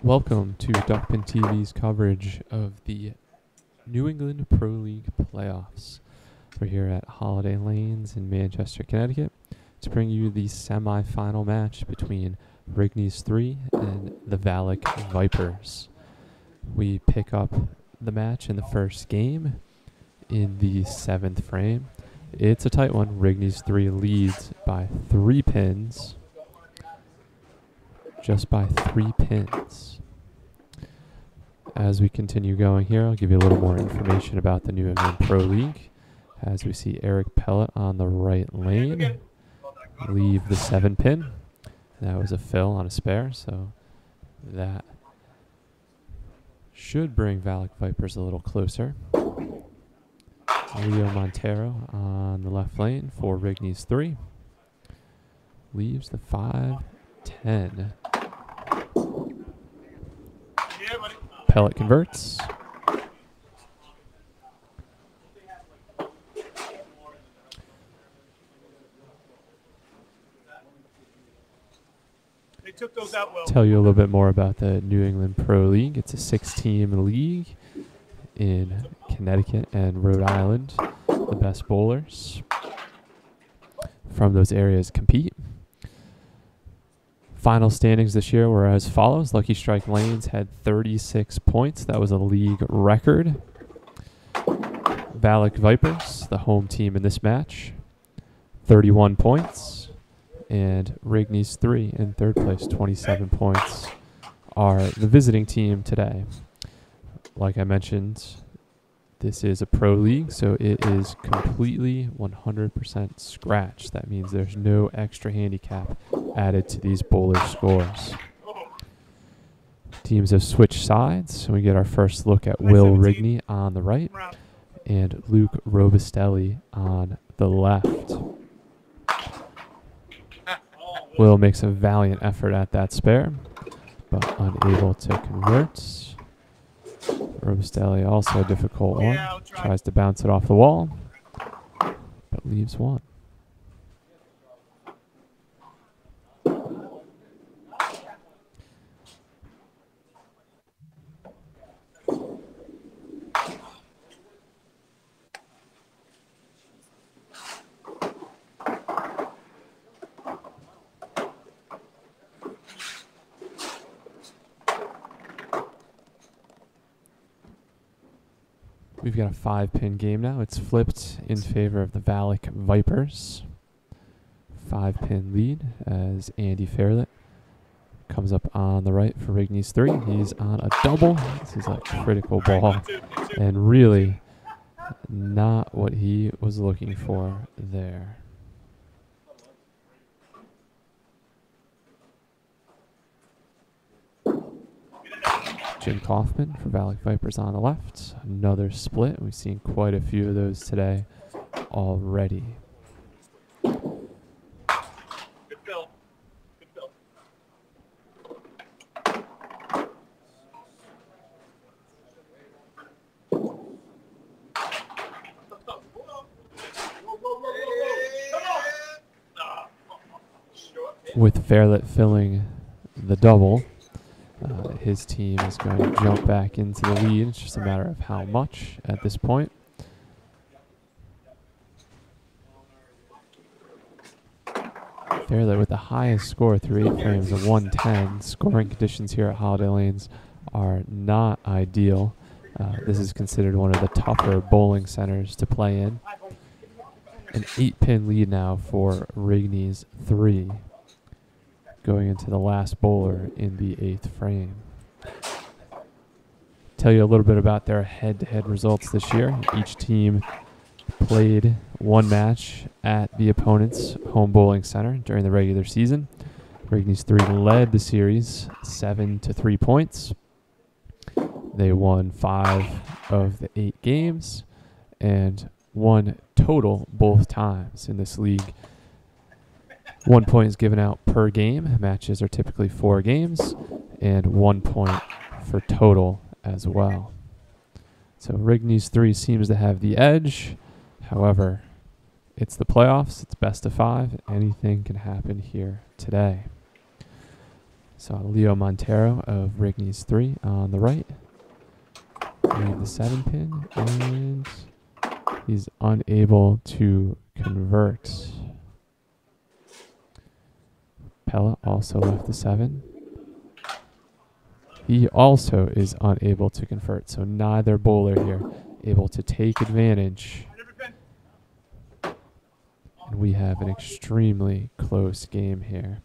Welcome to Duckpin TV's coverage of the New England Pro League playoffs. We're here at Holiday Lanes in Manchester, Connecticut to bring you the semi-final match between Rigney's 3 and the VALIC Vipers. We pick up the match in the first game in the 7th frame. It's a tight one. Rigney's 3 leads by 3 pins. Just by 3 pins. As we continue going here, I'll give you a little more information about the New England Pro League. As we see Eric Pellet on the right lane leave the 7 pin. That was a fill on a spare, so that should bring VALIC Vipers a little closer. Leo Montero on the left lane for Rigney's 3. Leaves the 5-10. Pellet converts. They took those out well. Tell you a little bit more about the New England Pro League. It's a 6-team league in Connecticut and Rhode Island. The best bowlers from those areas compete. Final standings this year were as follows. Lucky Strike Lanes had 36 points. That was a league record. VALIC Vipers, the home team in this match, 31 points. And Rigney's 3 in third place, 27 points, are the visiting team today. Like I mentioned, this is a pro league, so it is completely 100% scratch. That means there's no extra handicap added to these bowler scores. Teams have switched sides, so we get our first look at Will Rigney on the right and Luke Robustelli on the left. Will makes a valiant effort at that spare, but unable to convert. Robustelli also a difficult one. Tries to bounce it off the wall, but leaves one. We've got a 5-pin game now. It's flipped in favor of the VALIC Vipers. 5-pin lead as Andy Fairlett comes up on the right for Rigney's 3. He's on a double. This is a critical ball and really not what he was looking for there. Jim Kaufman for VALIC Vipers on the left. Another split. We've seen quite a few of those today already. Good fill. Good fill. With Fairlett filling the double, his team is going to jump back into the lead. It's just a matter of how much at this point. Fairlett with the highest score through 8 frames of 110. Scoring conditions here at Holiday Lanes are not ideal. This is considered one of the tougher bowling centers to play in. An 8-pin lead now for Rigney's 3. Going into the last bowler in the 8th frame. Tell you a little bit about their head-to-head results this year. Each team played one match at the opponent's home bowling center during the regular season. Rigney's 3 led the series 7-3 points. They won 5 of the 8 games and won total both times in this league. 1 point is given out per game. Matches are typically 4 games, and 1 point for total as well. So Rigney's 3 seems to have the edge. However, it's the playoffs. It's best of 5. Anything can happen here today. So Leo Montero of Rigney's 3 on the right. Leave the 7 pin, and he's unable to convert. Pella also left the 7. He also is unable to convert, so neither bowler here able to take advantage. And we have an extremely close game here.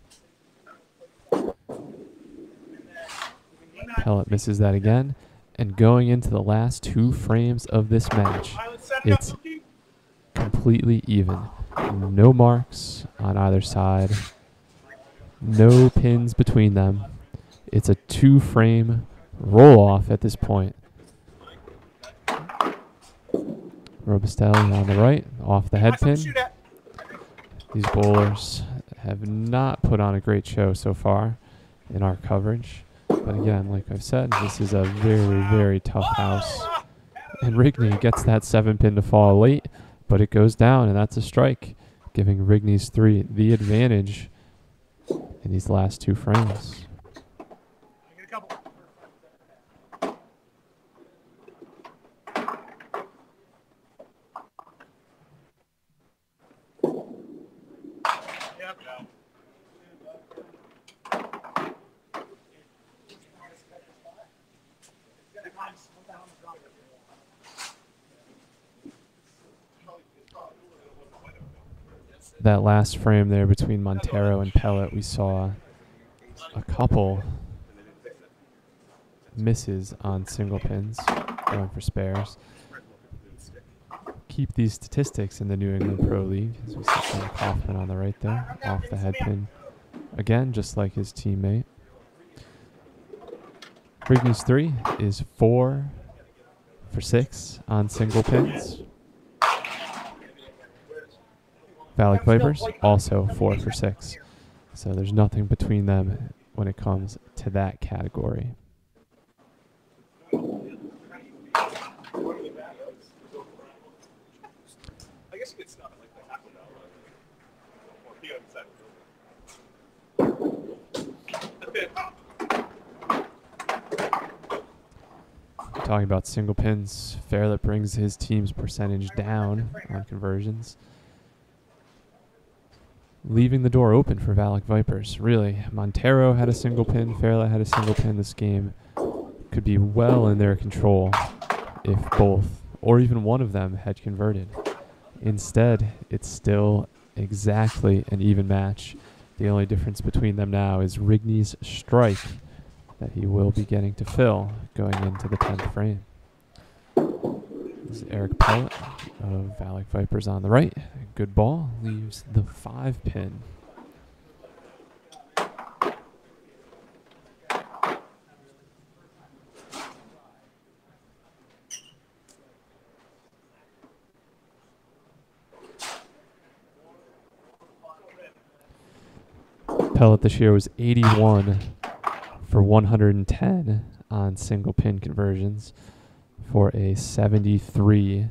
Pellet misses that again. And going into the last 2 frames of this match, it's completely even. No marks on either side. No pins between them. It's a 2-frame roll-off at this point. Robustelli on the right, off the head pin. These bowlers have not put on a great show so far in our coverage. But again, like I've said, this is a very, very tough house. And Rigney gets that 7 pin to fall late, but it goes down, and that's a strike, giving Rigney's 3 the advantage in these last 2 frames. That last frame there between Montero and Pellet, we saw a couple misses on single pins, going for spares. Keep these statistics in the New England Pro League, as we see Sean Kaufman on the right there, off the head pin. Again, just like his teammate. Rigney's 3 is 4 for 6 on single pins. VALIC Vipers also 4 for 6. So there's nothing between them when it comes to that category. I guess you could stop it like the Taco Bell. Or he Talking about single pins, Fairlett brings his team's percentage down on conversions, leaving the door open for VALIC Vipers. Really, Montero had a single pin, Fairlett had a single pin. This game could be well in their control if both or even one of them had converted. Instead, it's still exactly an even match. The only difference between them now is Rigney's strike that he will be getting to fill going into the 10th frame. This is Eric Pellet of VALIC Vipers on the right. Good ball, leaves the 5 pin. Pellet this year was 81 for 110 on single pin conversions for a 73%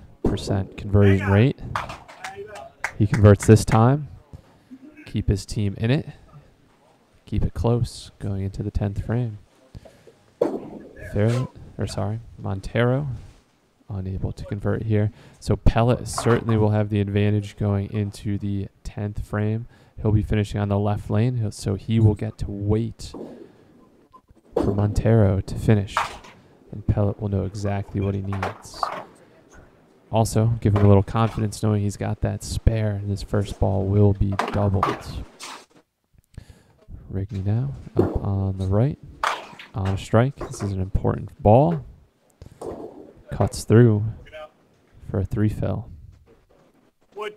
conversion rate. He converts this time, keep his team in it, keep it close going into the 10th frame. Montero unable to convert here. So Pellet certainly will have the advantage going into the 10th frame. He'll be finishing on the left lane, so he will get to wait for Montero to finish. And Pellet will know exactly what he needs. Also, give him a little confidence knowing he's got that spare, and his first ball will be doubled. Rigney now up on the right, on a strike. This is an important ball. Cuts through for a 3 fill. Wood.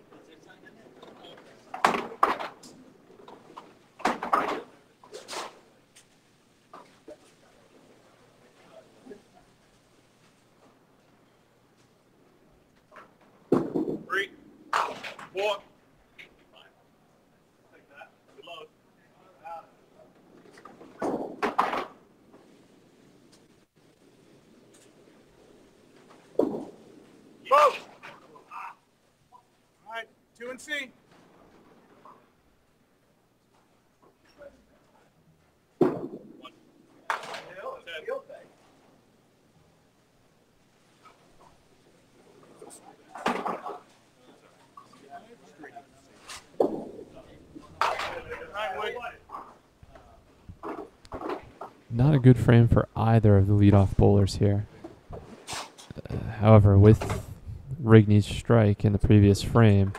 Walk. Like that. Good load. Go! All right, 2 and C. Not a good frame for either of the leadoff bowlers here. However, with Rigney's strike in the previous frame,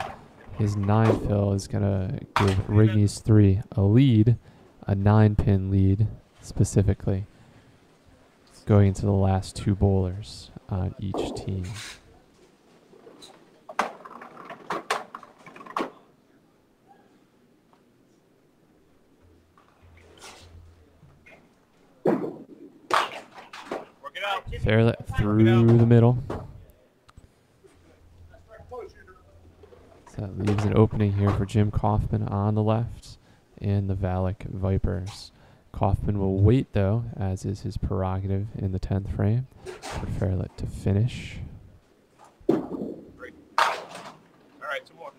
his 9 fill is going to give Rigney's 3 a lead, a 9-pin lead specifically, going into the last 2 bowlers on each team. Fairlet through the middle. So that leaves an opening here for Jim Kaufman on the left and the VALIC Vipers. Kaufman will wait, though, as is his prerogative in the 10th frame, for Fairlet to finish. Great. All right, 2 more.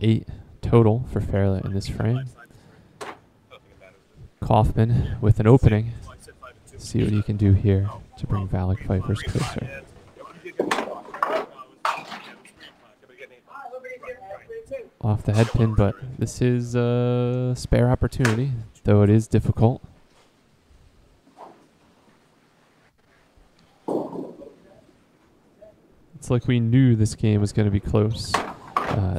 Eight total for Fairlet in this frame. Kaufman with an opening. See what he can do here to bring VALIC Vipers closer. Off the head pin, but this is a spare opportunity, though it is difficult. It's like we knew this game was going to be close.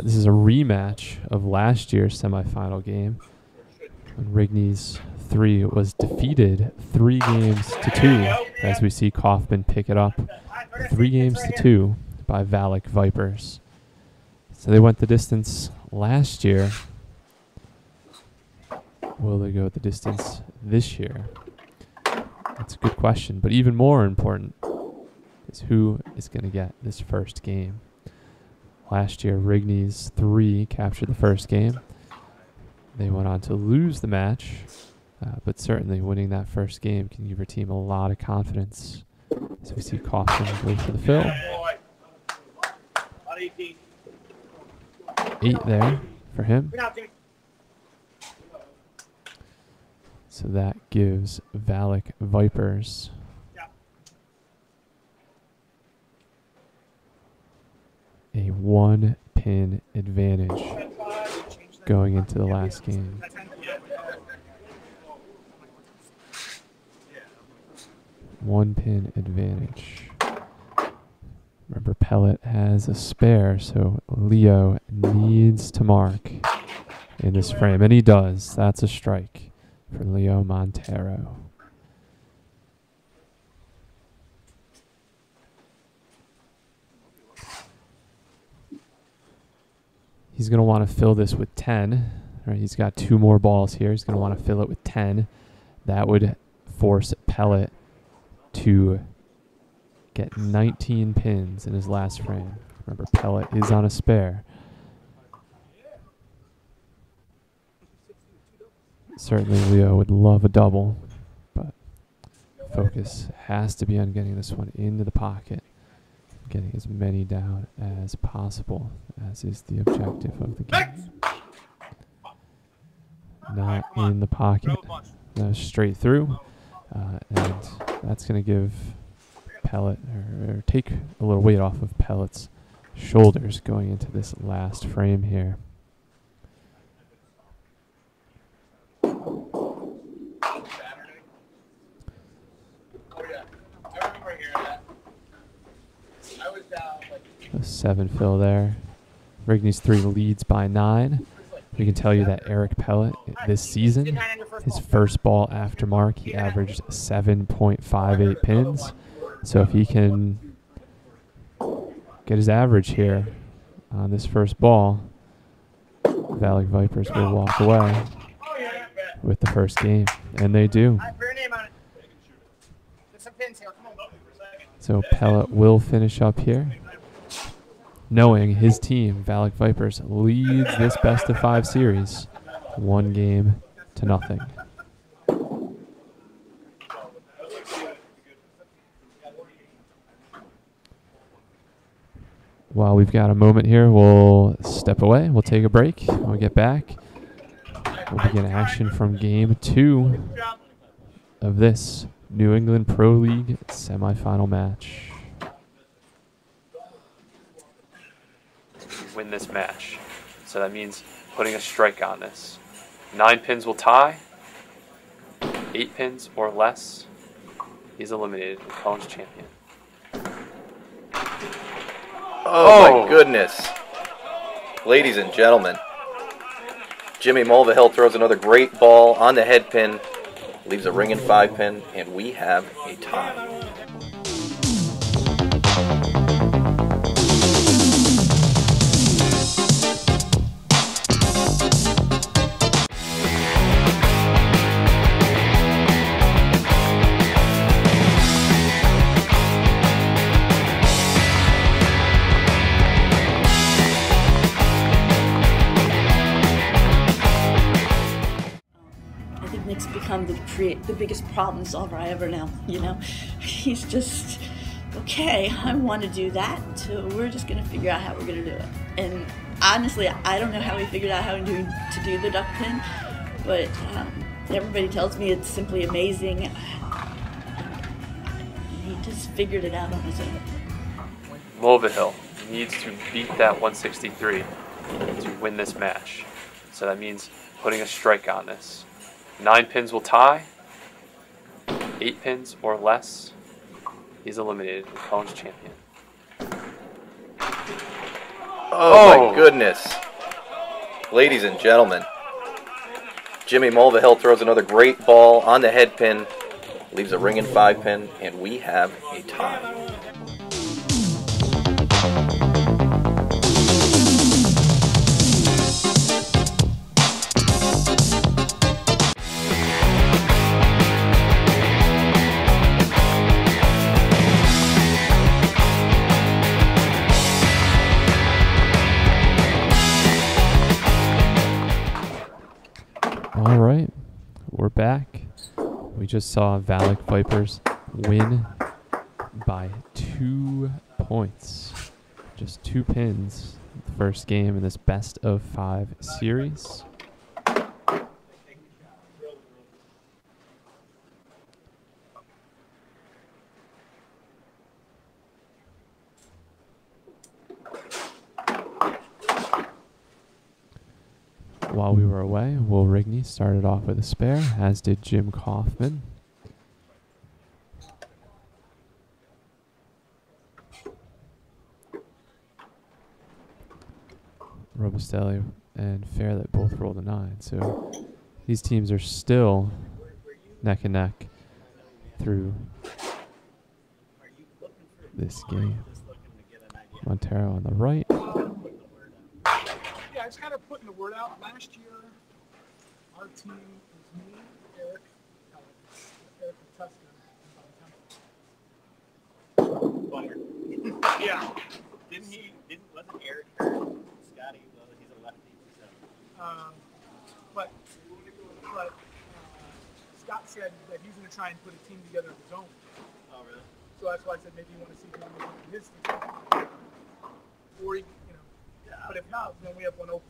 This is a rematch of last year's semifinal game when Rigney's 3 was defeated 3 games to 2, as we see Kaufman pick it up 3 games to 2 by VALIC Vipers. So they went the distance last year. Will they go the distance this year? That's a good question, but even more important is who is going to get this first game. Last year, Rigney's 3 captured the first game. They went on to lose the match, but certainly winning that first game can give your team a lot of confidence. So we see Kaufman go for the fill. 8 there for him. So that gives VALIC Vipers a 1-pin advantage going into the last game. One-pin advantage. Remember, Pellet has a spare, so Leo needs to mark in this frame, and he does. That's a strike for Leo Montero. He's going to want to fill this with 10. Right, he's got 2 more balls here. He's going to want to fill it with 10. That would force Pellet to get 19 pins in his last frame. Remember, Pellet is on a spare. Certainly Leo would love a double, but focus has to be on getting this one into the pocket, getting as many down as possible, as is the objective of the game. Not in the pocket, straight through, and that's going to give Pellet, or take a little weight off of Pellet's shoulders going into this last frame here. A 7 fill there. Rigney's 3 leads by 9. We can tell you that Eric Pellet this season, his first ball after mark, he averaged 7.58 pins. So if he can get his average here on this first ball, VALIC Vipers will walk away with the first game, and they do. So Pellet will finish up here, knowing his team, VALIC Vipers, leads this best-of-5 series 1 game to nothing. While we've got a moment here, we'll step away. We'll take a break. When we get back, we'll begin action from game 2 of this New England Pro League semifinal match. Win this match. So that means putting a strike on this. 9 pins will tie. 8 pins or less. He's eliminated. McClellan's champion. Oh my goodness. Ladies and gentlemen, Jimmy Mulvihill throws another great ball on the head pin, leaves a ring and 5 pin, and we have a tie. Nick's become the biggest problem solver I ever know, you know? He's just, okay, I want to do that, so we're just going to figure out how we're going to do it. And honestly, I don't know how he figured out how to do the duck pin, but everybody tells me it's simply amazing. He just figured it out on his own. Mulvihill needs to beat that 163 to win this match. So that means putting a strike on this. 9 pins will tie. 8 pins or less. He's eliminated. McClellan's champion. Oh my goodness. Ladies and gentlemen, Jimmy Mulvihill throws another great ball on the head pin, leaves a ring and 5 pin, and we have a tie. All right, we're back. We just saw VALIC Vipers win by 2 points. Just 2 pins. The first game in this best of 5 series. While we were away, Will Rigney started off with a spare, as did Jim Kaufman. Robustelli and Fairlet both rolled a 9, so these teams are still neck and neck through this game. Montero on the right. Yeah, it's kind of putting the word out. Last year, our team was me, Eric, Eric Tuscan, and Tom Temple. Yeah. Wasn't Eric hurt? Scotty, well, he's a lefty. So. But Scott said that he's going to try and put a team together of his own. Oh, really? So that's why I said maybe you want to see him with his team. Or, you know, yeah, but if not, then we have one open.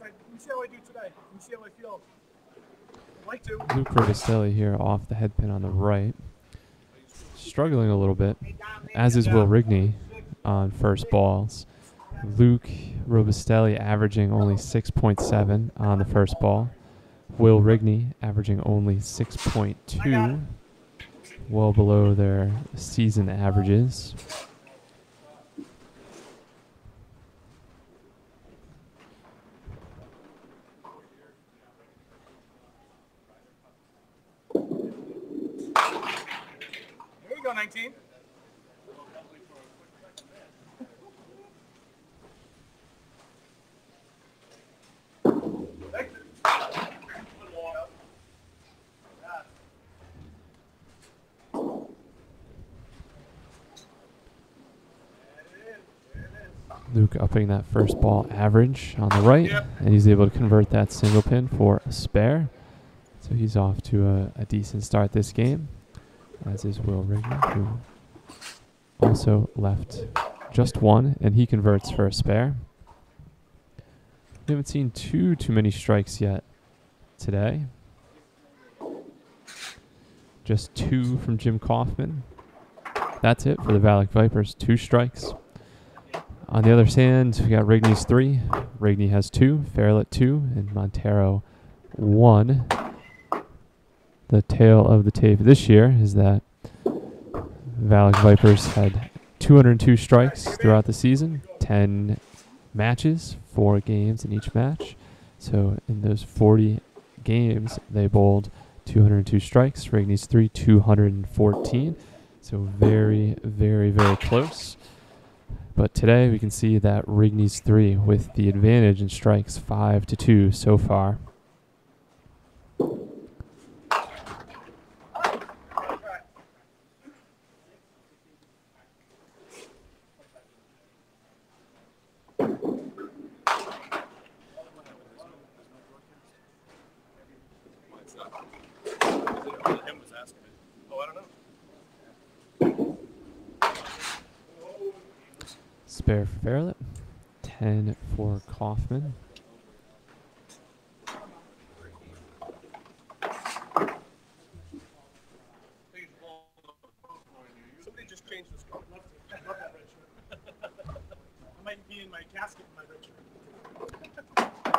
Let me see how I do today. Let me see how I feel. I'd like to. Luke Robustelli here off the head pin on the right. Struggling a little bit, as is Will Rigney on first balls. Luke Robustelli averaging only 6.7 on the first ball. Will Rigney averaging only 6.2, well below their season averages. Luke upping that first ball average on the right, and he's able to convert that single pin for a spare. So he's off to a decent start this game, as is Will Rigney, who also left just one, and he converts for a spare. We haven't seen too many strikes yet today. Just 2 from Jim Kaufman. That's it for the VALIC Vipers, 2 strikes. On the other hand, we got Rigney's 3. Rigney has 2, Fairlett 2, and Montero 1. The tale of the tape this year is that VALIC Vipers had 202 strikes throughout the season, 10 matches, 4 games in each match. So in those 40 games, they bowled 202 strikes. Rigney's 3, 214. So very, very, very close. But today we can see that Rigney's 3 with the advantage in strikes 5-2 so far. Spare for Fairlett, 10 for Kaufman. Somebody just changed this color. I love that red shirt. I might be in my casket in my red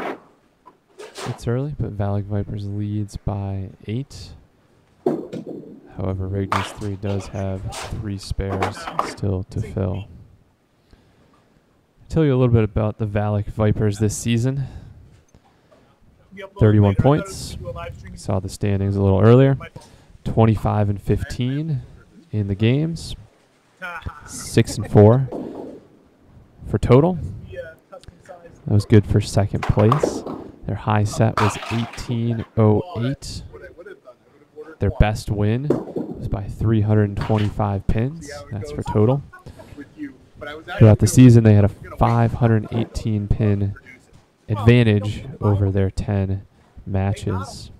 shirt. It's early, but VALIC Vipers leads by 8. However, Rigney's 3 does have 3 spares still to fill. Tell you a little bit about the VALIC Vipers this season. 31 points. Saw the standings a little earlier. 25 and 15 in the games. 6 and 4 for total. That was good for second place. Their high set was 18.08. Their best win was by 325 pins. That's for total. Throughout the season, they had a 518 pin advantage over their 10 matches.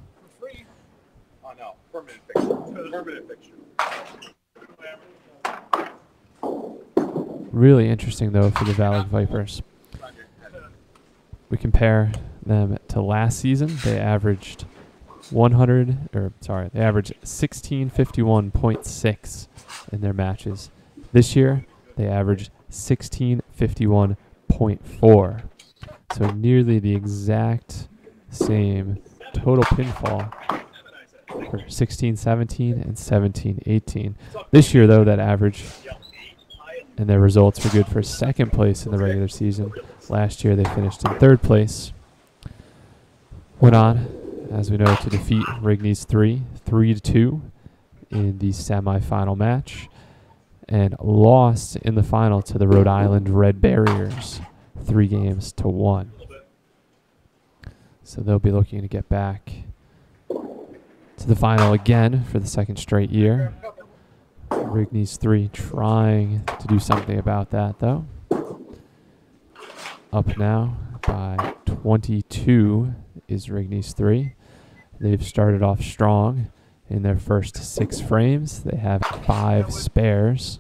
Really interesting, though, for the VALIC Vipers. We compare them to last season. They averaged 1651.6 in their matches. This year, they averaged 1651.4. So nearly the exact same total pinfall for 16-17 and 17-18. This year, though, that average and their results were good for second place in the regular season. Last year, they finished in 3rd place. Went on, as we know, to defeat Rigney's 3-2 in the semifinal match, and lost in the final to the Rhode Island Red Barriers, 3-1. So they'll be looking to get back to the final again for the 2nd straight year. Rigney's 3 trying to do something about that, though. Up now by 22 is Rigney's 3. They've started off strong. In their first 6 frames, they have 5 spares.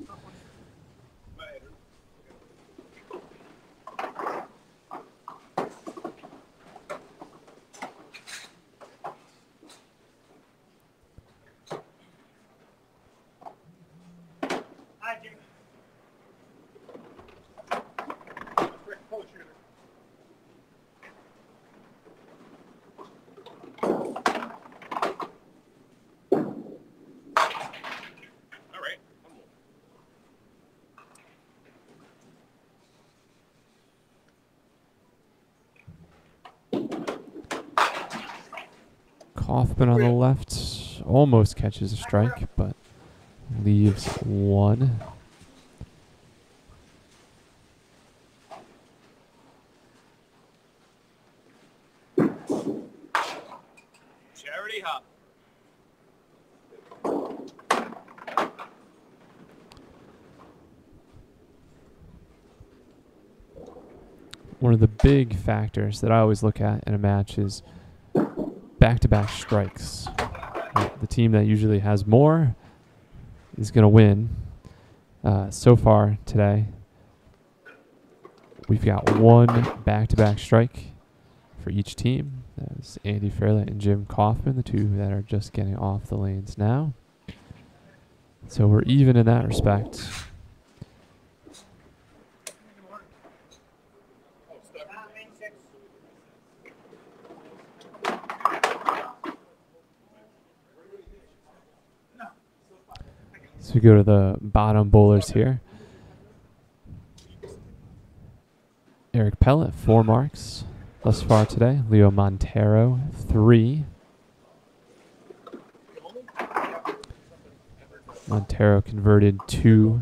Kaufman on the left almost catches a strike, but leaves 1. Charity hop. one of the big factors that I always look at in a match is back-to-back strikes. The team that usually has more is going to win. So far today, we've got one back-to-back strike for each team. That's Andy Fairlight and Jim Kaufman, the two that are just getting off the lanes now. So we're even in that respect. So we go to the bottom bowlers here. Eric Pellet, 4 marks thus far today. Leo Montero, 3. Montero converted 2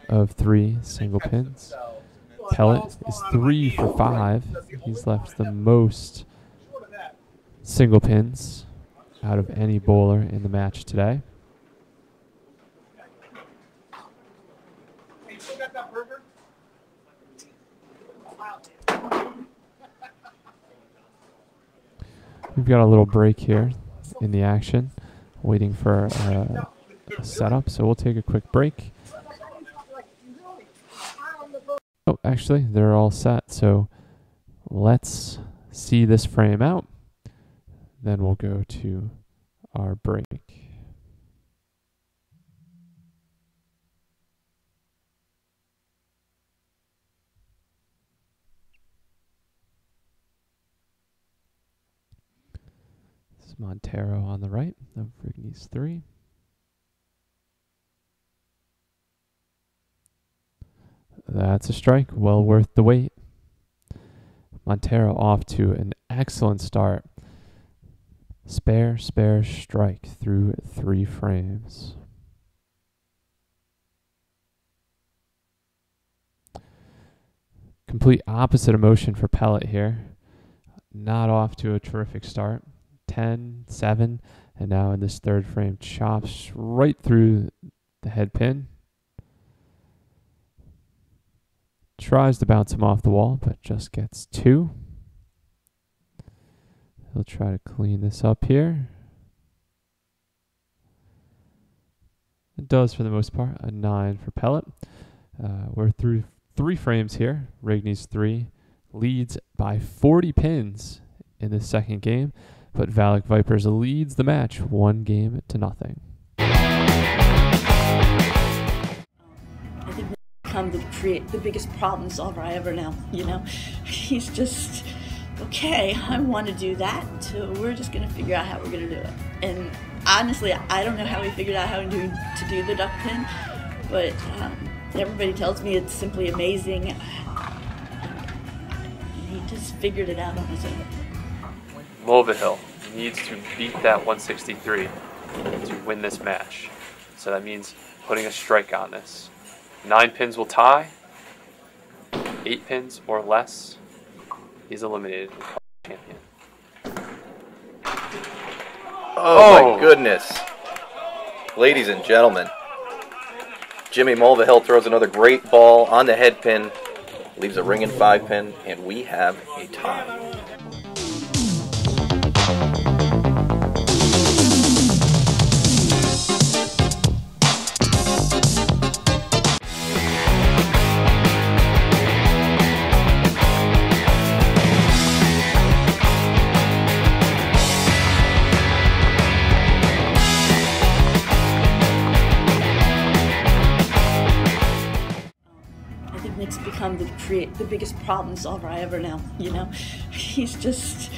of 3 single pins. Pellet is 3 for 5. He's left the most single pins out of any bowler in the match today. We've got a little break here in the action, waiting for a setup, so we'll take a quick break. Oh, actually, they're all set, so let's see this frame out. Then we'll go to our break. Montero on the right of Rigney's 3. That's a strike, well worth the wait. Montero off to an excellent start. Spare strike through 3 frames. Complete opposite emotion for Pellet here. Not off to a terrific start. 10, 7, and now in this 3rd frame, chops right through the head pin. Tries to bounce him off the wall, but just gets 2. He'll try to clean this up here. It does for the most part, a 9 for Pellet. We're through 3 frames here. Rigney's 3 leads by 40 pins in the 2nd game. But VALIC Vipers leads the match 1-0. I think become the biggest problem solver I ever know. You know, he's just okay. I want to do that, so we're just gonna figure out how we're gonna do it. And honestly, I don't know how we figured out how to do the duck pin, but everybody tells me it's simply amazing. He just figured it out on his own. Mulvihill needs to beat that 163 to win this match. So that means putting a strike on this. 9 pins will tie. 8 pins or less, he's eliminated and called champion. Oh my goodness. Ladies and gentlemen, Jimmy Mulvihill throws another great ball on the head pin, leaves a ringing 5 pin, and we have a tie. Become the biggest problem solver I ever know. You know, he's just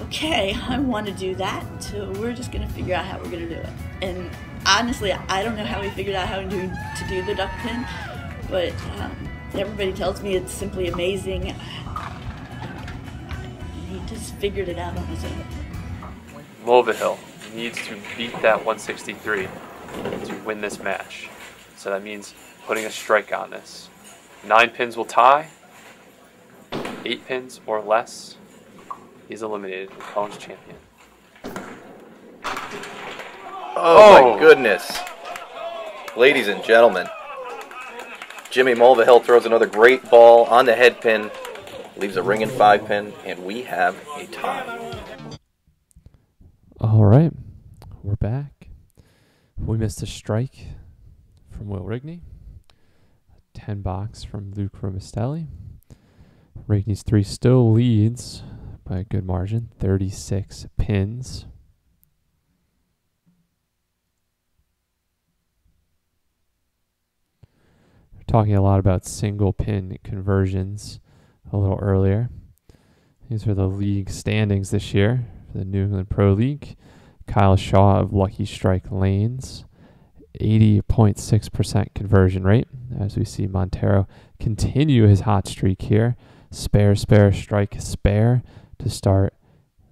okay. I want to do that, so we're just gonna figure out how we're gonna do it. And honestly, I don't know how we figured out how to do the duck pin, but everybody tells me it's simply amazing. He just figured it out on his own. Mulvihill needs to beat that 163 to win this match. So that means putting a strike on this. 9 pins will tie. 8 pins or less, he's eliminated and called champion. Oh my goodness. Ladies and gentlemen, Jimmy Mulvihill throws another great ball on the head pin, leaves a ringing 5-pin, and we have a tie. All right, we're back. We missed a strike from Will Rigney. 10 box from Luke Romastelli. Rigney's 3 still leads by a good margin, 36 pins. We're talking a lot about single pin conversions a little earlier. These are the league standings this year for the New England Pro League. Kyle Shaw of Lucky Strike Lanes, 80.6% conversion rate, as we see Montero continue his hot streak here. Spare, spare, strike, spare to start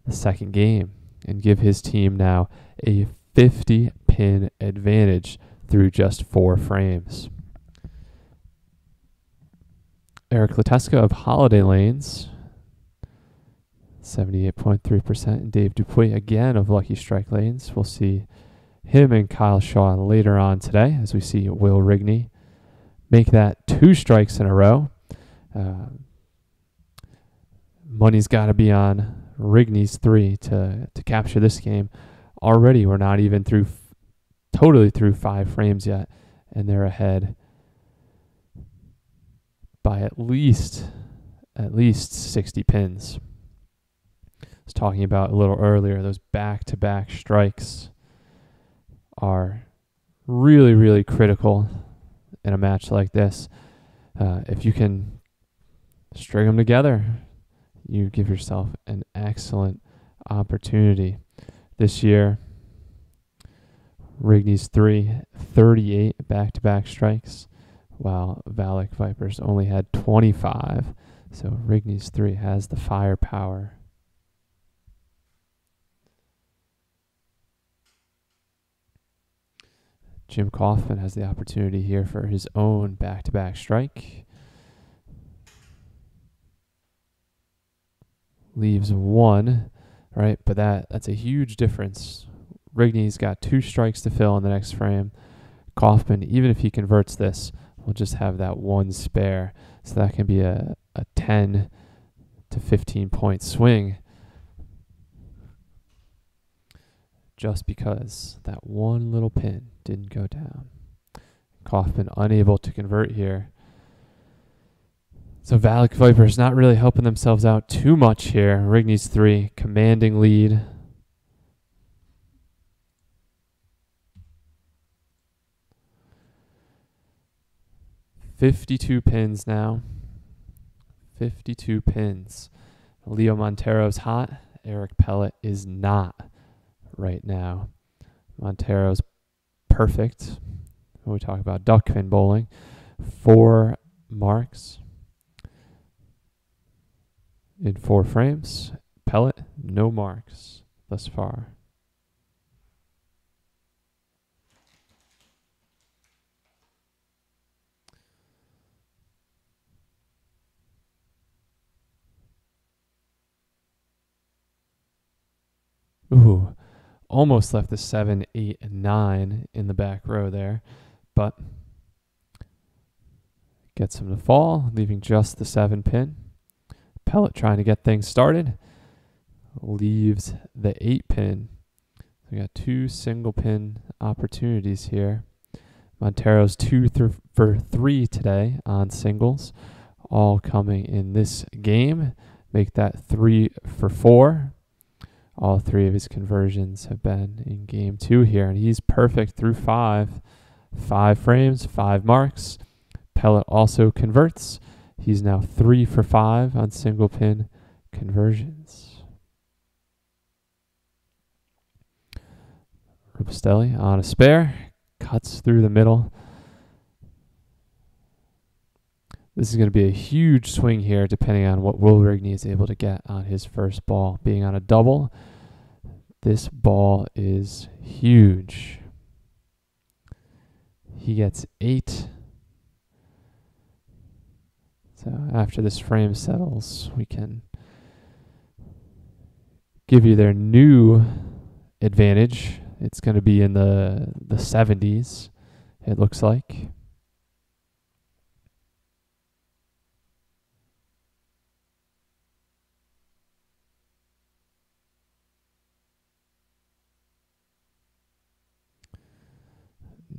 the second game and give his team now a 50-pin advantage through just 4 frames. Eric Leteska of Holiday Lanes, 78.3%, and Dave Dupuis again of Lucky Strike Lanes. We'll see him and Kyle Shaw later on today as we see Will Rigney make that 2 strikes in a row. Money's got to be on Rigney's 3 to capture this game. Already we're not even totally through 5 frames yet, and they're ahead by at least 60 pins. I was talking about a little earlier, those back-to-back strikes are really, really critical in a match like this. If you can string them together, you give yourself an excellent opportunity. This year, Rigney's 38 back-to-back strikes, while VALIC Vipers only had 25. So Rigney's 3 has the firepower. Jim Kaufman has the opportunity here for his own back-to-back strike. Leaves 1, right? But that's a huge difference. Rigney's got 2 strikes to fill in the next frame. Kaufman, even if he converts this, will just have that 1 spare. So that can be a 10 to 15 point swing, just because that one little pin didn't go down. Kaufman unable to convert here. So VALIC Vipers not really helping themselves out too much here. Rigney's 3, commanding lead. $52 pins now. 52 pins. Leo Montero's hot. Eric Pellet is not right now. Montero's perfect. When we talk about duck pin bowling, 4 marks in 4 frames. Pellet, no marks thus far. Ooh, almost left the 7, 8, and 9 in the back row there, but gets him to fall, leaving just the 7 pin. Pellet trying to get things started, leaves the 8 pin. We got 2 single pin opportunities here. Montero's 2 for 3 today on singles, all coming in this game. Make that 3 for 4. All 3 of his conversions have been in game 2 here, and he's perfect through 5. 5 frames, 5 marks. Pellet also converts. He's now 3 for 5 on single pin conversions. Romastelli on a spare, cuts through the middle. This is going to be a huge swing here, depending on what Will Rigney is able to get on his first ball. Being on a double, this ball is huge. He gets 8. So after this frame settles, we can give you their new advantage. It's going to be in the 70s, it looks like.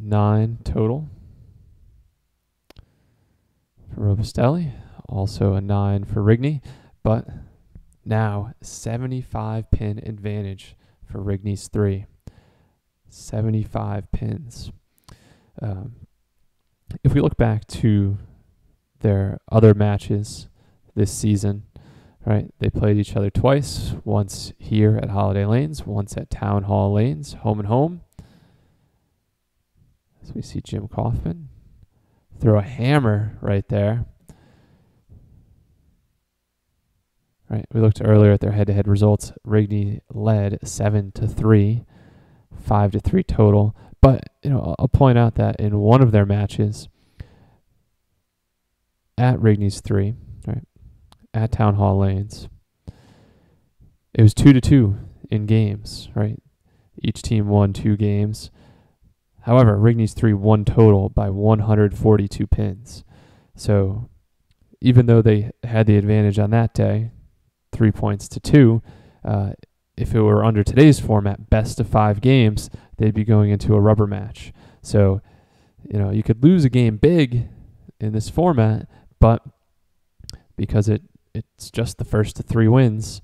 9 total for Robustelli. Also a 9 for Rigney. But now 75 pin advantage for Rigney's 3. 75 pins. If we look back to their other matches this season, right, they played each other twice, once here at Holiday Lanes, once at Town Hall Lanes, home and home. As we see Jim Kaufman throw a hammer right there. Right, we looked earlier at their head-to-head results. Rigney led 7-3, 5-3 total. But I'll point out that in one of their matches at Rigney's 3, right, at Town Hall Lanes, it was 2-2 in games. Right, each team won 2 games. However, Rigney's 3 won total by 142 pins. So even though they had the advantage on that day, 3 points to 2, if it were under today's format, best of 5 games, they'd be going into a rubber match. So, you could lose a game big in this format, but because it's just the first of 3 wins,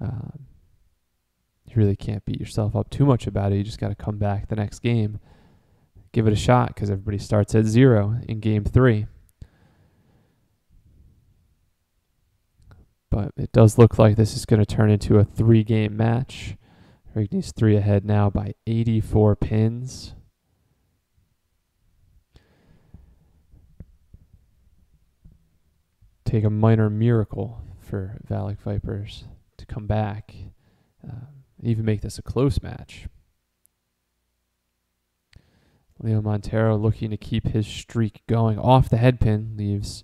you really can't beat yourself up too much about it. You just got to come back the next game, give it a shot, because everybody starts at 0 in game 3. But it does look like this is going to turn into a 3-game match. Rigney's 3 ahead now by 84 pins. Take a minor miracle for VALIC Vipers to come back, even make this a close match. Leo Montero looking to keep his streak going. Off the head pin, leaves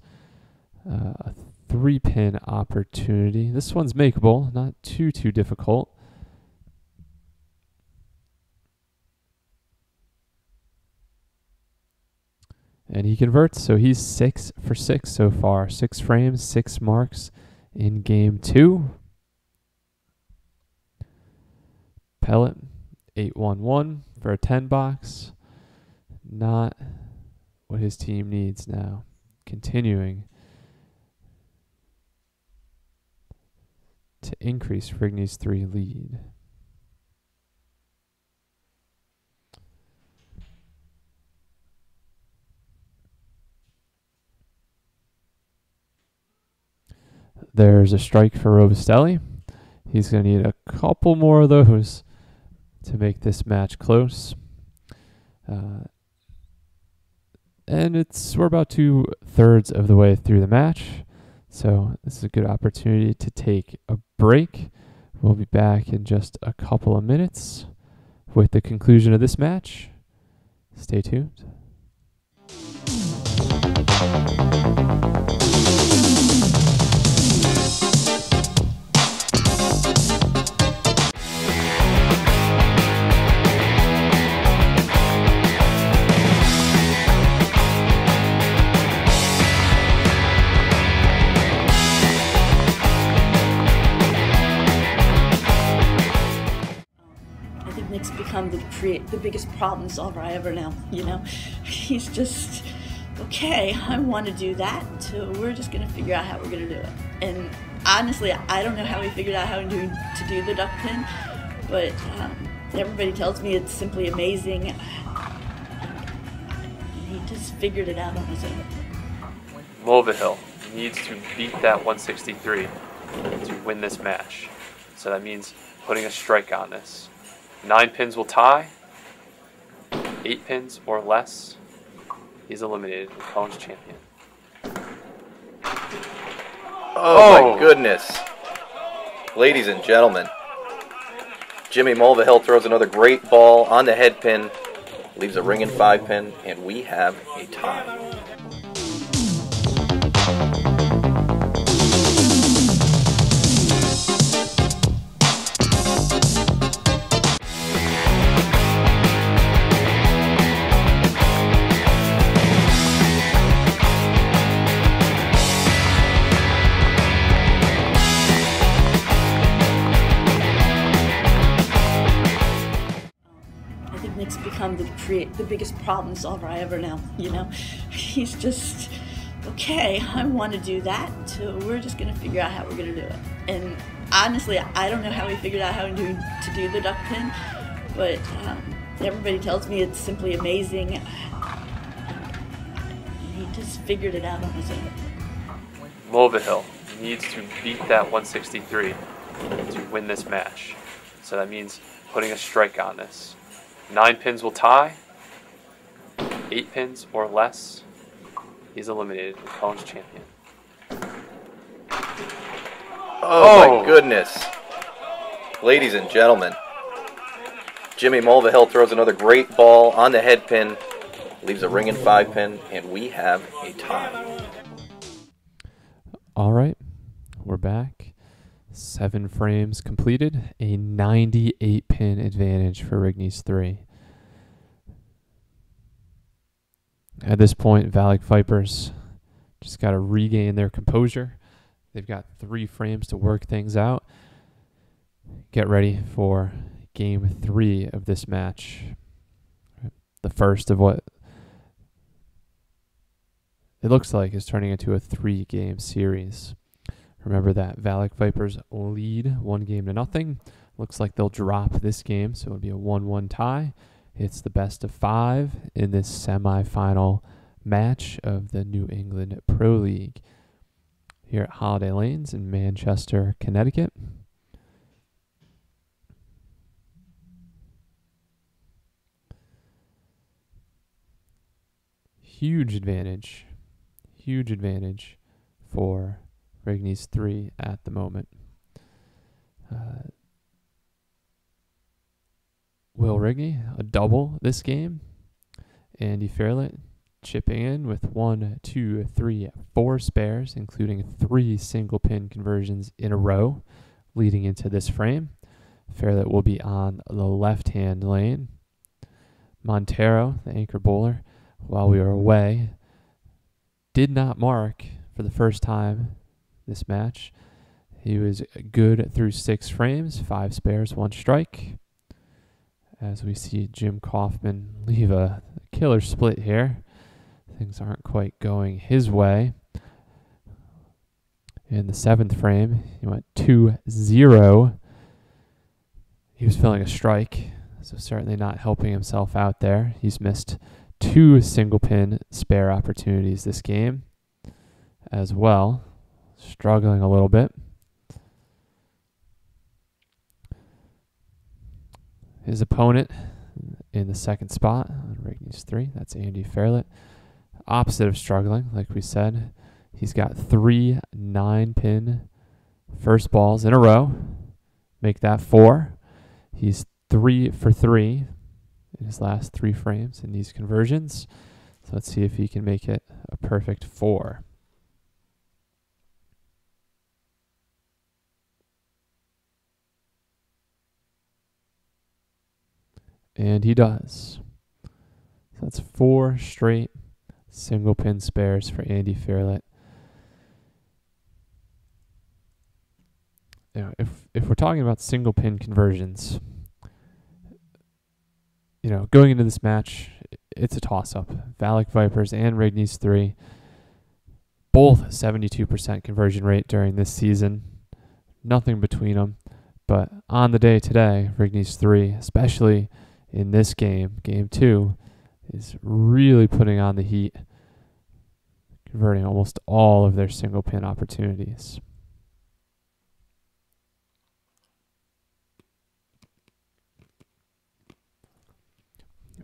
a 3-pin opportunity. This one's makeable, not too difficult. And he converts, so he's 6 for 6 so far. 6 frames, 6 marks in game 2. Pellet, 8-1-1 for a 10 box. Not what his team needs now. Continuing to increase Rigney's 3 lead. There's a strike for Robustelli. He's going to need a couple more of those to make this match close. And we're about 2/3 of the way through the match. So this is a good opportunity to take a break. We'll be back in just a couple of minutes with the conclusion of this match. Stay tuned. Become the biggest problem solver I ever know. He's just, okay, I want to do that, so we're just going to figure out how we're going to do it. And honestly, I don't know how he figured out how to do the duck pin, but everybody tells me it's simply amazing. He just figured it out on his own. Mulvihill needs to beat that 163 to win this match. So that means putting a strike on this. 9 pins will tie. 8 pins or less, he's eliminated. McClellan's champion. Oh my goodness. Ladies and gentlemen, Jimmy Mulvihill throws another great ball on the head pin, leaves a ringing 5 pin, and we have a tie. create the biggest problem solver I ever know, you know? He's just, okay, I want to do that, so we're just going to figure out how we're going to do it. And honestly, I don't know how we figured out how to do the duck pin, but everybody tells me it's simply amazing. He just figured it out on his own. Mulvihill needs to beat that 163 to win this match. So that means putting a strike on this. 9 pins will tie. 8 pins or less, he's eliminated. McClellan's champion. Oh my goodness. Ladies and gentlemen, Jimmy Mulvihill throws another great ball on the head pin, leaves a ring and 5 pin, and we have a tie. All right, we're back. 7 frames completed, a 98 pin advantage for Rigney's 3. At this point, VALIC Vipers just got to regain their composure. They've got 3 frames to work things out. Get ready for game 3 of this match. The first of what it looks like is turning into a 3-game series. Remember that VALIC Vipers lead 1-0. Looks like they'll drop this game, so it'll be a 1-1 tie. It's the best of 5 in this semifinal match of the New England Pro League here at Holiday Lanes in Manchester, Connecticut. Huge advantage for Rigney's 3 at the moment. Will Rigney a double this game? Andy Fairlett chipping in with 1, 2, 3, 4 spares, including 3 single pin conversions in a row leading into this frame. Fairlett will be on the left-hand lane. Montero, the anchor bowler, while we were away, did not mark for the first time this match. He was good through 6 frames, 5 spares, 1 strike. As we see Jim Kaufman leave a killer split here. Things aren't quite going his way. In the 7th frame, he went 2-0. He was filling a strike, so certainly not helping himself out there. He's missed 2 single pin spare opportunities this game as well. Struggling a little bit. His opponent in the 2nd spot on Rigney's 3, that's Andy Fairlett. Opposite of struggling, like we said. He's got 3 9-pin first balls in a row. Make that 4. He's 3 for 3 in his last 3 frames in these conversions. So let's see if he can make it a perfect 4. And he does. So that's 4 straight single pin spares for Andy Fairlett. You know, if we're talking about single pin conversions, you know, going into this match, it's a toss-up. VALIC Vipers and Rigney's 3, both 72% conversion rate during this season. Nothing between them. But on the day today, Rigney's 3, especially in this game, game 2, is really putting on the heat, converting almost all of their single pin opportunities.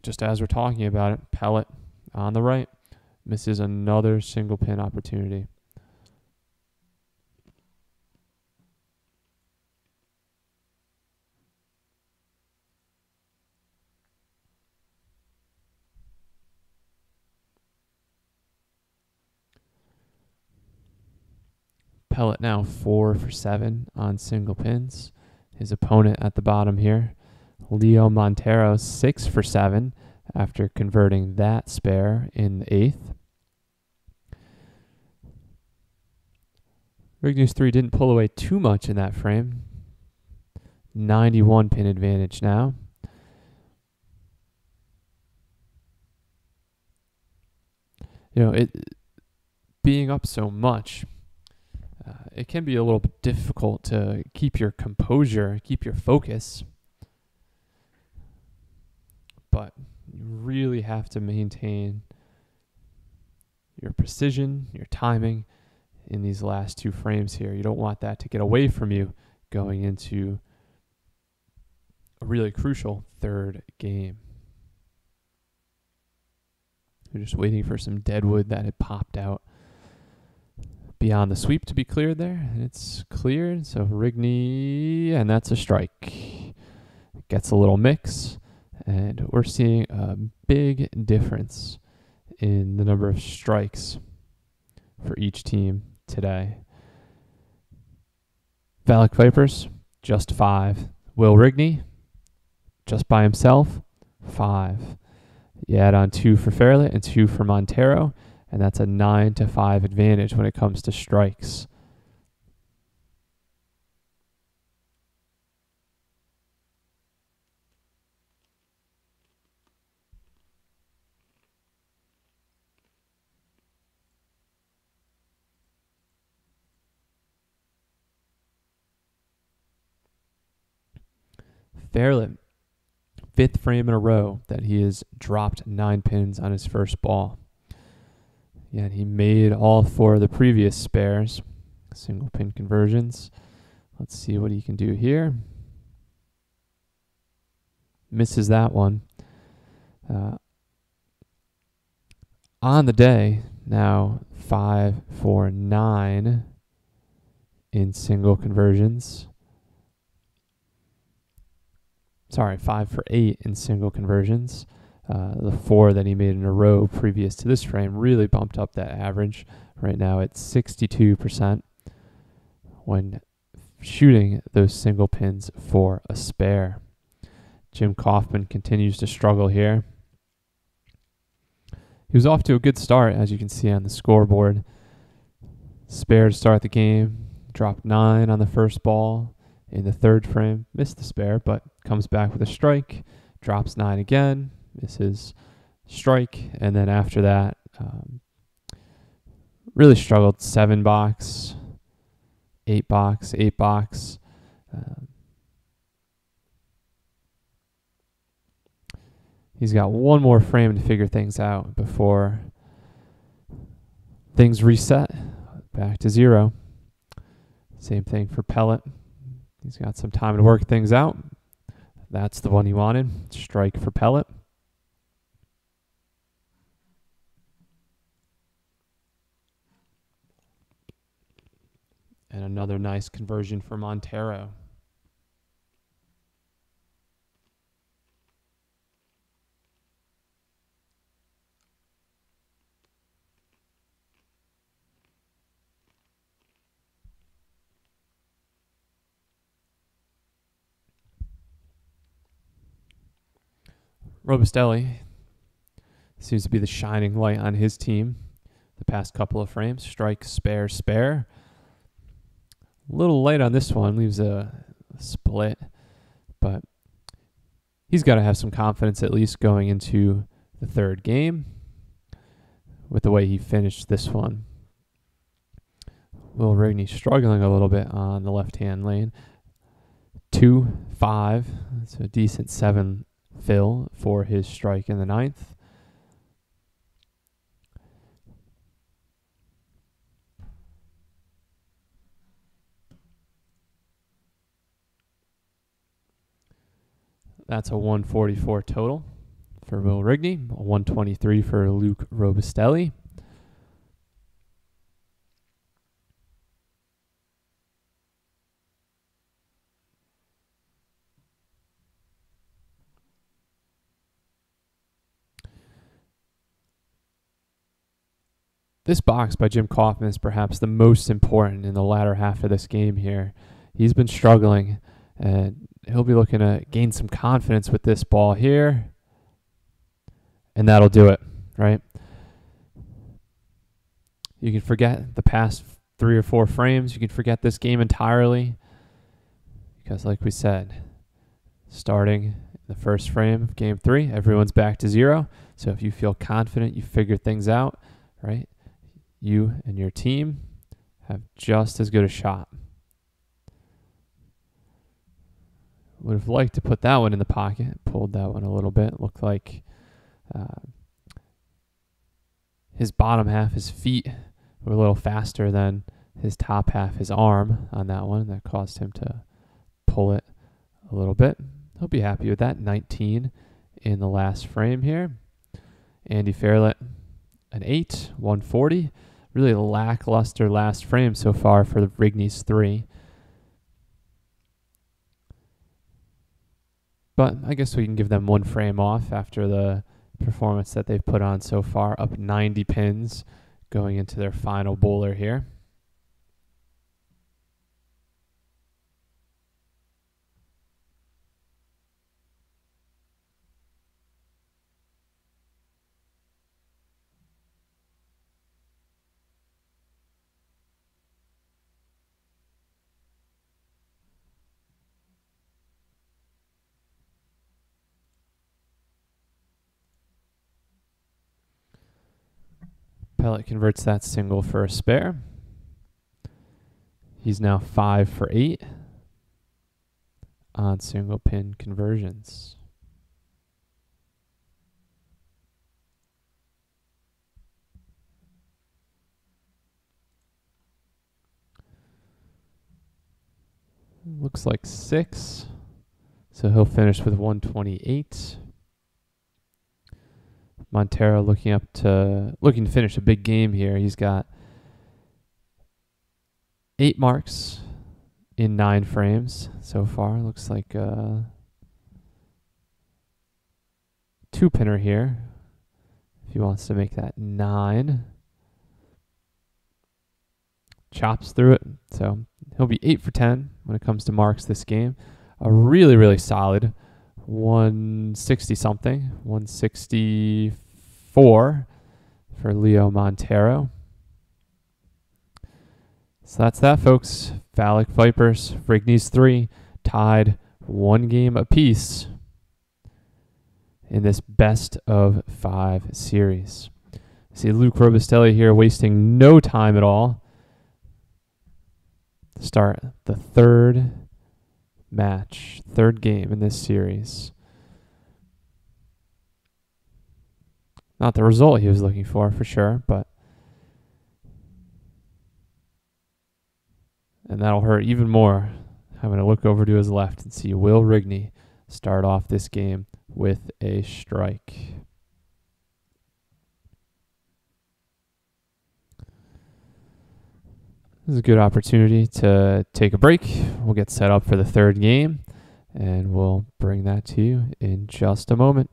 Just as we're talking about it, Pellet on the right misses another single pin opportunity. Pellet now 4 for 7 on single pins. His opponent at the bottom here, Leo Montero, 6 for 7 after converting that spare in the 8th. Rigney's 3 didn't pull away too much in that frame. 91 pin advantage now. it being up so much, it can be a little bit difficult to keep your composure, keep your focus. But you really have to maintain your precision, your timing in these last 2 frames here. You don't want that to get away from you going into a really crucial 3rd game. We're just waiting for some deadwood that had popped out beyond the sweep to be cleared there. And it's cleared, so Rigney, and that's a strike. Gets a little mix, and we're seeing a big difference in the number of strikes for each team today. VALIC Vipers, just 5. Will Rigney, just by himself, 5. You add on 2 for Fairlet and 2 for Montero, and that's a 9-5 advantage when it comes to strikes. Fairlet, 5th frame in a row that he has dropped 9 pins on his first ball. Yeah, and he made all 4 of the previous spares, single pin conversions. Let's see what he can do here. Misses that one. On the day, now 5 for 9 in single conversions. Sorry, 5 for 8 in single conversions. The 4 that he made in a row previous to this frame really bumped up that average. Right now it's 62% when shooting those single pins for a spare. Jim Kaufman continues to struggle here. He was off to a good start, as you can see on the scoreboard. Spare to start the game, dropped 9 on the first ball. In the 3rd frame, missed the spare, but comes back with a strike, drops 9 again, misses strike, and then after that, really struggled. 7 box, 8 box, 8 box. He's got one more frame to figure things out before things reset back to 0. Same thing for Pellet. He's got some time to work things out. That's the one he wanted. Strike for Pellet. And another nice conversion for Montero. Robustelli seems to be the shining light on his team the past couple of frames. Strike, spare, spare. A little light on this one, leaves a split, but he's got to have some confidence at least going into the 3rd game with the way he finished this one. Will Rigney struggling a little bit on the left-hand lane. 2-5, that's a decent 7 fill for his strike in the 9th. That's a 144 total for Will Rigney, a 123 for Luke Robustelli. This box by Jim Kaufman is perhaps the most important in the latter half of this game here. He's been struggling, and he'll be looking to gain some confidence with this ball here, and that'll do it, right? You can forget the past 3 or 4 frames. You can forget this game entirely because, like we said, starting the first frame of Game 3, everyone's back to 0. So if you feel confident, you figure things out, right? You and your team have just as good a shot. Would have liked to put that one in the pocket. Pulled that one a little bit. Looked like his bottom half, his feet, were a little faster than his top half, his arm, on that one. That caused him to pull it a little bit. He'll be happy with that. 19 in the last frame here. Andy Fairlett, an 8, 140. Really lackluster last frame so far for the Rigney's 3. But I guess we can give them one frame off after the performance that they've put on so far. Up 90 pins going into their final bowler here. Pellet converts that single for a spare. He's now 5 for 8 on single pin conversions. Looks like 6, so he'll finish with 128. Montero looking to finish a big game here. He's got 8 marks in 9 frames so far. Looks like a 2-pinner here if he wants to make that 9. Chops through it, so he'll be 8 for 10 when it comes to marks this game. A really, really solid 160 something, 164 for Leo Montero. So that's that, folks. VALIC Vipers, Rigney's 3, tied 1 game apiece in this best of 5 series. See Luke Robustelli here wasting no time at all to start the third game in this series. Not the result he was looking for sure, but and that'll hurt even more having to look over to his left and see Will Rigney start off this game with a strike. This is a good opportunity to take a break. We'll get set up for the third game, and we'll bring that to you in just a moment.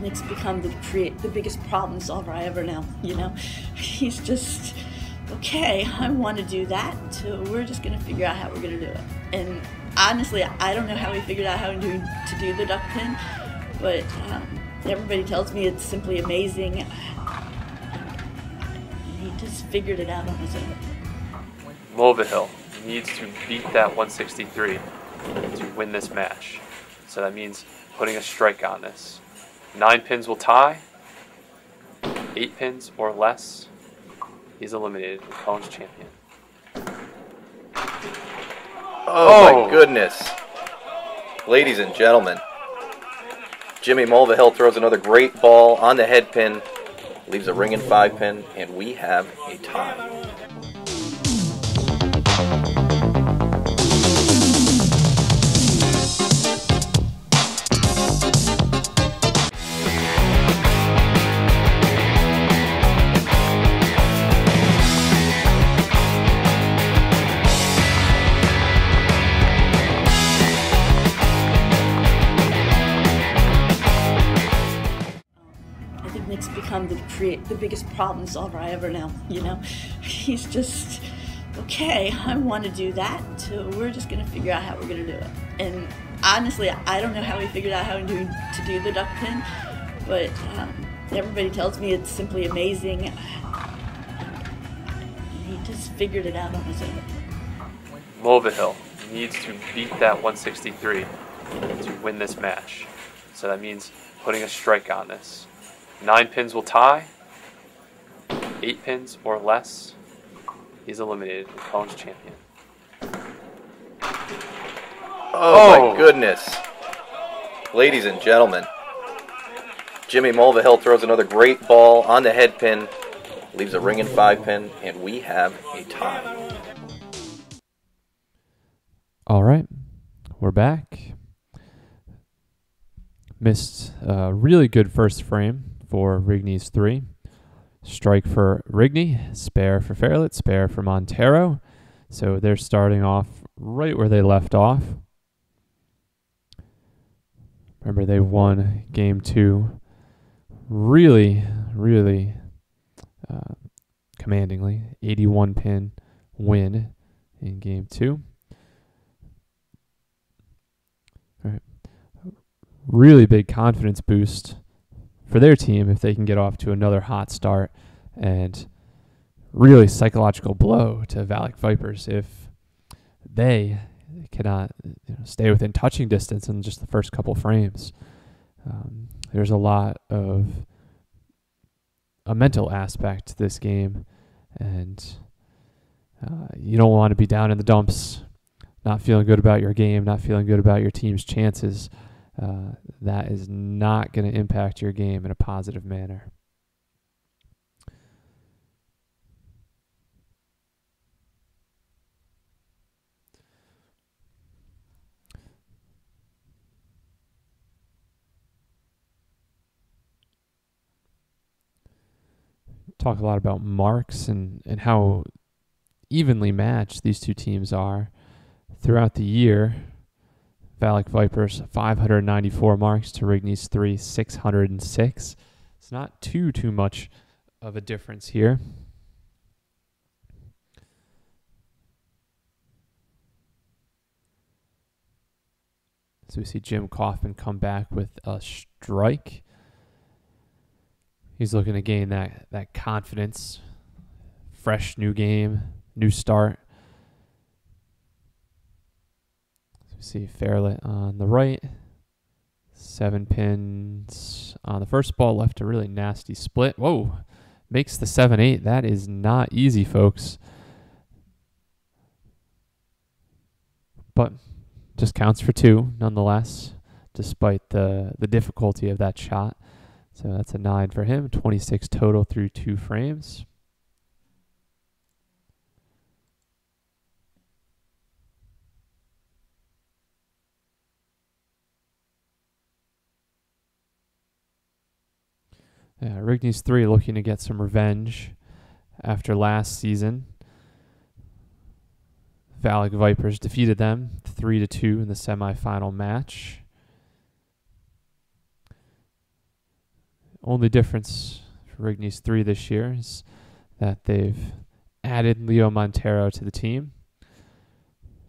Nick's become the biggest problem solver I ever know, you know? He's just, okay, I want to do that, so we're just going to figure out how we're going to do it. And honestly, I don't know how we figured out how to do the duck pin, but everybody tells me it's simply amazing. He just figured it out on his own. Mulvihill needs to beat that 163 to win this match. So that means putting a strike on this. 9 pins will tie. 8 pins or less, he's eliminated. Collins champion. Oh my goodness. Ladies and gentlemen, Jimmy Mulvihill throws another great ball on the head pin, leaves a ring and 5 pin, and we have a tie. Nick's become the biggest problem solver I ever know, you know? He's just, okay, I want to do that, so we're just going to figure out how we're going to do it. And honestly, I don't know how we figured out how to do the duck pin, but everybody tells me it's simply amazing. He just figured it out on his own. Mulvihill needs to beat that 163 to win this match. So that means putting a strike on this. 9 pins will tie. 8 pins or less, he's eliminated. College champion. Oh my goodness. Ladies and gentlemen, Jimmy Mulvihill throws another great ball on the head pin, leaves a ringing 5 pin, and we have a tie. All right, we're back. Missed a really good first frame for Rigney's 3. Strike for Rigney, spare for Fairlet, spare for Montero. So they're starting off right where they left off. Remember, they won game 2 really commandingly. 81 pin win in game 2. All right. Really big confidence boost for their team if they can get off to another hot start, and really psychological blow to VALIC Vipers if they cannot stay within touching distance in just the first couple frames. There's a lot of a mental aspect to this game, and you don't want to be down in the dumps, not feeling good about your game, not feeling good about your team's chances. That is not going to impact your game in a positive manner. Talk a lot about marks and how evenly matched these two teams are throughout the year. VALIC Vipers 594 marks to Rigney's 3 606. It's not too much of a difference here. So we see Jim Kaufman come back with a strike. He's looking to gain that confidence. Fresh new game, new start. See Fairlet on the right. 7 pins on the first ball. Left a really nasty split. Whoa. Makes the 7-8. That is not easy, folks. But just counts for 2 nonetheless, despite the difficulty of that shot. So that's a 9 for him. 26 total through 2 frames. Yeah, Rigney's 3 looking to get some revenge after last season. VALIC Vipers defeated them 3-2 in the semifinal match. Only difference for Rigney's 3 this year is that they've added Leo Montero to the team.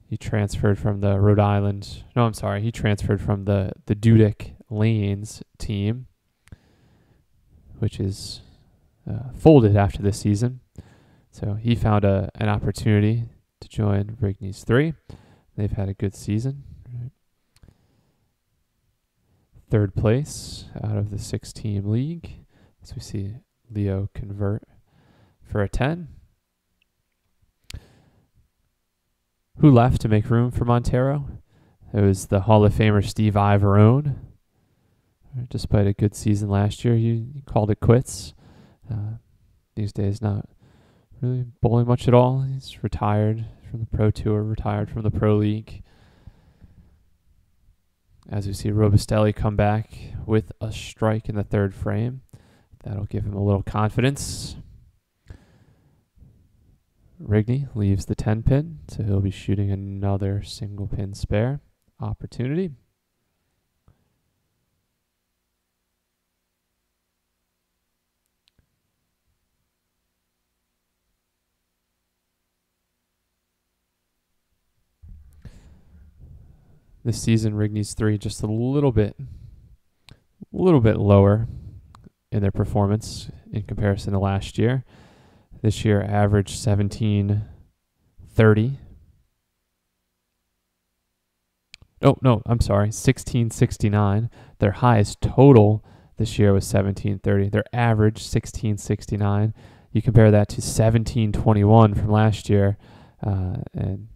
He transferred from the he transferred from the Dudek Lanes team, which is folded after this season. So he found an opportunity to join Rigney's 3. They've had a good season. Third place out of the 6-team league. So we see Leo convert for a 10. Who left to make room for Montero? It was the Hall of Famer Steve Ivorone. Despite a good season last year, he called it quits. These days, not really bowling much at all. He's retired from the Pro Tour, retired from the Pro League. As we see Robustelli come back with a strike in the 3rd frame. That'll give him a little confidence. Rigney leaves the 10 pin, so he'll be shooting another single pin spare opportunity. this season. Rigney's 3 just a little bit lower in their performance in comparison to last year. This year averaged 1730. Oh, no, I'm sorry, 1669. Their highest total this year was 1730. Their average, 1669. You compare that to 1721 from last year, and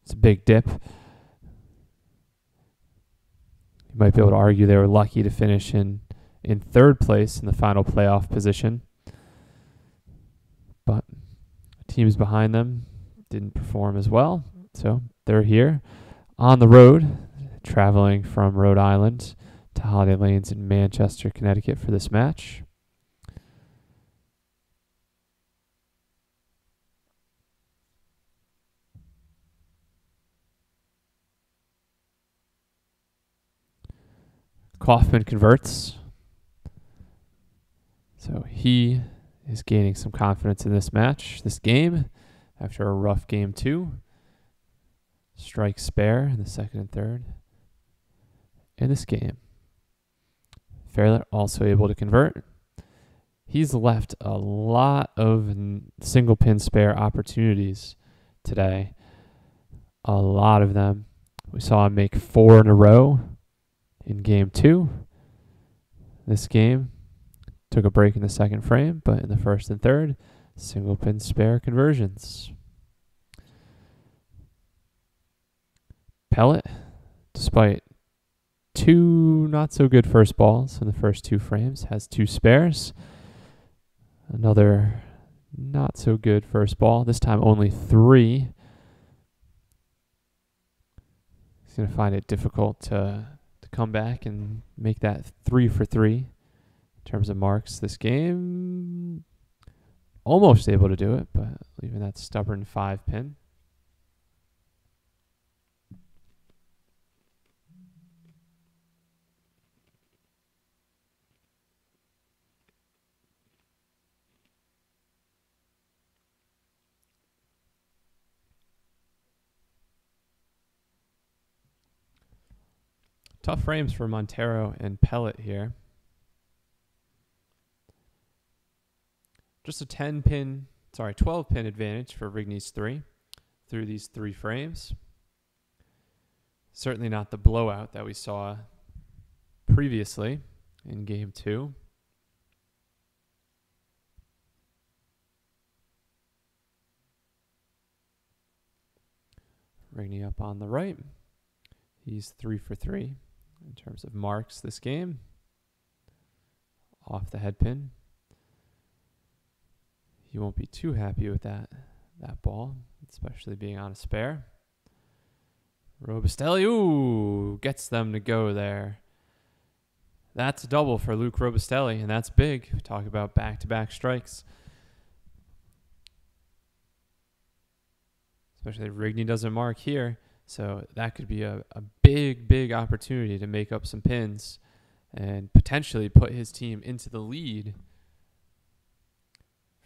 it's a big dip. You might be able to argue they were lucky to finish in third place in the final playoff position. But teams behind them didn't perform as well, so they're here on the road, traveling from Rhode Island to Holiday Lanes in Manchester, Connecticut for this match. Kaufman converts. So he is gaining some confidence in this match, this game, after a rough game 2. Strike spare in the second and third in this game. Fairlet also able to convert. He's left a lot of single pin spare opportunities today. A lot of them. We saw him make 4 in a row in game 2. This game took a break in the second frame, but in the first and third, single pin spare conversions. Pellet, despite 2 not so good first balls in the first 2 frames, has 2 spares. Another not so good first ball, this time only 3. He's going to find it difficult to come back and make that 3 for 3 in terms of marks this game. Almost able to do it, but leaving that stubborn 5 pin. Tough frames for Montero and Pellet here. Just a 12 pin advantage for Rigney's 3 through these 3 frames. Certainly not the blowout that we saw previously in game 2. Rigney up on the right. He's 3 for 3 in terms of marks this game. Off the head pin. He won't be too happy with that ball, especially being on a spare. Robustelli, ooh, gets them to go there. That's a double for Luke Robustelli, and that's big. We talk about back-to-back strikes. Especially if Rigney doesn't mark here. So that could be a big, big opportunity to make up some pins and potentially put his team into the lead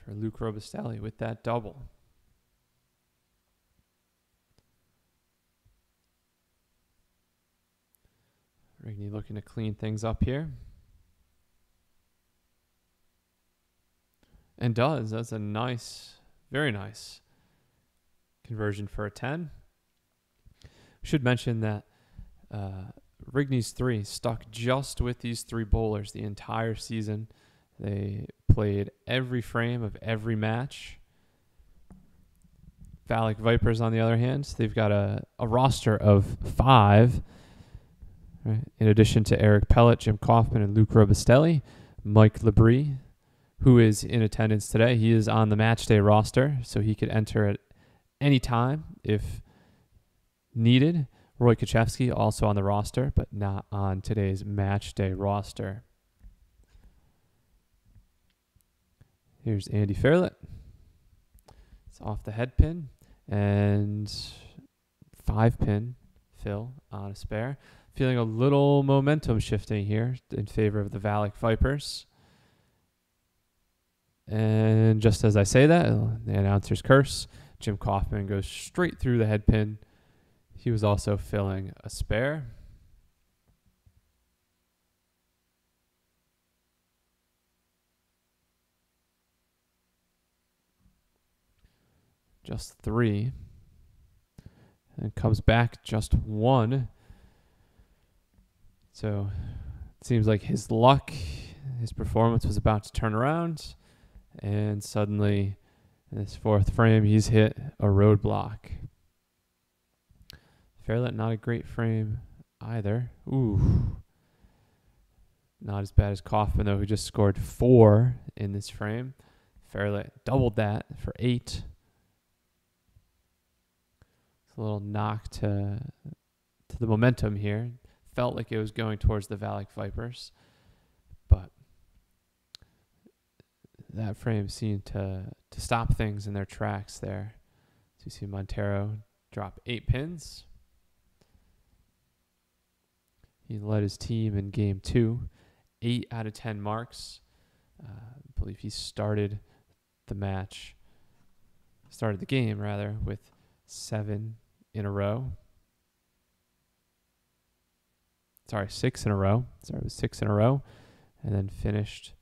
for Luke Robustelli with that double. Rigney looking to clean things up here. And does. That's a nice, very nice conversion for a 10. Should mention that Rigney's 3 stuck just with these 3 bowlers the entire season. They played every frame of every match. VALIC Vipers, on the other hand, they've got a roster of 5. Right? In addition to Eric Pellet, Jim Kaufman, and Luke Robustelli, Mike Labrie, who is in attendance today, he is on the match day roster, so he could enter at any time if needed. Roy Kaczewski also on the roster, but not on today's match day roster. Here's Andy Fairlet. It's off the head pin and 5 pin Phil on a spare. Feeling a little momentum shifting here in favor of the VALIC Vipers. And just as I say that, the announcer's curse, Jim Kaufman goes straight through the head pin. He was also filling a spare. Just 3. And comes back just 1. So it seems like his luck, his performance was about to turn around. And suddenly, in this 4th frame, he's hit a roadblock. Fairlet, not a great frame either. Ooh. Not as bad as Kaufman, though, who just scored 4 in this frame. Fairlet doubled that for 8. It's a little knock to the momentum here. Felt like it was going towards the VALIC Vipers, but that frame seemed to stop things in their tracks there. So you see Montero drop 8 pins. He led his team in game 2, 8 out of 10 marks. I believe he started the game rather, with 7 in a row. Sorry, 6 in a row. It was 6 in a row. And then finished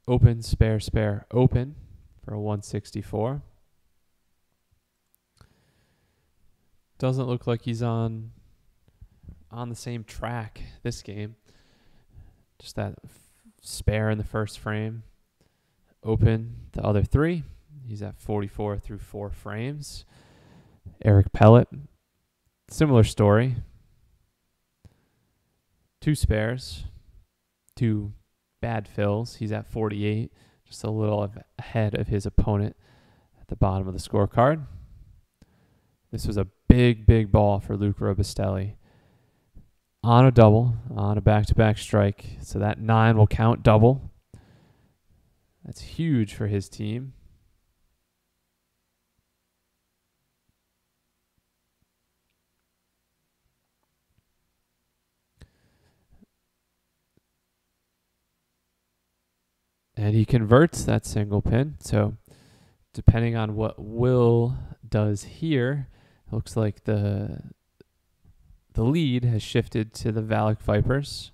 open, spare, spare, open for a 164. Doesn't look like he's on the same track this game. Just that spare in the first frame. Open the other 3. He's at 44 through 4 frames. Eric Pellet, similar story. 2 spares, 2 bad fills. He's at 48, just a little ahead of his opponent at the bottom of the scorecard. This was a big, big ball for Luke Robustelli. On a double, on a back-to-back strike. So that 9 will count double. That's huge for his team. And he converts that single pin. So depending on what Will does here, it looks like the lead has shifted to the VALIC Vipers.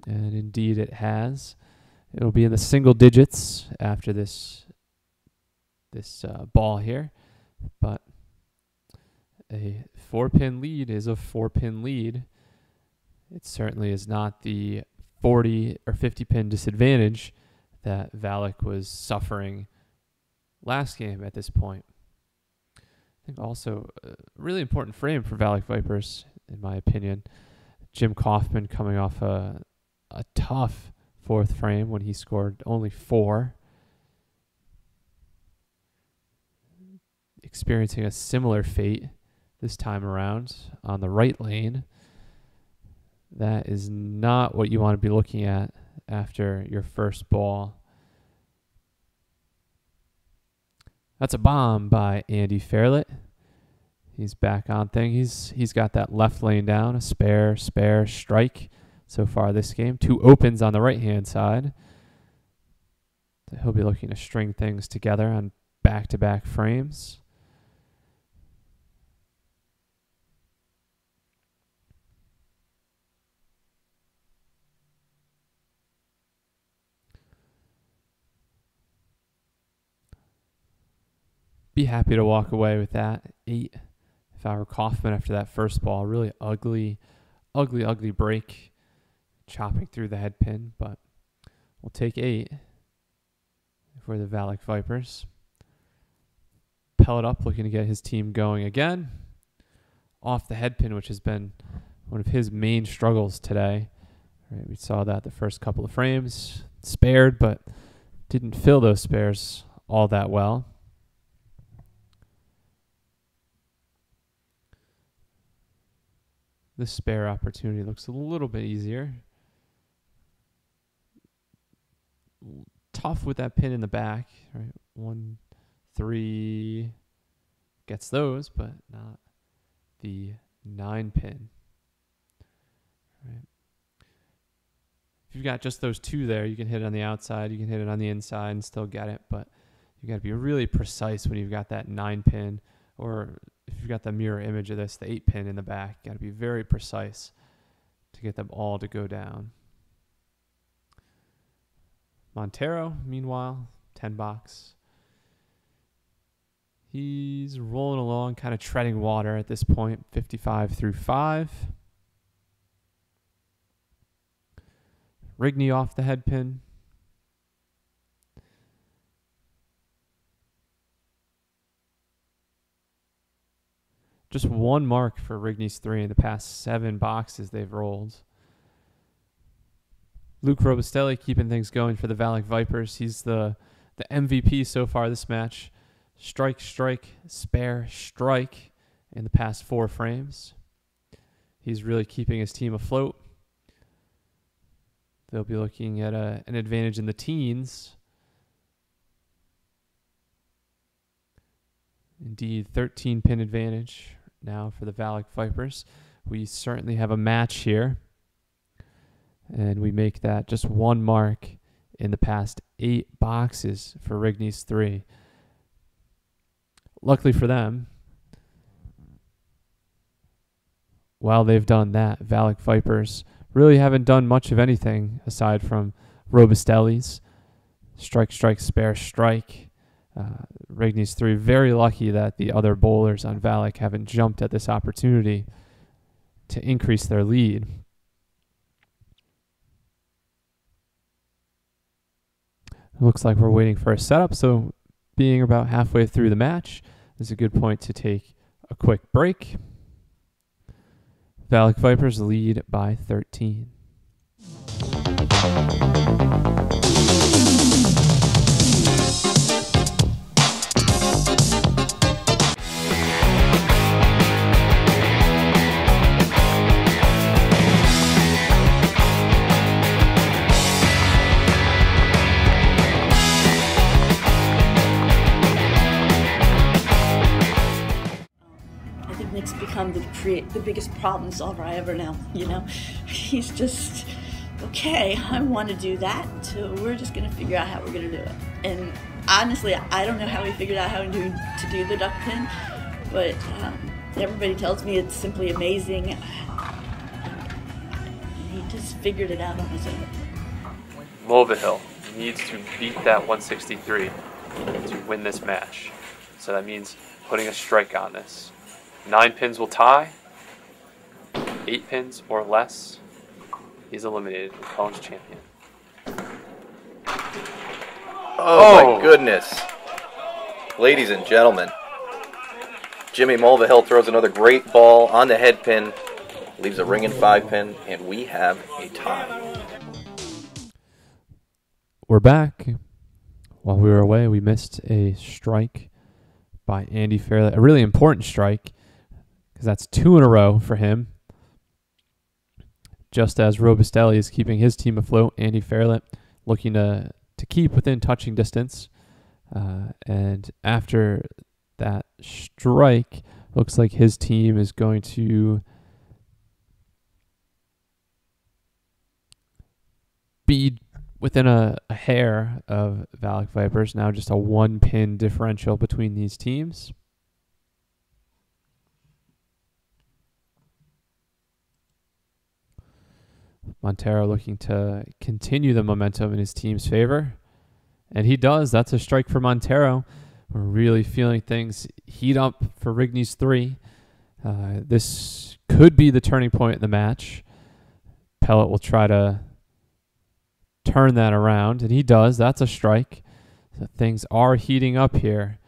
And indeed it has. It'll be in the single digits after this ball here. But a 4-pin lead is a 4-pin lead. It certainly is not the 40 or 50 pin disadvantage that VALIC was suffering last game at this point. I think also a really important frame for VALIC Vipers, in my opinion. Jim Kaufman coming off a tough 4th frame when he scored only 4. Experiencing a similar fate this time around on the right lane. That is not what you want to be looking at after your first ball. That's a bomb by Andy Fairlet. He's back on thing. He's got that left lane down, a spare, strike so far this game. 2 opens on the right-hand side. So he'll be looking to string things together on back-to-back frames. Be happy to walk away with that. 8 if I were Kaufman after that first ball. Really ugly break. Chopping through the head pin, but we'll take 8 for the VALIC Vipers. Pellet up, looking to get his team going again. Off the head pin, which has been one of his main struggles today. Right, we saw that the first couple of frames. Spared, but didn't fill those spares all that well. This spare opportunity looks a little bit easier. Tough with that pin in the back, right? 1, 3 gets those, but not the 9 pin. Right. If you've got just those 2 there, you can hit it on the outside, you can hit it on the inside and still get it, but you got to be really precise when you've got that 9 pin or if you've got the mirror image of this, the 8-pin in the back, got to be very precise to get them all to go down. Montero, meanwhile, 10 box. He's rolling along, kind of treading water at this point, 55 through 5. Rigney off the head pin. Just one mark for Rigney's 3 in the past 7 boxes they've rolled. Luke Robustelli keeping things going for the VALIC Vipers. He's the MVP so far this match. Strike, strike, spare, strike in the past 4 frames. He's really keeping his team afloat. They'll be looking at an advantage in the teens. Indeed, 13-pin advantage now for the VALIC Vipers. We certainly have a match here. And we make that just one mark in the past 8 boxes for Rigney's 3. Luckily for them, while they've done that, VALIC Vipers really haven't done much of anything aside from Robustelli's strike, strike, spare, strike. Rigney's 3 very lucky that the other bowlers on VALIC haven't jumped at this opportunity to increase their lead. It looks like we're waiting for a setup, so being about halfway through the match is a good point to take a quick break. VALIC Vipers lead by 13. Become the biggest problem solver I ever know, you know. He's just, okay, I want to do that, so we're just going to figure out how we're going to do it. And honestly, I don't know how we figured out how to do the duck pin, but everybody tells me it's simply amazing. He just figured it out on his own. Mulvihill needs to beat that 163 to win this match. So that means putting a strike on this. 9 pins will tie. 8 pins or less, he's eliminated. College champion. Oh my goodness. Ladies and gentlemen, Jimmy Mulvihill throws another great ball on the head pin, leaves a ringing 5-pin, and we have a tie. We're back. While we were away, we missed a strike by Andy Fairley. A really important strike, because that's 2 in a row for him. Just as Robustelli is keeping his team afloat, Andy Fairley looking to keep within touching distance. And after that strike, looks like his team is going to be within a hair of VALIC Vipers. Now just a 1-pin differential between these teams. Montero looking to continue the momentum in his team's favor. And he does. That's a strike for Montero. We're really feeling things heat up for Rigney's 3. This could be the turning point in the match. Pellet will try to turn that around, and he does. That's a strike. So things are heating up here.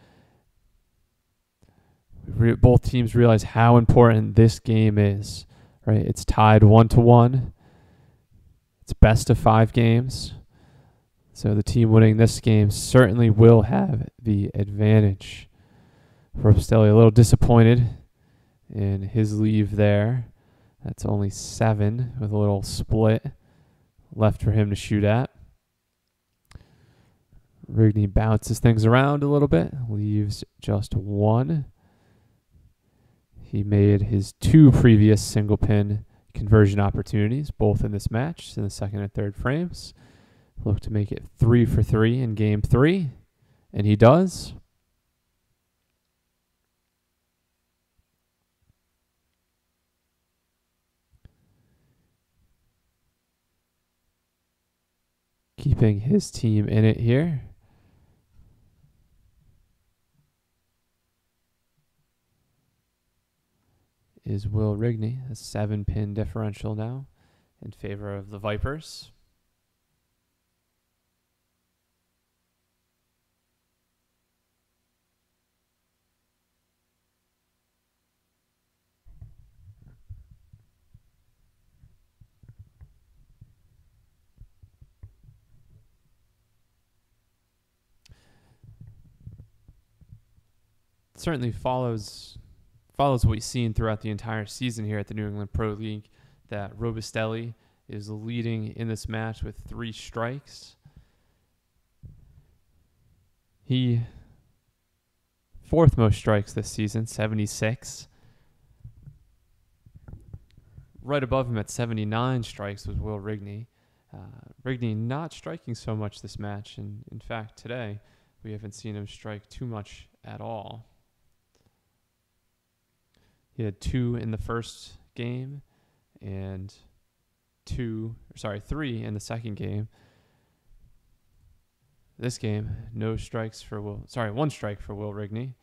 Both teams realize how important this game is. Right? It's tied 1-1. It's best of 5 games. So the team winning this game certainly will have the advantage. Robustelli a little disappointed in his leave there. That's only 7 with a little split left for him to shoot at. Rigney bounces things around a little bit, leaves just 1. He made his 2 previous single pin conversion opportunities, both in this match, in the second and third frames. Look to make it 3 for 3 in game 3, and he does. keeping his team in it here. Is Will Rigney, a 7-pin differential now in favor of the Vipers. Certainly follows what we've seen throughout the entire season here at the New England Pro League, that Robustelli is leading in this match with 3 strikes. He 4th most strikes this season, 76. Right above him at 79 strikes was Will Rigney. Rigney not striking so much this match, and in fact today we haven't seen him strike too much at all. He had 2 in the first game and 3 in the second game. This game, no strikes for one strike for Will Rigney.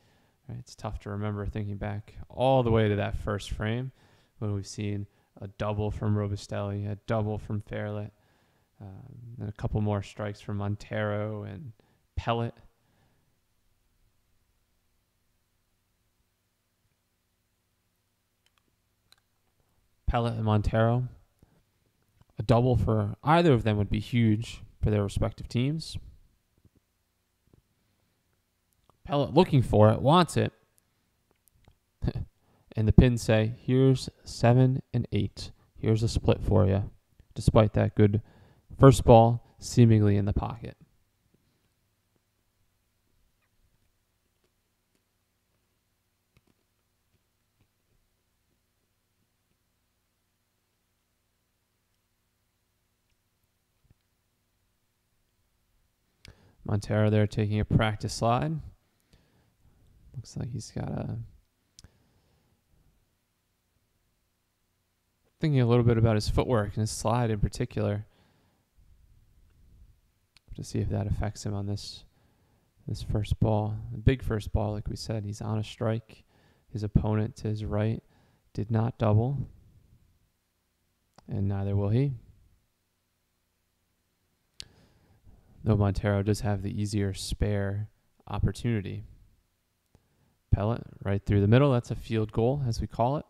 Right, it's tough to remember thinking back all the way to that first frame when we've seen a double from Robustelli, a double from Fairlett, and a couple more strikes from Montero and Pellet. Pellet and Montero. A double for either of them would be huge for their respective teams. Pellet looking for it, wants it. And the pins say, here's 7 and 8. Here's a split for you. Despite that good first ball seemingly in the pocket. Montero there taking a practice slide. Looks like he's got thinking a little bit about his footwork and his slide in particular, to see if that affects him on this first ball. The big first ball, like we said, he's on a strike. His opponent to his right did not double, and neither will he. Though Montero does have the easier spare opportunity. Pellet right through the middle. That's a field goal, as we call it.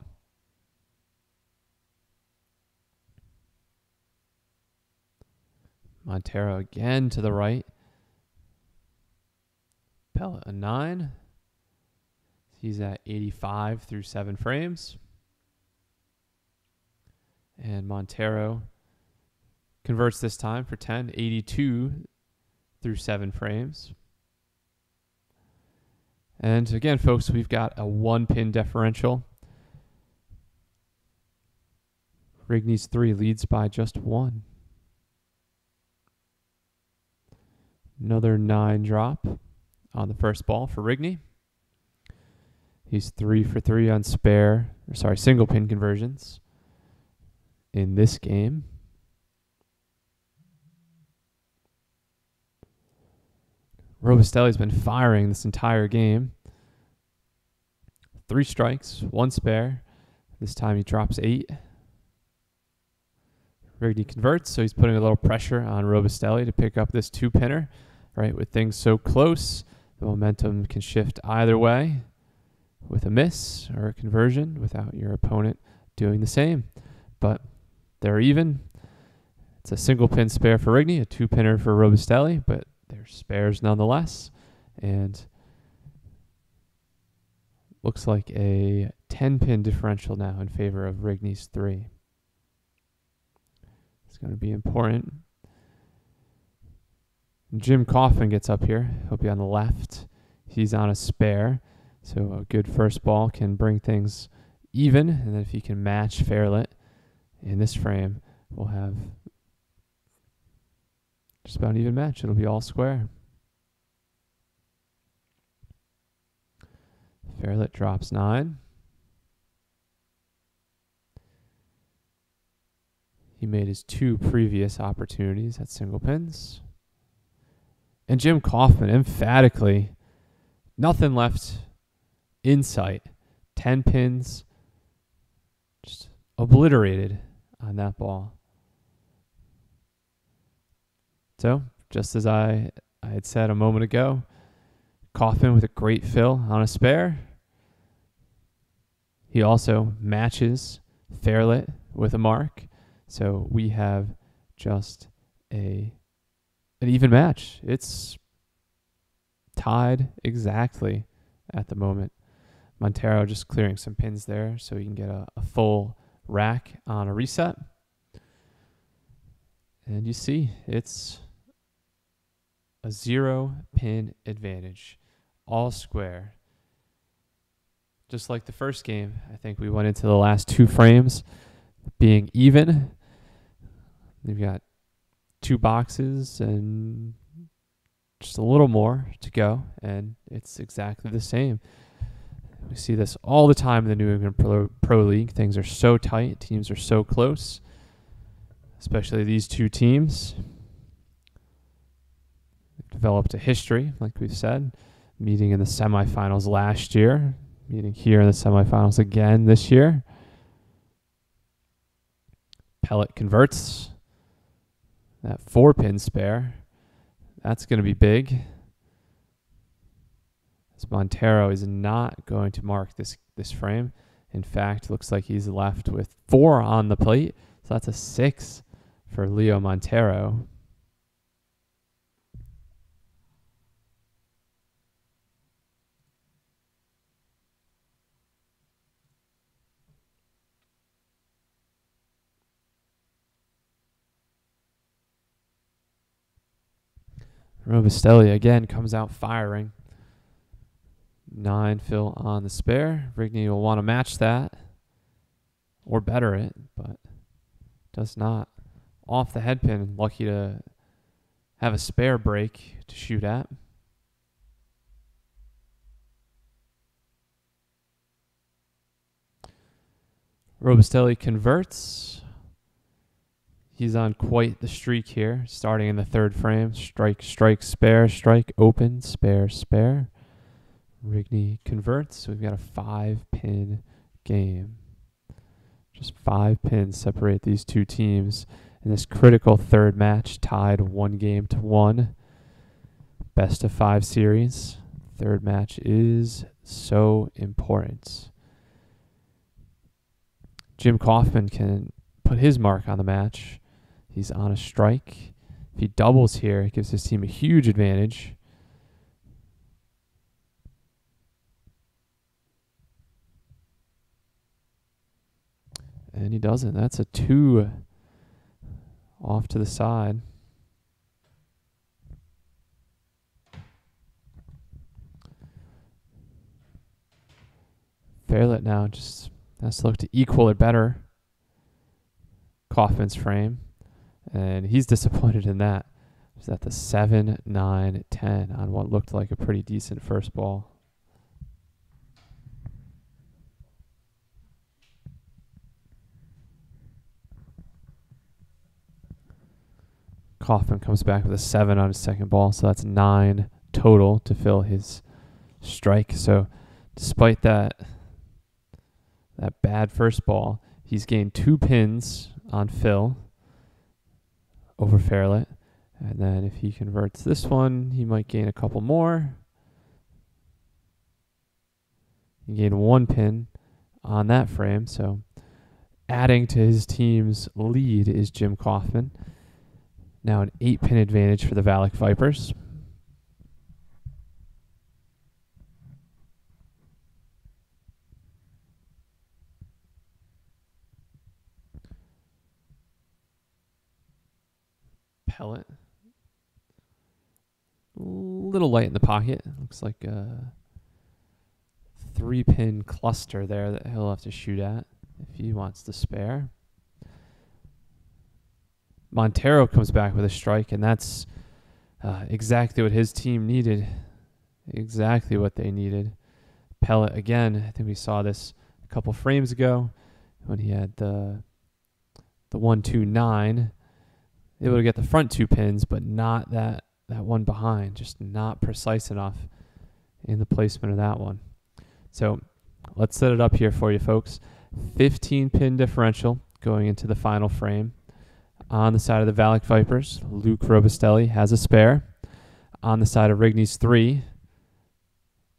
Montero again to the right. Pellet a 9. He's at 85 through 7 frames. And Montero converts this time for 10, 82 through 7 frames. And again, folks, we've got a 1-pin differential. Rigney's 3 leads by just 1. Another 9 drop on the first ball for Rigney. He's 3 for 3 on single pin conversions in this game. Robustelli's been firing this entire game. 3 strikes, 1 spare. This time he drops 8. Rigney converts, so he's putting a little pressure on Robustelli to pick up this 2-pinner. Right, with things so close, the momentum can shift either way with a miss or a conversion without your opponent doing the same. But they're even. It's a single pin spare for Rigney, a 2-pinner for Robustelli, but they're spares nonetheless. And looks like a 10-pin differential now in favor of Rigney's 3. It's going to be important. Jim Coffin gets up here. He'll be on the left. He's on a spare. So a good first ball can bring things even. And then if he can match Fairlett in this frame, we'll have just about an even match. It'll be all square. Fairlett drops 9. he made his 2 previous opportunities at single pins. And Jim Kaufman, emphatically, nothing left in sight. 10 pins, just obliterated on that ball. So, just as I had said a moment ago, Kaufman with a great fill on a spare. He also matches Fairlet with a mark. So we have just an even match. It's tied exactly at the moment. Montero just clearing some pins there so you can get a full rack on a reset. And you see it's a 0 pin advantage. All square. Just like the first game, I think we went into the last 2 frames being even. We've got 2 boxes and just a little more to go, and it's exactly the same. We see this all the time in the New England Pro League. Things are so tight. Teams are so close, especially these 2 teams. They've developed a history, like we've said, meeting in the semifinals last year, meeting here in the semifinals again this year. Pellet converts that 4-pin spare. That's going to be big. As Montero is not going to mark this frame. In fact, looks like he's left with 4 on the plate. So that's a 6 for Leo Montero. Robustelli again comes out firing. 9 fill on the spare. Rigney will want to match that or better it, but does not. Off the head pin, lucky to have a spare break to shoot at. Robustelli converts. He's on quite the streak here, starting in the 3rd frame. Strike, strike, spare, strike, open, spare, spare. Rigney converts. So we've got a 5-pin game. Just 5 pins separate these 2 teams in this critical 3rd match, tied 1-1. Best of 5 series. 3rd match is so important. Jim Kaufman can put his mark on the match. He's on a strike. If he doubles here, it gives his team a huge advantage. And he doesn't. That's a 2 off to the side. Fairlet now just has to look to equal or better Kaufman's frame. And he's disappointed in that. He's at the 7, 9, 10 on what looked like a pretty decent first ball. Kaufman comes back with a 7 on his second ball, so that's 9 total to fill his strike. So despite that bad first ball, he's gained 2 pins on fill over Fairlet. And then if he converts this one, he might gain a couple more. He gained 1 pin on that frame. So adding to his team's lead is Jim Kaufman. Now an 8-pin advantage for the VALIC Vipers. Pellet. A little light in the pocket. Looks like a 3-pin cluster there that he'll have to shoot at if he wants to spare. Montero comes back with a strike, and that's exactly what his team needed. Exactly what they needed. Pellet again. I think we saw this a couple frames ago when he had the the 1-2-9. Able to get the front 2 pins, but not that one behind. Just not precise enough in the placement of that one. So let's set it up here for you, folks. 15 pin differential going into the final frame. On the side of the VALIC Vipers, Luke Robustelli has a spare. On the side of Rigney's 3,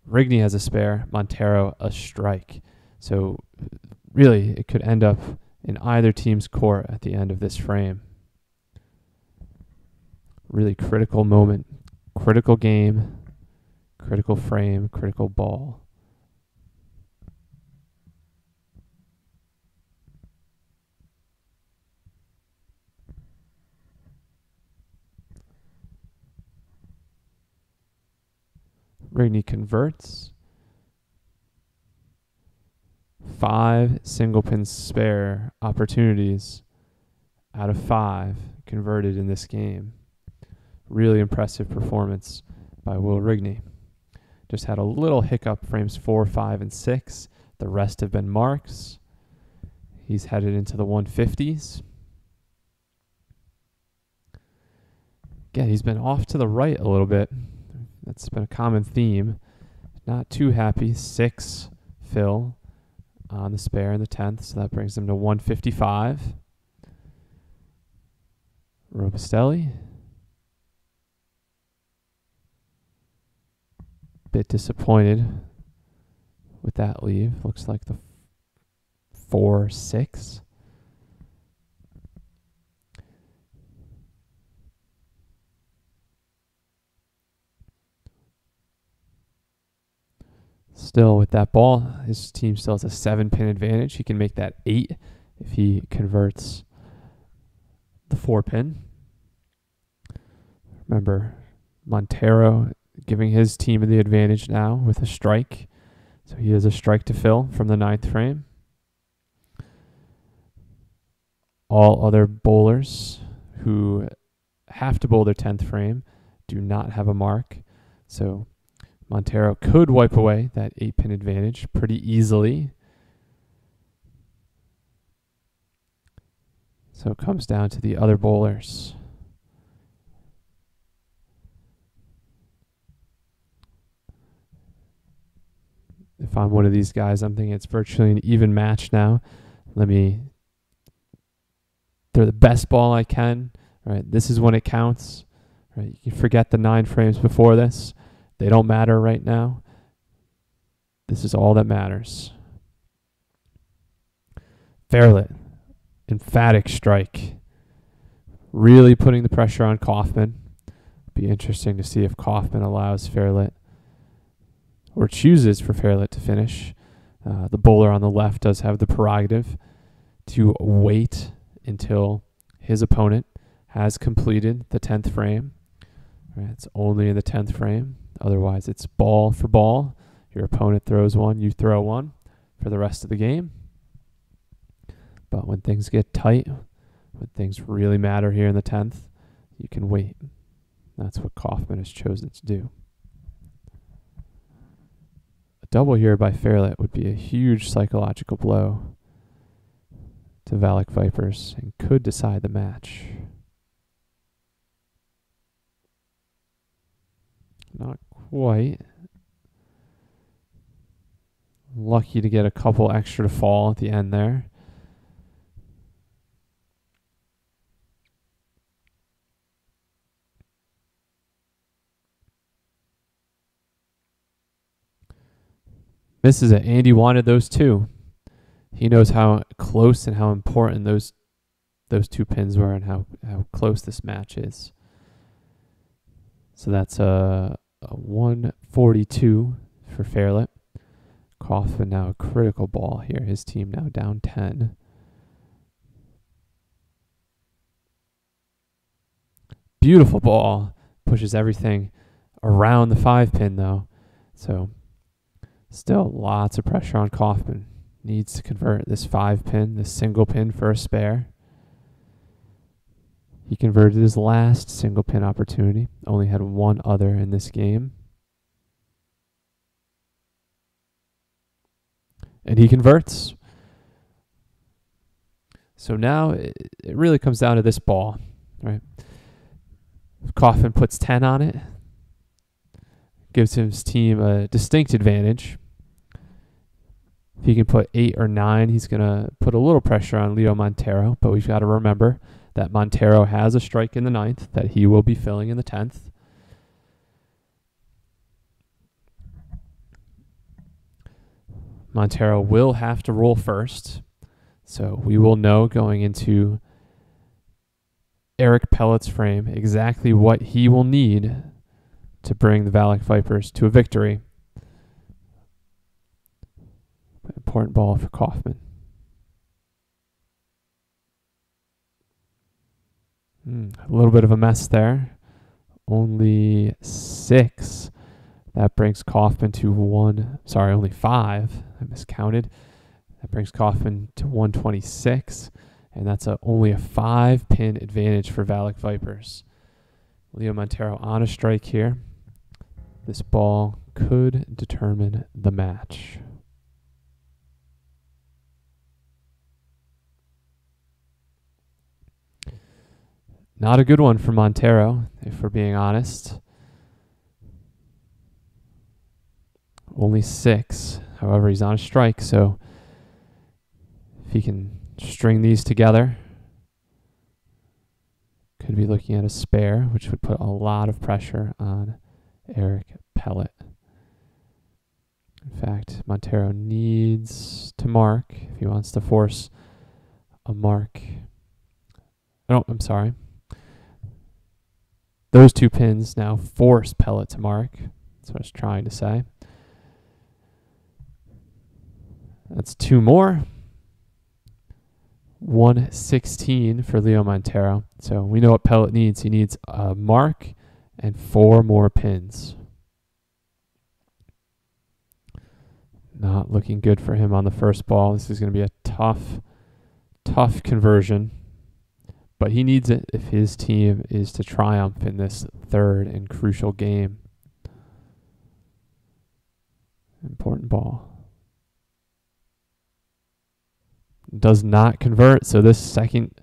Rigney has a spare, Montero a strike. So really, it could end up in either team's court at the end of this frame. Really critical moment, critical game, critical frame, critical ball. Rigney converts. 5 single pin spare opportunities out of 5 converted in this game. Really impressive performance by Will Rigney. Just had a little hiccup frames 4, 5, and 6. The rest have been marks. He's headed into the 150s. Again, he's been off to the right a little bit. That's been a common theme. Not too happy. 6 fill on the spare in the 10th, so that brings him to 155. Robustelli. Bit disappointed with that leave. Looks like the 4-6. Still with that ball, his team still has a 7-pin advantage. He can make that 8 if he converts the 4-pin. Remember, Montero giving his team the advantage now with a strike. So he has a strike to fill from the 9th frame. All other bowlers who have to bowl their 10th frame do not have a mark. So Montero could wipe away that 8-pin advantage pretty easily. So it comes down to the other bowlers. If I'm one of these guys, I'm thinking it's virtually an even match now. Let me throw the best ball I can. All right, this is when it counts. All right, you can forget the 9 frames before this. They don't matter right now. This is all that matters. Fairlet, emphatic strike. Really putting the pressure on Kaufman. Be interesting to see if Kaufman allows Fairlet or chooses for Fairlet to finish. The bowler on the left does have the prerogative to wait until his opponent has completed the 10th frame. Right, it's only in the 10th frame. Otherwise, it's ball for ball. Your opponent throws one, you throw one for the rest of the game. But when things get tight, when things really matter here in the 10th, you can wait. That's what Kaufman has chosen to do. A double here by Fairlet would be a huge psychological blow to VALIC Vipers and could decide the match. Not quite. Lucky to get a couple extra to fall at the end there. Misses it. Andy wanted those 2. He knows how close and how important those 2 pins were and how close this match is. So that's a 142 for Fairlet. Kaufman now a critical ball here. His team now down 10. Beautiful ball. Pushes everything around the 5-pin though. So still lots of pressure on Kaufman. Needs to convert this 5-pin, this single pin for a spare. He converted his last single pin opportunity. Only had one other in this game. And he converts. So now it really comes down to this ball, right? If Kaufman puts 10 on it, gives his team a distinct advantage. If he can put 8 or 9, he's going to put a little pressure on Leo Montero, but we've got to remember that Montero has a strike in the 9th that he will be filling in the 10th. Montero will have to roll first, so we will know going into Eric Pellet's frame exactly what he will need to bring the VALIC Vipers to a victory. Important ball for Kaufman. A little bit of a mess there. Only 6. That brings Kaufman to only 5. I miscounted. That brings Kaufman to 126. And that's only a 5-pin advantage for VALIC Vipers. Leo Montero on a strike here. This ball could determine the match. Not a good one for Montero, if we're being honest. Only 6. However, he's on a strike, so if he can string these together, could be looking at a spare, which would put a lot of pressure on Eric Pellet. In fact, Montero needs to mark if he wants to force a mark. Oh, I'm sorry. Those 2 pins now force Pellet to mark. That's what I was trying to say. That's 2 more. 116 for Leo Montero. So we know what Pellet needs. He needs a mark and 4 more pins. Not looking good for him on the first ball. This is going to be a tough conversion. But he needs it if his team is to triumph in this 3rd and crucial game. Important ball. Does not convert, so this second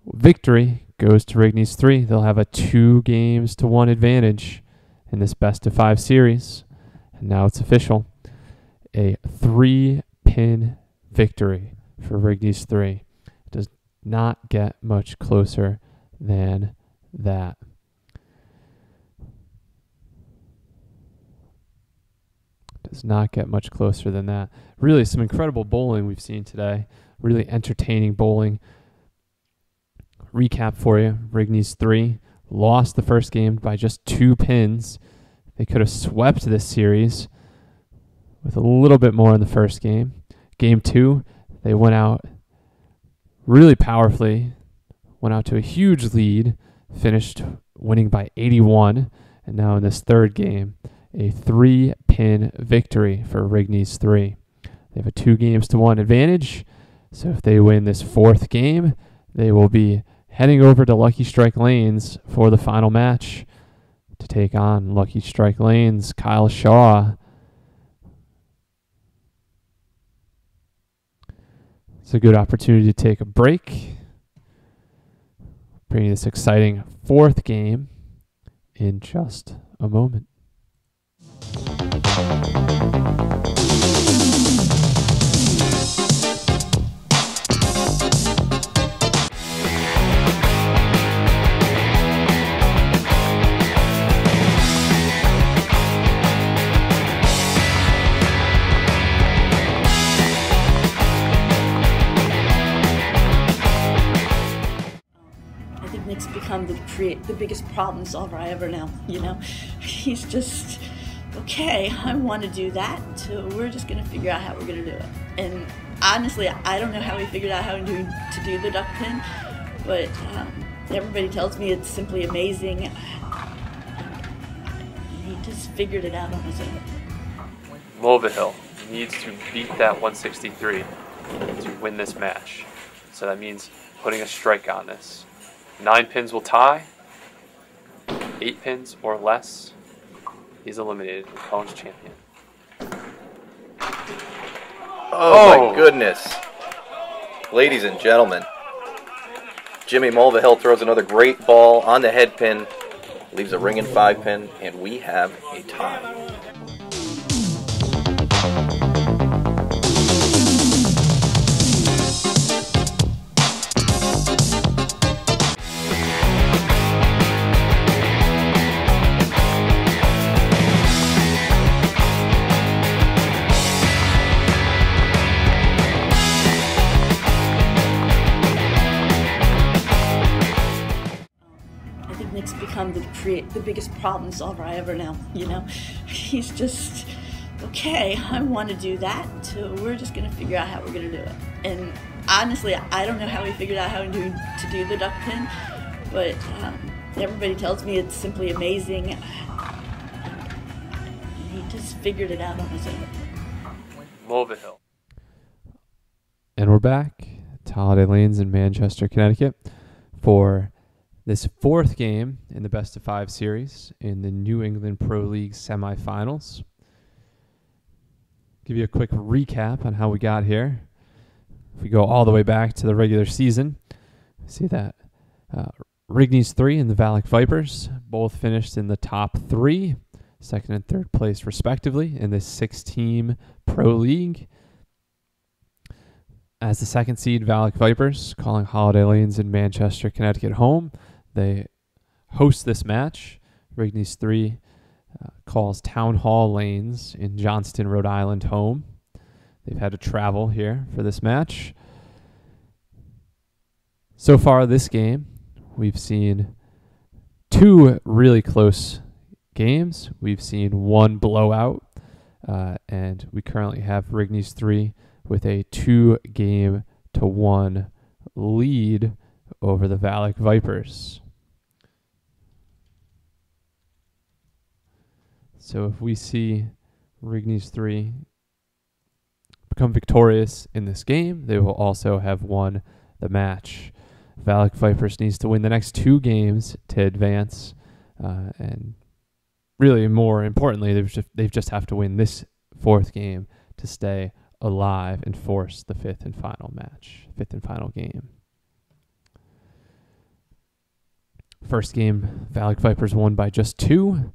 victory goes to Rigney's 3. They'll have a 2-1 advantage in this best-of-5 series. And now it's official. A 3-pin victory for Rigney's 3. It does not get much closer than that. Does not get much closer than that. Really some incredible bowling we've seen today. Really entertaining bowling. Recap for you. Rigney's 3 lost the first game by just 2 pins. They could have swept this series with a little bit more in the first game. Game 2, they went out really powerfully. Went out to a huge lead. Finished winning by 81. And now in this 3rd game, a 3-pin victory for Rigney's 3. They have a 2-1 advantage. So if they win this 4th game, they will be heading over to Lucky Strike Lanes for the final match to take on Lucky Strike Lanes' Kyle Shaw. It's a good opportunity to take a break. Bringing this exciting 4th game in just a moment. Nick's become the biggest problem solver I ever know, you know? He's just, okay, I want to do that, so we're just going to figure out how we're going to do it. And honestly, I don't know how we figured out how to do the duck pin, but everybody tells me it's simply amazing. He just figured it out on his own. Mulvihill needs to beat that 163 to win this match. So that means putting a strike on this. 9 pins will tie. 8 pins or less, he's eliminated. Collins champion. Oh my goodness. Ladies and gentlemen, Jimmy Mulvihill throws another great ball on the head pin, leaves a ringing 5-pin, and we have a tie. Nick's become the biggest problem solver I ever know, you know? He's just, okay, I want to do that, so we're just going to figure out how we're going to do it. And honestly, I don't know how we figured out how to do the duck pin, but everybody tells me it's simply amazing. He just figured it out on his own. Mulvihill. And we're back to Holiday Lanes in Manchester, Connecticut for this fourth game in the best-of-5 series in the New England Pro League semifinals. Give you a quick recap on how we got here. If we go all the way back to the regular season, see that Rigney's 3 and the VALIC Vipers both finished in the top 3, second and third place respectively in this 6-team Pro League. As the second seed, VALIC Vipers, calling Holiday Lanes in Manchester, Connecticut home. They host this match. Rigney's 3 calls Town Hall Lanes in Johnston, Rhode Island home. They've had to travel here for this match. So far this game, we've seen 2 really close games. We've seen 1 blowout, and we currently have Rigney's 3 with a 2-game-to-1 lead over the VALIC Vipers. So if we see Rigney's 3 become victorious in this game, they will also have won the match. VALIC Vipers needs to win the next 2 games to advance, and really more importantly, they just have to win this 4th game to stay alive and force the 5th and final game. First game, VALIC Vipers won by just 2.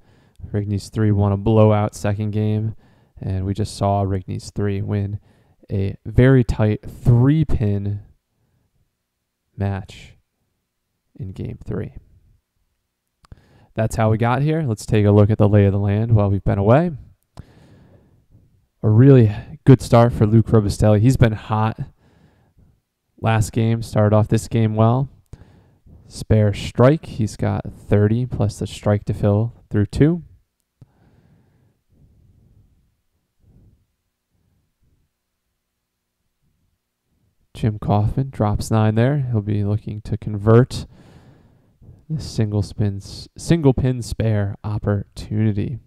Rigney's 3 won a blowout second game, and we just saw Rigney's 3 win a very tight 3-pin match in game 3. That's how we got here. Let's take a look at the lay of the land while we've been away. A really good start for Luke Robustelli. He's been hot. Last game, started off this game well. Spare strike, he's got 30 plus the strike to fill through 2. Jim Kaufman drops 9 there. He'll be looking to convert the single pin spare opportunity.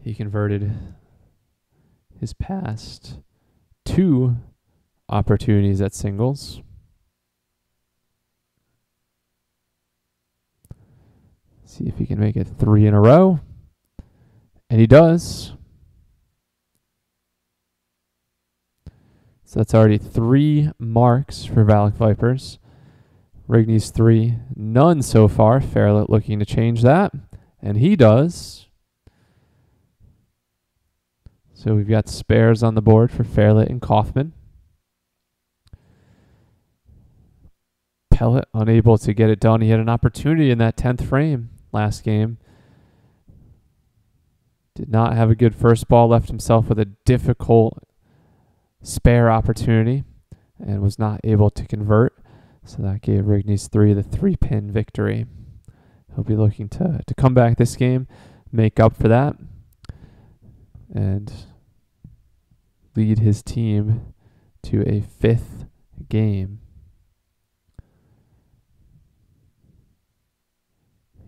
He converted his past 2 opportunities at singles. See if he can make it 3 in a row. And he does. So that's already 3 marks for VALIC Vipers. Rigney's 3, none so far. Fairlet looking to change that. And he does. So we've got spares on the board for Fairlet and Kaufman. Pellet unable to get it done. He had an opportunity in that 10th frame last game. Did not have a good first ball. Left himself with a difficult spare opportunity and was not able to convert. So that gave Rigney's 3 the 3-pin victory. He'll be looking to come back this game, make up for that, and lead his team to a 5th game.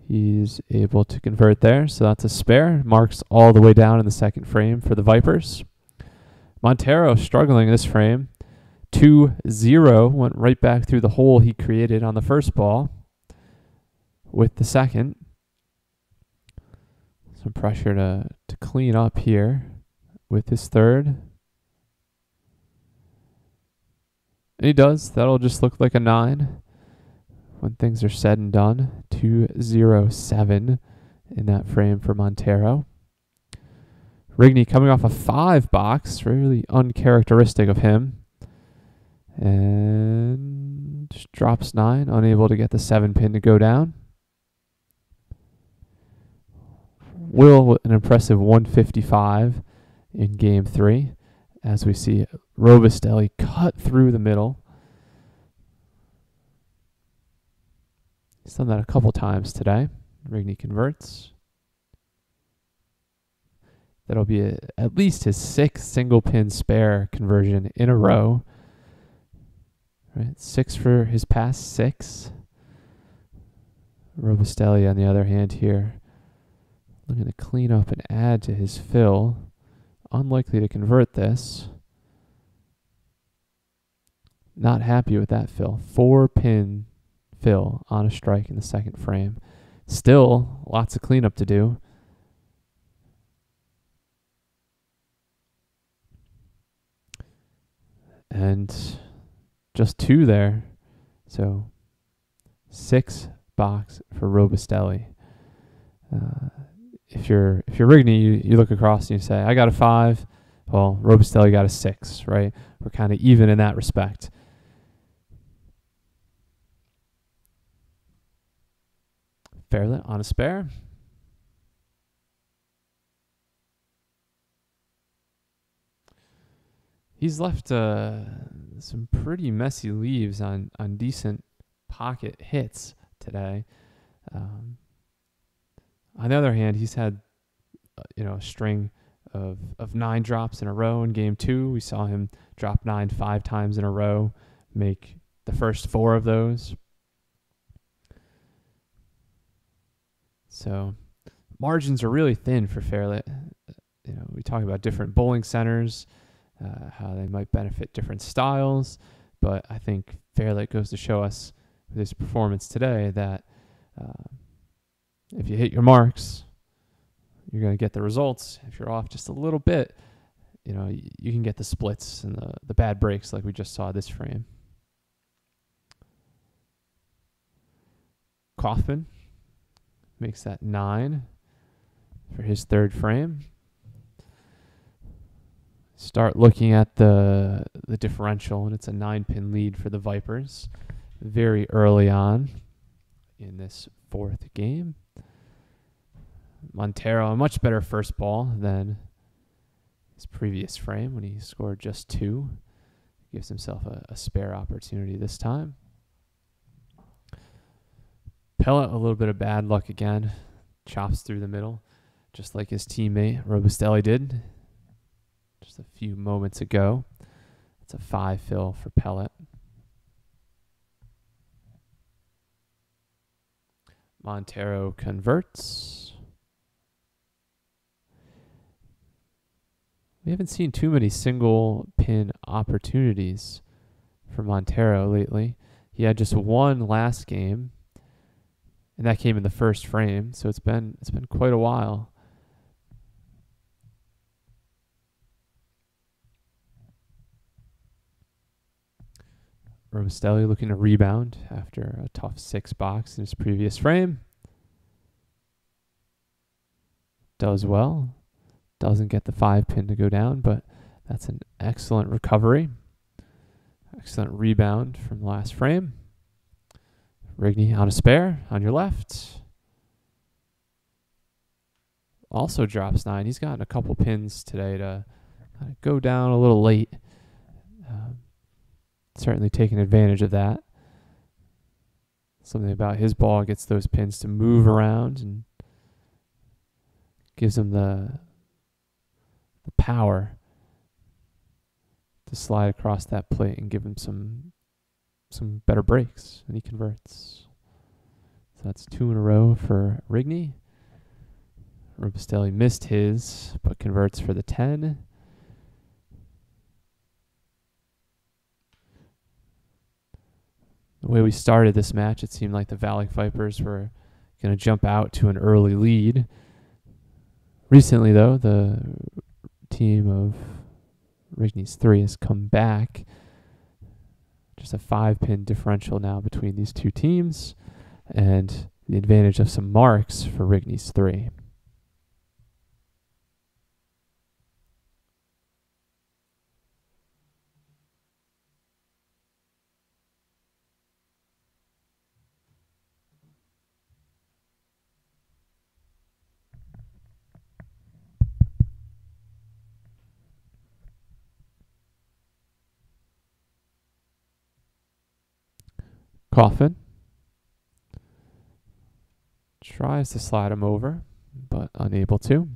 He's able to convert there, so that's a spare. Marks all the way down in the 2nd frame for the Vipers. Montero struggling this frame. 2-0, went right back through the hole he created on the first ball with the second. Some pressure to clean up here with his third. And he does. That'll just look like a 9 when things are said and done. 2-0-7 in that frame for Montero. Rigney coming off a 5 box, really uncharacteristic of him. And just drops 9, unable to get the 7 pin to go down. Will with an impressive 155 in game 3, as we see Robustelli cut through the middle. He's done that a couple times today. Rigney converts. That'll be at least his 6th single pin spare conversion in a row. Right, 6 for his past 6. Robustelli, on the other hand, here, looking to clean up and add to his fill. Unlikely to convert this. Not happy with that fill. 4 pin fill on a strike in the second frame. Still lots of cleanup to do. And just 2 there. So 6 box for Robustelli. If you're Rigney, you look across and you say, I got a 5. Well, Robustelli got a 6, right? We're kind of even in that respect. Fairlet on a spare. He's left some pretty messy leaves on decent pocket hits today. On the other hand, he's had a string of 9 drops in a row in game 2. We saw him drop 9 5 times in a row, make the first 4 of those. So margins are really thin for Fairlet. We talk about different bowling centers, how they might benefit different styles, but I think Fairlet goes to show us with his performance today that if you hit your marks, you're going to get the results. If you're off just a little bit, you can get the splits and the bad breaks like we just saw this frame. Kaufman makes that 9 for his 3rd frame. Start looking at the differential, and it's a 9-pin lead for the Vipers very early on in this 4th game. Montero, a much better first ball than his previous frame when he scored just 2. Gives himself a spare opportunity this time. Pellet, a little bit of bad luck again. Chops through the middle, just like his teammate Robustelli did just a few moments ago. It's a 5 fill for Pellet. Montero converts. We haven't seen too many single pin opportunities for Montero lately. He had just 1 last game, and that came in the first frame, so it's been quite a while. Robustelli looking to rebound after a tough 6 box in his previous frame. Does well. Doesn't get the 5 pin to go down, but that's an excellent recovery. Excellent rebound from the last frame. Rigney on a spare on your left. Also drops 9. He's gotten a couple pins today to kind of go down a little late. Certainly taking advantage of that. Something about his ball gets those pins to move around and gives him the power to slide across that plate and give him some better breaks, and he converts. So that's 2 in a row for Rigney. Robustelli missed his, but converts for the 10. The way we started this match, it seemed like the VALIC Vipers were going to jump out to an early lead. Recently, though, the team of Rigney's 3 has come back. Just a 5-pin differential now between these two teams, and the advantage of some marks for Rigney's 3. Coffin tries to slide him over, but unable to.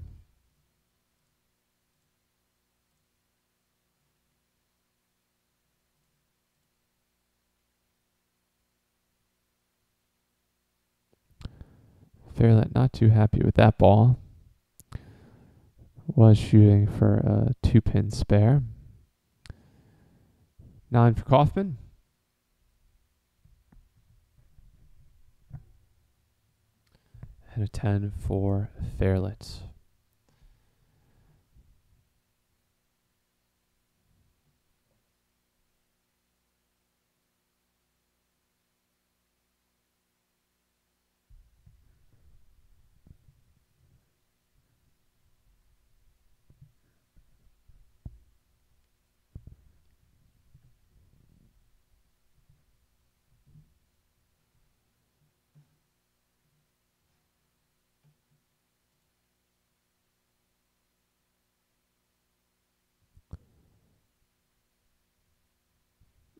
Fairlet not too happy with that ball. Was shooting for a 2-pin spare. 9 for Kaufman. And a 10 for Fairlet.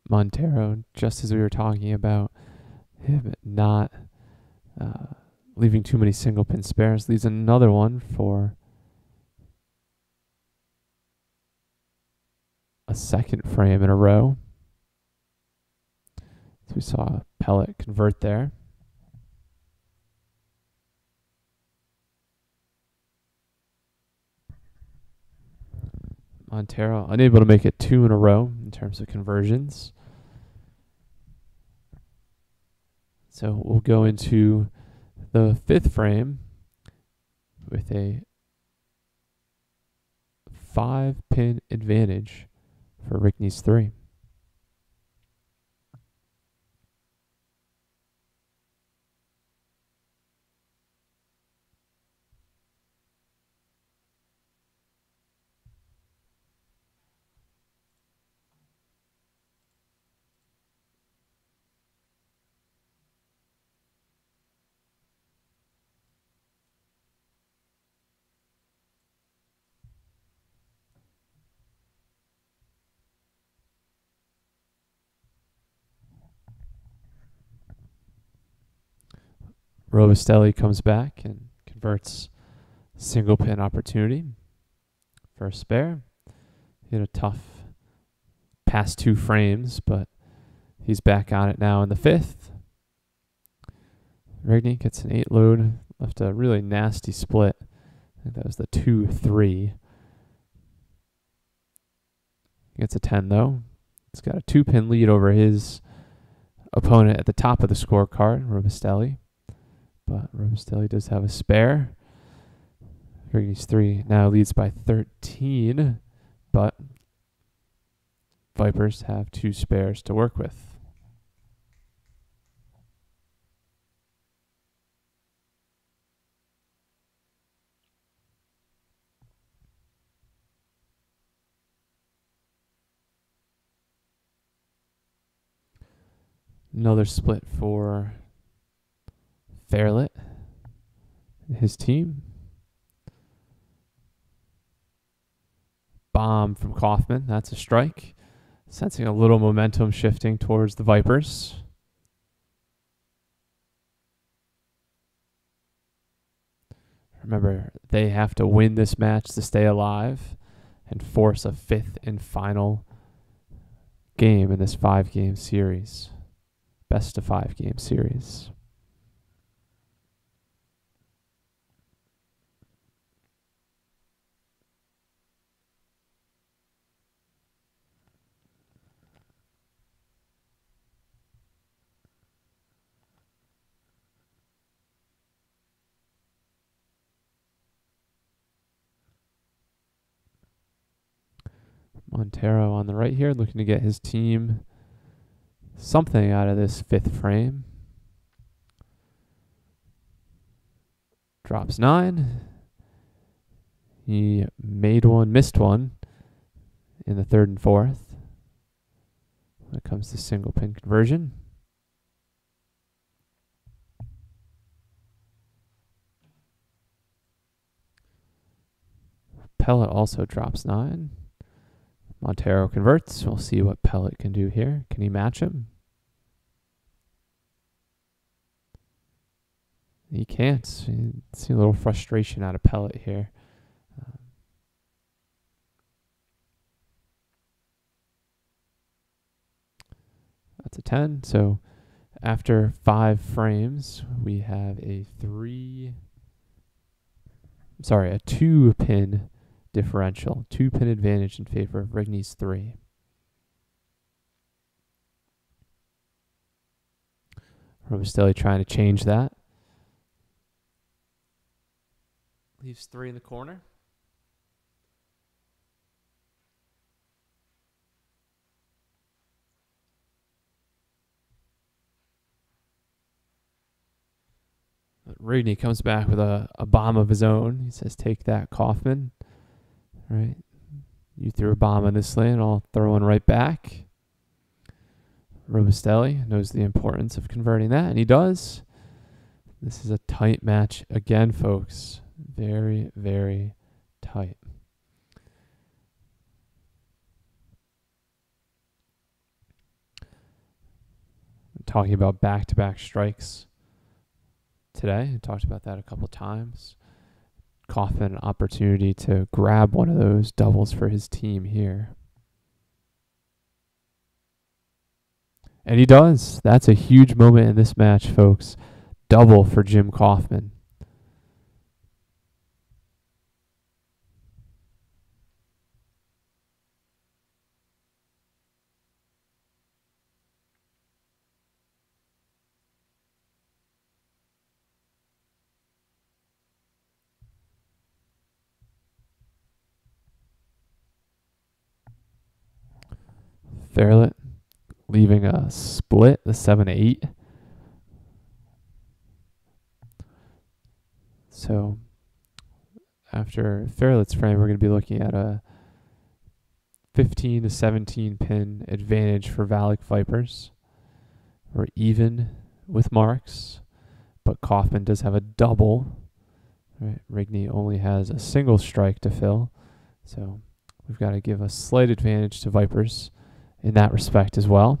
Montero, just as we were talking about him not leaving too many single pin spares, leaves another one for a second frame in a row. So we saw Pellet convert there. Montero unable to make it 2 in a row in terms of conversions. So we'll go into the 5th frame with a 5-pin advantage for Rigney's 3. Robustelli comes back and converts single pin opportunity for a spare. He had a tough past 2 frames, but he's back on it now in the 5th. Rigney gets an 8 load, left a really nasty split. I think that was the 2-3. Gets a 10 though. He's got a 2-pin lead over his opponent at the top of the scorecard, Robustelli. But Robustelli does have a spare. Rigney's 3 now leads by 13, but Vipers have 2 spares to work with. Another split for Fairlet and his team. Bomb from Kaufman. That's a strike. Sensing a little momentum shifting towards the Vipers. Remember, they have to win this match to stay alive and force a 5th and final game in this 5-game series. Best of 5-game series. Montero on the right here, looking to get his team something out of this 5th frame. Drops 9. He made one, missed one in the 3rd and 4th. When it comes to single pin conversion. Pellet also drops 9. Montero converts. We'll see what Pellet can do here. Can he match him? He can't. You see a little frustration out of Pellet here. That's a 10. So after 5 frames, we have a 2-pin differential, 2-pin advantage in favor of Rigney's 3. Robustelli trying to change that. Leaves 3 in the corner. But Rigney comes back with a bomb of his own. He says, take that, Kaufman. All right. You threw a bomb in this lane, I'll throw one right back. Robustelli knows the importance of converting that, and he does. This is a tight match again, folks. Very, very tight. I'm talking about back-to-back strikes today. I talked about that a couple times. Kaufman, an opportunity to grab one of those doubles for his team here. And he does. That's a huge moment in this match, folks. Double for Jim Kaufman. Fairlet leaving a split, the 7-8. So after Fairlet's frame, we're going to be looking at a 15 to 17 pin advantage for VALIC Vipers. We're even with marks, but Kaufman does have a double. Right, Rigney only has a single strike to fill, so we've got to give a slight advantage to Vipers in that respect as well.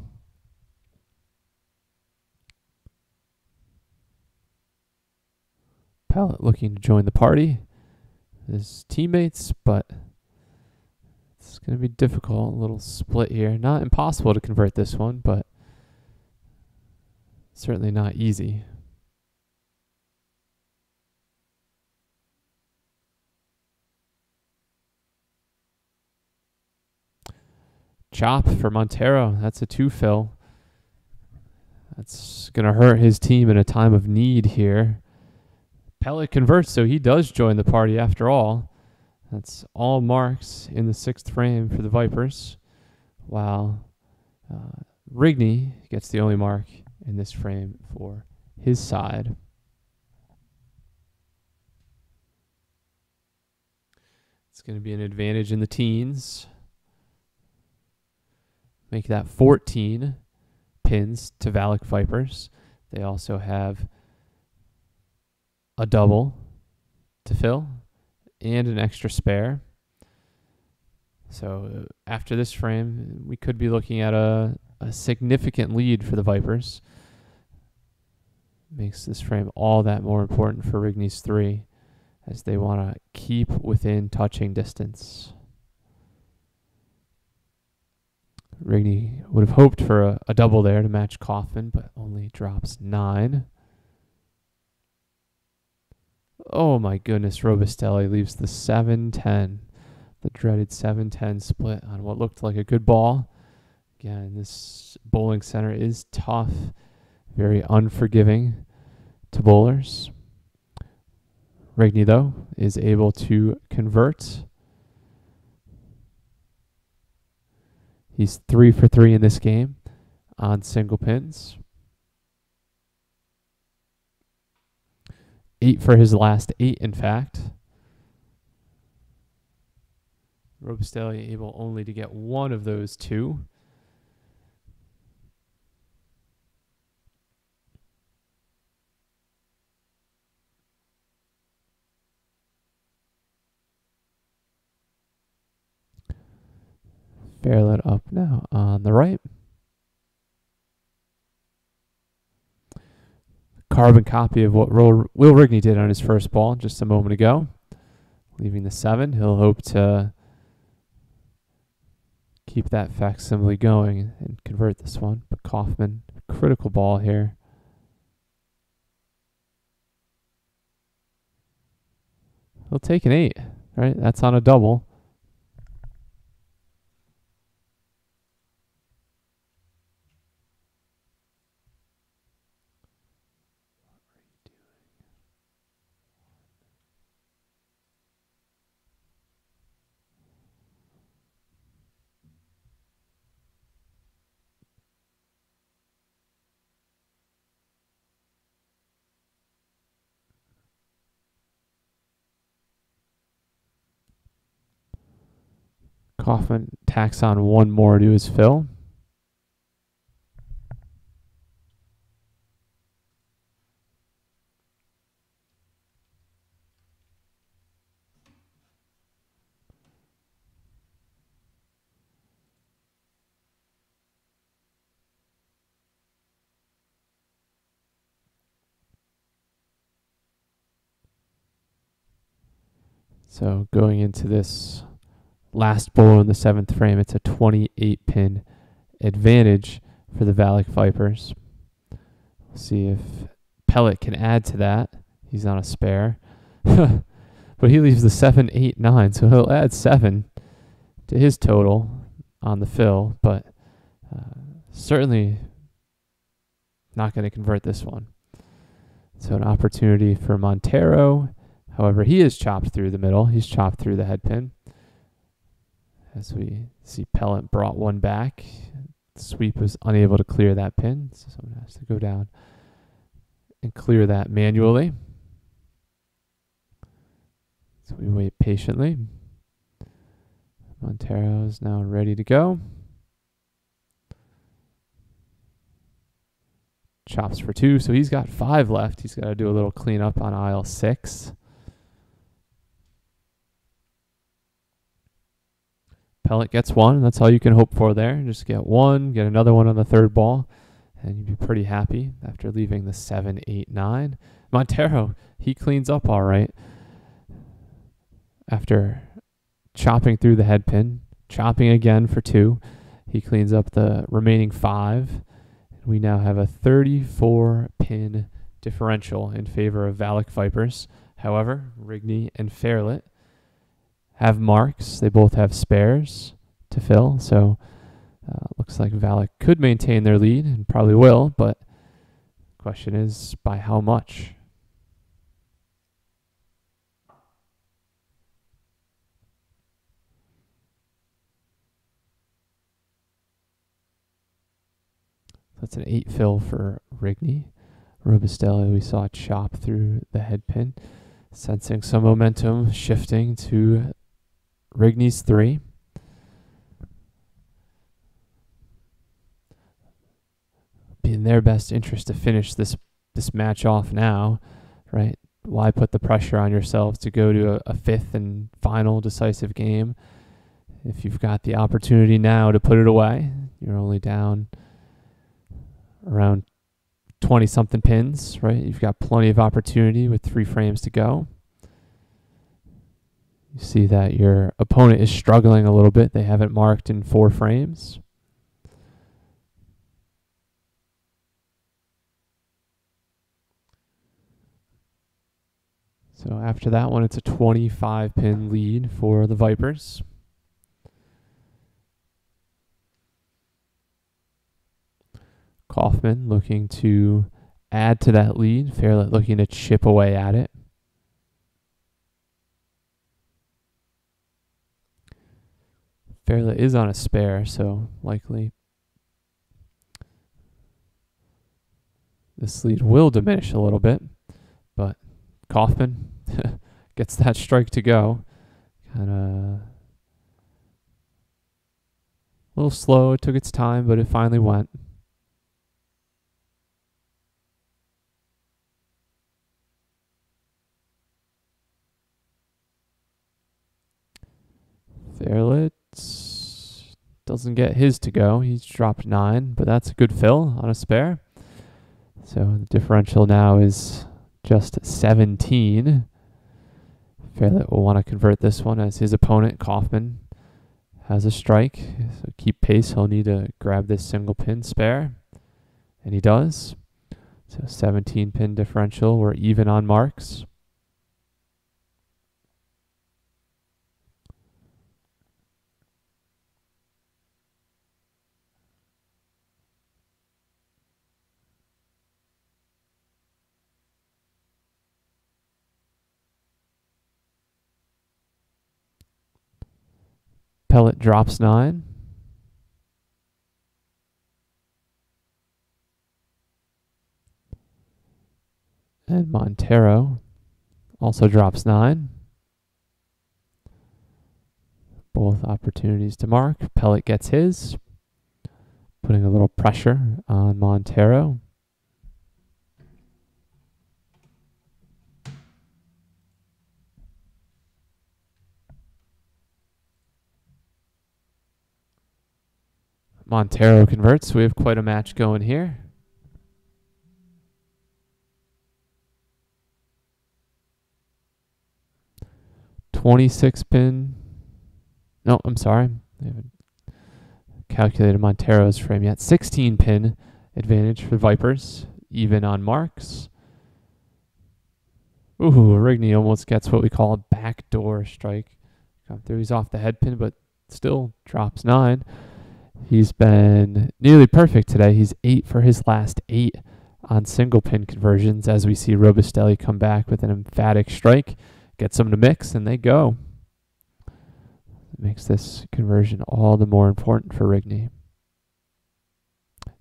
Pellet looking to join the party, his teammates, but it's going to be difficult. A little split here. Not impossible to convert this one, but certainly not easy. Chop for Montero. That's a 2 fill. That's going to hurt his team in a time of need here. Pellet converts, so he does join the party after all. That's all marks in the 6th frame for the Vipers, while Rigney gets the only mark in this frame for his side. It's going to be an advantage in the teens. Make that 14 pins to VALIC Vipers. They also have a double to fill and an extra spare. So after this frame, we could be looking at a significant lead for the Vipers. Makes this frame all that more important for Rigney's 3 as they want to keep within touching distance. Rigney would have hoped for a double there to match Kaufman, but only drops 9. Oh my goodness, Robustelli leaves the 7-10. The dreaded 7-10 split on what looked like a good ball. Again, this bowling center is tough, very unforgiving to bowlers. Rigney, though, is able to convert. He's 3 for 3 in this game on single pins. 8 for his last 8, in fact. Robustelli able only to get one of those 2. Fairlet up now on the right. Carbon copy of what Will Rigney did on his first ball just a moment ago. Leaving the 7. He'll hope to keep that facsimile going and convert this one. But Kaufman, critical ball here. He'll take an 8, right? That's on a double. Kaufman tacks on one more to his fill. So going into this last bowl in the 7th frame, it's a 28-pin advantage for the VALIC Vipers. We'll see if Pellet can add to that. He's on a spare. But he leaves the 7, 8, 9, so he'll add 7 to his total on the fill, but certainly not going to convert this one. So an opportunity for Montero. However, he is chopped through the middle. He's chopped through the head pin. As we see, Pellet brought one back. Sweep was unable to clear that pin, so someone has to go down and clear that manually. So we wait patiently. Montero is now ready to go. Chops for 2, so he's got 5 left. He's got to do a little cleanup on aisle 6. Pellet gets 1, and that's all you can hope for there. Just get 1, get another one on the 3rd ball, and you'd be pretty happy after leaving the 7, 8, 9. Montero, he cleans up all right after chopping through the head pin, chopping again for 2. He cleans up the remaining 5. We now have a 34-pin differential in favor of VALIC Vipers. However, Rigney and Fairlet have marks. They both have spares to fill, so looks like VALIC could maintain their lead and probably will, but the question is by how much? That's an 8 fill for Rigney. Robustelli we saw chop through the head pin, sensing some momentum shifting to Rigney's 3. Be in their best interest to finish this match off now, right? Why put the pressure on yourselves to go to a 5th and final decisive game if you've got the opportunity now to put it away? You're only down around 20-something pins, right? You've got plenty of opportunity with 3 frames to go. You see that your opponent is struggling a little bit. They haven't marked in 4 frames. So after that one, it's a 25-pin lead for the Vipers. Kaufman looking to add to that lead. Fairlet looking to chip away at it. Fairlet is on a spare, so likely this lead will diminish a little bit, but Kaufman gets that strike to go. Kind of a little slow. It took its time, but it finally went. Fairlet doesn't get his to go. He's dropped 9, but that's a good fill on a spare. So the differential now is just 17. Fairlet will want to convert this one as his opponent, Kaufman, has a strike. So keep pace. He'll need to grab this single pin spare, and he does. So 17 pin differential. We're even on marks. Pellet drops 9. And Montero also drops 9. Both opportunities to mark. Pellet gets his, putting a little pressure on Montero. Montero converts. We have quite a match going here. .26 pin. No, I'm sorry. I haven't calculated Montero's frame yet. 16 pin advantage for Vipers. Even on marks. Ooh, Rigney almost gets what we call a backdoor strike. Come through. He's off the head pin, but still drops 9. He's been nearly perfect today. He's 8 for his last 8 on single pin conversions as we see Robustelli come back with an emphatic strike, gets them to mix, and they go. It makes this conversion all the more important for Rigney.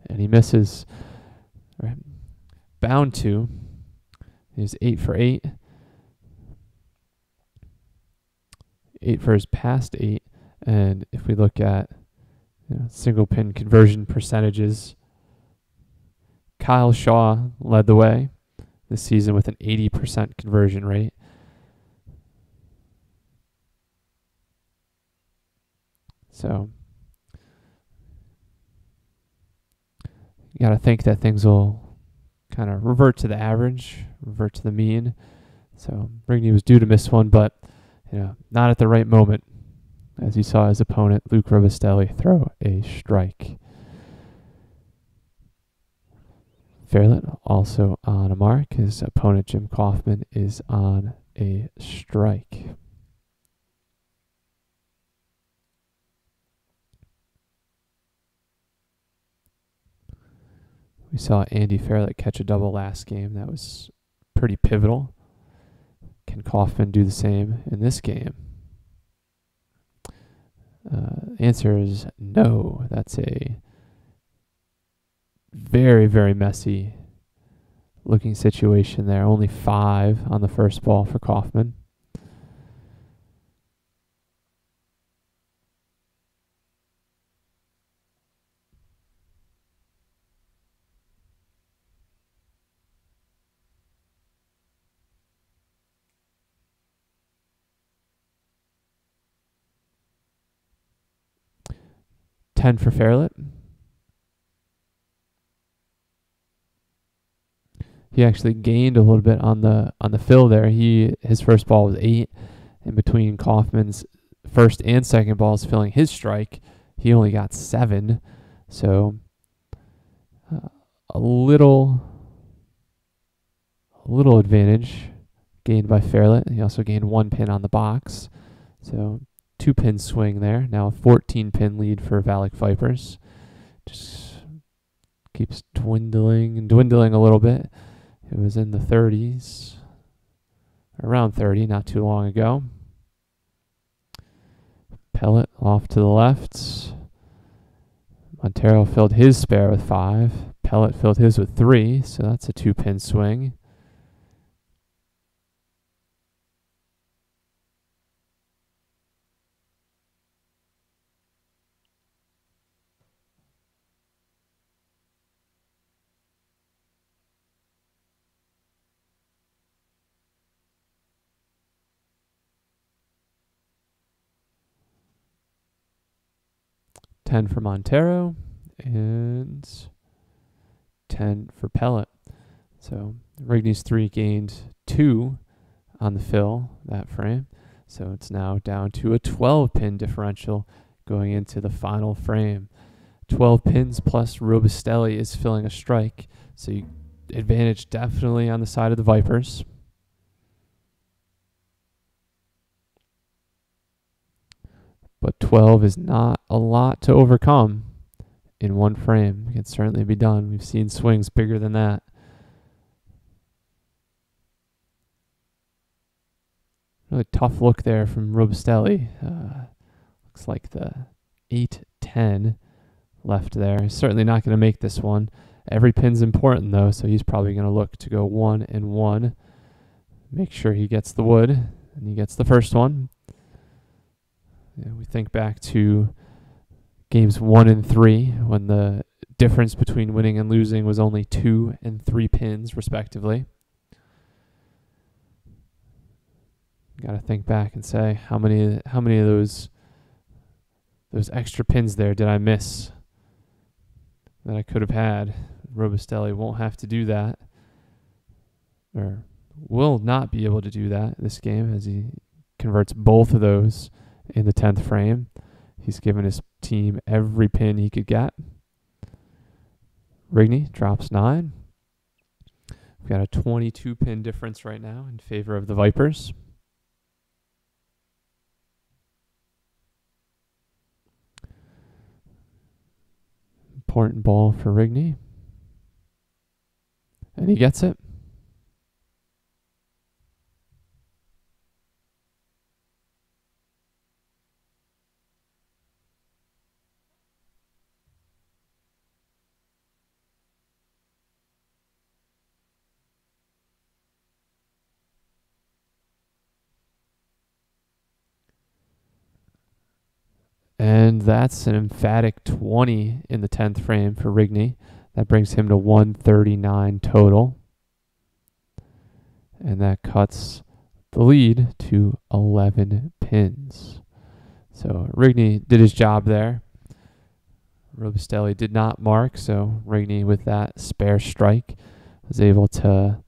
And he misses. Right. Bound to. He's 8 for 8. 8 for his past 8. And if we look at single pin conversion percentages, Kyle Shaw led the way this season with an 80% conversion rate. So you got to think that things will kind of revert to the average, revert to the mean. So Rigney was due to miss one, but not at the right moment, as he saw his opponent, Luke Robustelli, throw a strike. Fairlet also on a mark. His opponent, Jim Kaufman, is on a strike. We saw Andy Fairlet catch a double last game. That was pretty pivotal. Can Kaufman do the same in this game? Answer is no. That's a very, very messy looking situation there. Only 5 on the first ball for Kaufman. $10 for Fairlet. He actually gained a little bit on the fill there. His first ball was 8, and between Kaufman's first and second balls filling his strike, he only got 7. So a little advantage gained by Fairlet. He also gained 1 pin on the box. So 2 pin swing there. Now a 14 pin lead for VALIC Vipers. Just keeps dwindling and dwindling a little bit. It was in the 30s, around 30 not too long ago. Pellet off to the left. Montero filled his spare with 5. Pellet filled his with 3, so that's a 2-pin swing. $10 for Montero and 10 for Pellet. So Rigney's 3 gained 2 on the fill that frame. So it's now down to a 12-pin differential going into the final frame. 12 pins plus Robustelli is filling a strike. So advantage definitely on the side of the Vipers. But 12 is not a lot to overcome in one frame. It can certainly be done. We've seen swings bigger than that. Really tough look there from Robustelli. Looks like the 8-10 left there. He's certainly not going to make this one. Every pin's important though, so he's probably going to look to go 1 and 1. Make sure he gets the wood, and he gets the first one. Yeah, we think back to games 1 and 3 when the difference between winning and losing was only 2 and 3 pins respectively. Got to think back and say how many of those extra pins there did I miss that I could have had. Robustelli won't have to do that, or will not be able to do that this game, as he converts both of those in the 10th frame. He's given his team every pin he could get. Rigney drops 9. We've got a 22-pin difference right now in favor of the Vipers. Important ball for Rigney. And he gets it. And that's an emphatic 20 in the 10th frame for Rigney. That brings him to 139 total. And that cuts the lead to 11 pins. So Rigney did his job there. Robustelli did not mark, so Rigney with that spare strike was able to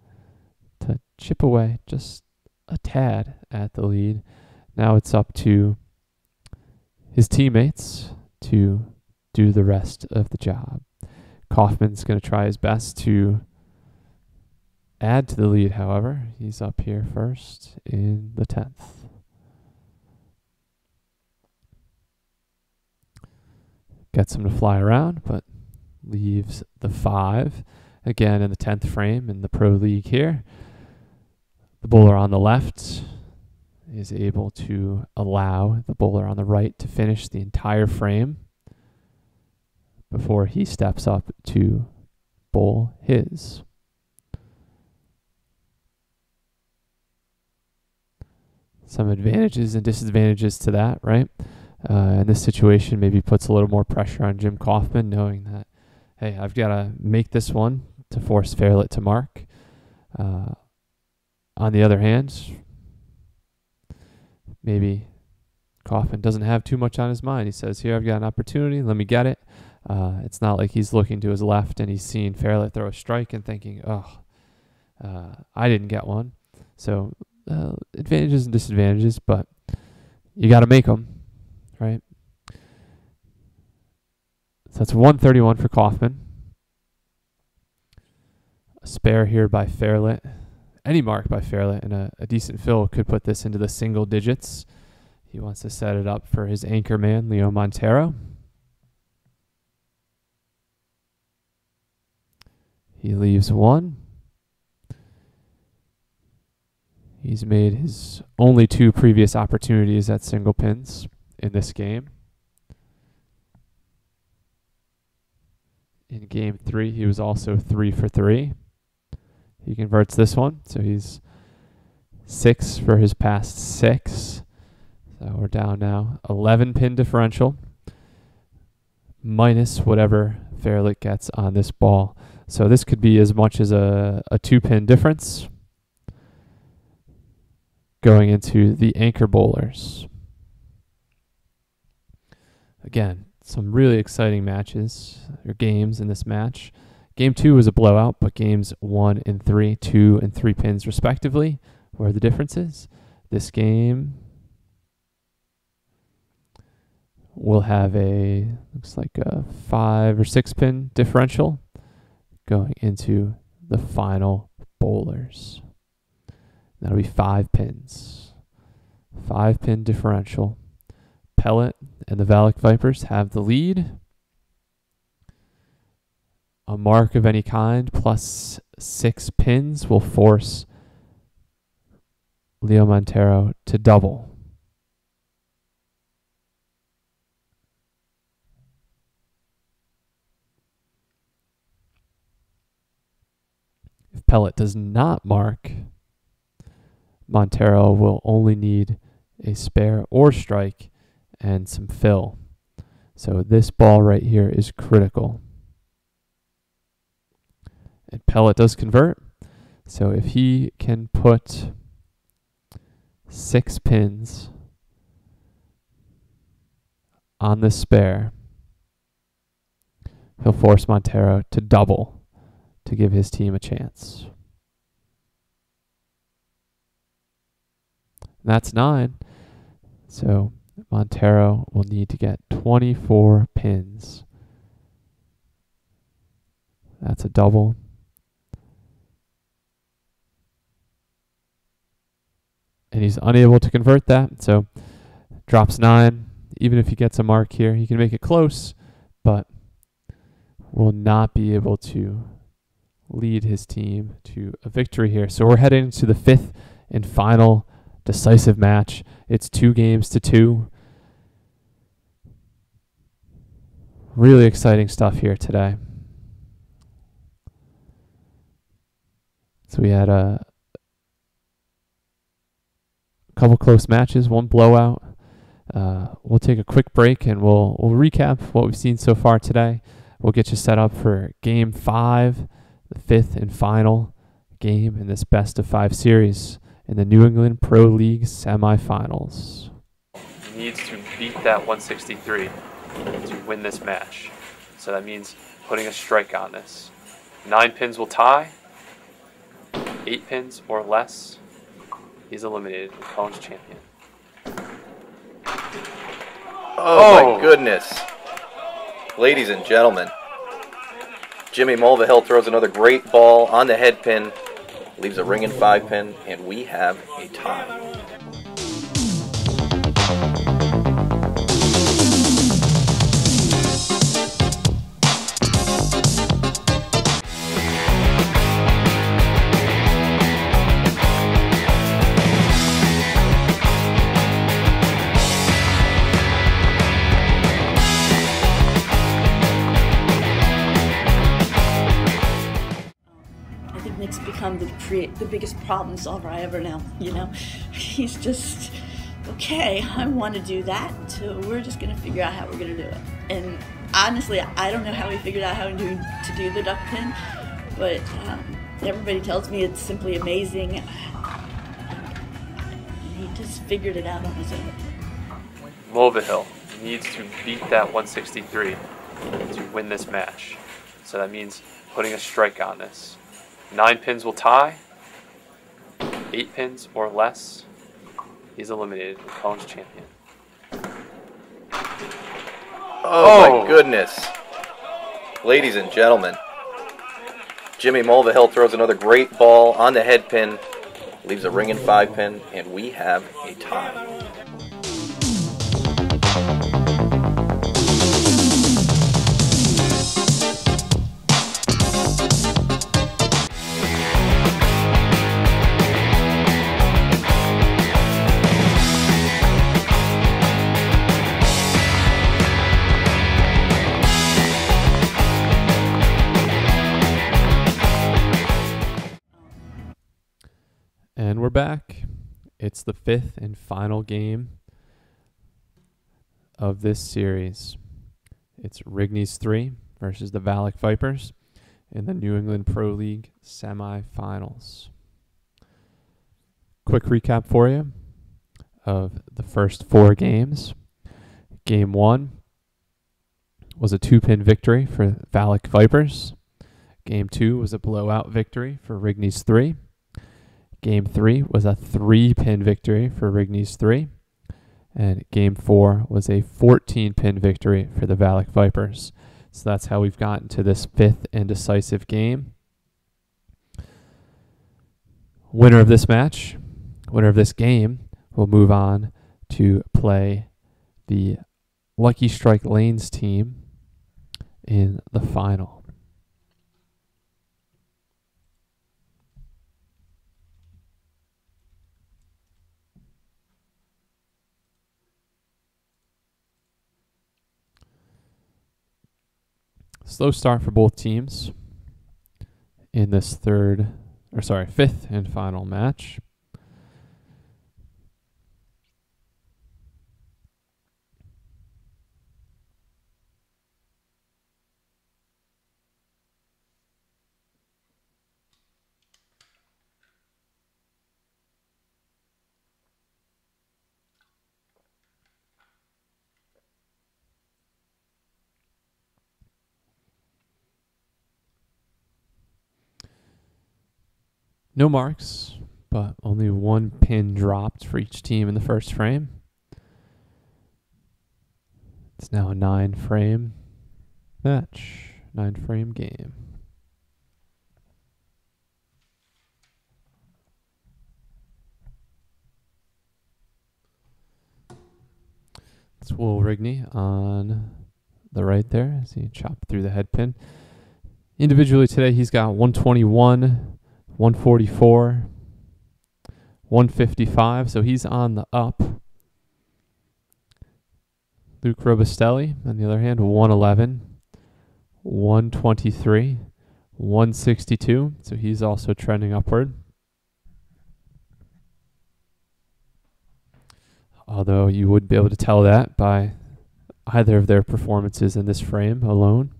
chip away just a tad at the lead. Now it's up to his teammates to do the rest of the job. Kaufman's going to try his best to add to the lead, however. He's up here first in the 10th. Gets him to fly around, but leaves the 5. Again in the 10th frame in the Pro League here. The bowler on the left is able to allow the bowler on the right to finish the entire frame before he steps up to bowl his. Some advantages and disadvantages to that, right? In this situation, maybe puts a little more pressure on Jim Kaufman, knowing that, hey, I've got to make this one to force Fairlett to mark. On the other hand, maybe Kaufman doesn't have too much on his mind. He says, here, I've got an opportunity. Let me get it. It's not like he's looking to his left and he's seeing Fairlett throw a strike and thinking, I didn't get one. So advantages and disadvantages, but you got to make them, right? So that's 131 for Kaufman. A spare here by Fairlett. Any mark by Fairlett and a decent fill could put this into the single digits. He wants to set it up for his anchor man, Leo Montero. He leaves 1. He's made his only 2 previous opportunities at single pins in this game. in game 3. He was also 3 for 3. He converts this one, so he's 6 for his past 6. So we're down now 11 pin differential minus whatever VALIC gets on this ball. So this could be as much as a 2 pin difference going into the anchor bowlers. Again, some really exciting matches or games in this match. Game 2 was a blowout, but games 1 and 3, 2 and 3 pins respectively, where the difference is. This game will have looks like a 5 or 6 pin differential going into the final bowlers. That'll be 5 pins. 5 pin differential. Pellet and the VALIC Vipers have the lead. A mark of any kind plus 6 pins will force Leo Montero to double. If Pellet does not mark, Montero will only need a spare or strike and some fill. So this ball right here is critical. And Pellet does convert. So if he can put 6 pins on the spare, he'll force Montero to double to give his team a chance. That's 9. So Montero will need to get 24 pins. That's a double. And he's unable to convert that, so drops 9. Even if he gets a mark here, he can make it close, but will not be able to lead his team to a victory here. So we're heading to the 5th and final decisive match. It's 2-2. Really exciting stuff here today. So we had a couple close matches, 1 blowout. We'll take a quick break and we'll recap what we've seen so far today. We'll get you set up for Game 5, the 5th and final game in this best-of-5 series in the New England Pro League semifinals. He needs to beat that 163 to win this match. So that means putting a strike on this. 9 pins will tie. 8 pins or less, he's eliminated and becomes champion. Oh my goodness. Ladies and gentlemen, Jimmy Mulvihill throws another great ball on the head pin, leaves a ringing 5 pin, and we have a tie. Become the biggest problem solver I ever know, you know. He's just, okay, I want to do that, so we're just going to figure out how we're going to do it. And honestly, I don't know how he figured out how to do the duck pin, but everybody tells me it's simply amazing. He just figured it out on his own. Mulvihill needs to beat that 163 to win this match. So that means putting a strike on this. 9 pins will tie. 8 pins or less, he's eliminated and becomes champion. Oh my goodness. Ladies and gentlemen, Jimmy Mulvihill throws another great ball on the head pin, leaves a ringing 5 pin, and we have a tie. And we're back. It's the 5th and final game of this series. It's Rigney's 3 versus the VALIC Vipers in the New England Pro League semifinals. Quick recap for you of the first 4 games. Game 1 was a 2-pin victory for VALIC Vipers. Game 2 was a blowout victory for Rigney's 3. Game 3 was a 3-pin victory for Rigney's 3. And Game 4 was a 14-pin victory for the VALIC Vipers. So that's how we've gotten to this 5th and decisive game. Winner of this match, winner of this game, will move on to play the Lucky Strike Lanes team in the final. Slow start for both teams in this 5th and final match. No marks, but only 1 pin dropped for each team in the first frame. It's now a 9-frame match, 9-frame game. It's Will Rigney on the right there as he chopped through the head pin. Individually today, he's got 121. 144, 155, so he's on the up. Luke Robustelli, on the other hand, 111, 123, 162, so he's also trending upward. Although you would be able to tell that by either of their performances in this frame alone.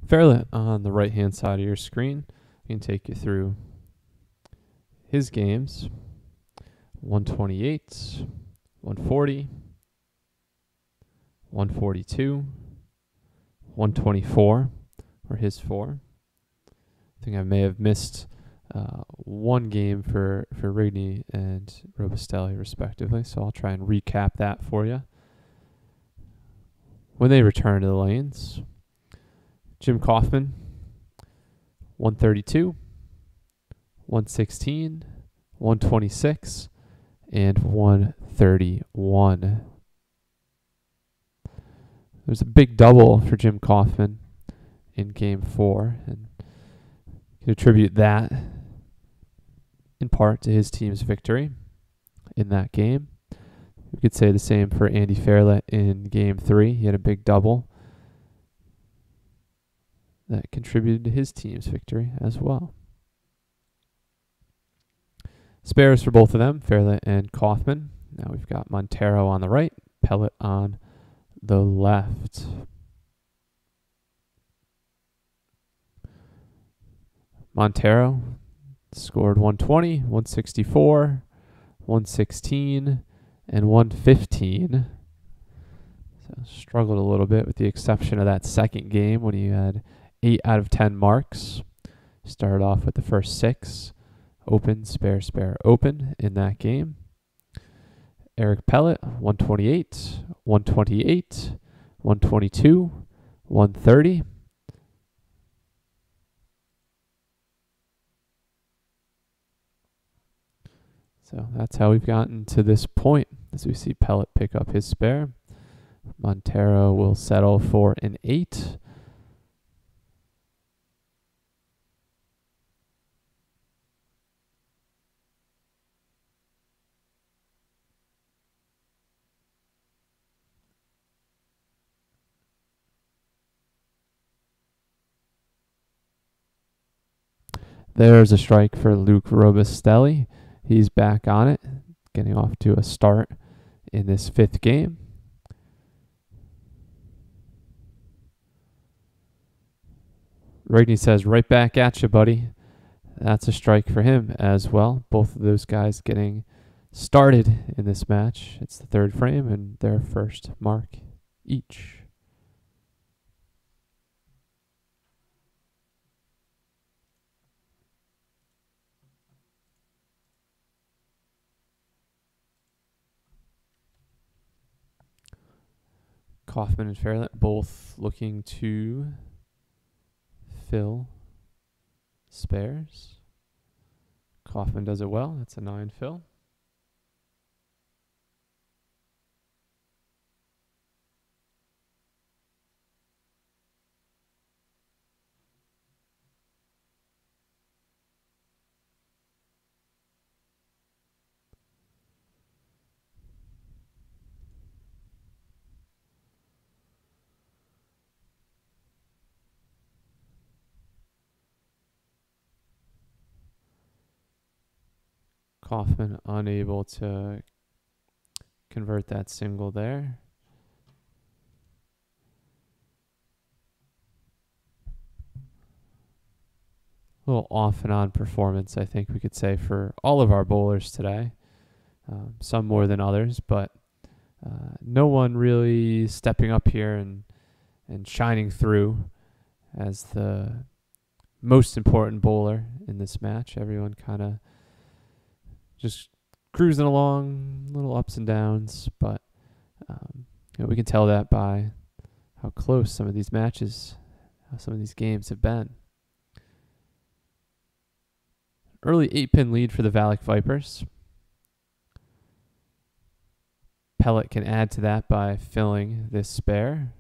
Fairlet on the right-hand side of your screen. I can take you through his games. 128, 140, 142, 124 were his 4. I think I may have missed 1 game for Rigney and Robustelli respectively, so I'll try and recap that for you. When they return to the lanes, Jim Kaufman, 132, 116, 126, and 131. There's a big double for Jim Kaufman in Game 4, and you can attribute that in part to his team's victory in that game. We could say the same for Andy Fairlet in Game 3. He had a big double that contributed to his team's victory as well. Spares for both of them, Fairlet and Kaufman. Now we've got Montero on the right, Pellet on the left. Montero scored 120, 164, 116, and 115. So struggled a little bit with the exception of that second game when he had 8 out of 10 marks. Started off with the first 6. Open, spare, spare, open in that game. Eric Pellet, 128, 128, 122, 130. So that's how we've gotten to this point, as we see Pellet pick up his spare. Montero will settle for an 8. There's a strike for Luke Robustelli. He's back on it, getting off to a start in this 5th game. Rigney says, right back at you, buddy. That's a strike for him as well. Both of those guys getting started in this match. It's the 3rd frame and their first mark each. Kaufman and Fairlet both looking to fill spares. Kaufman does it well. That's a 9 fill. Kaufman unable to convert that single there. A little off and on performance, I think we could say, for all of our bowlers today. Some more than others, but no one really stepping up here and shining through as the most important bowler in this match. Everyone kind of just cruising along, little ups and downs, but we can tell that by how close some of these matches, how some of these games have been. Early 8-pin lead for the VALIC Vipers. Pellet can add to that by filling this spare.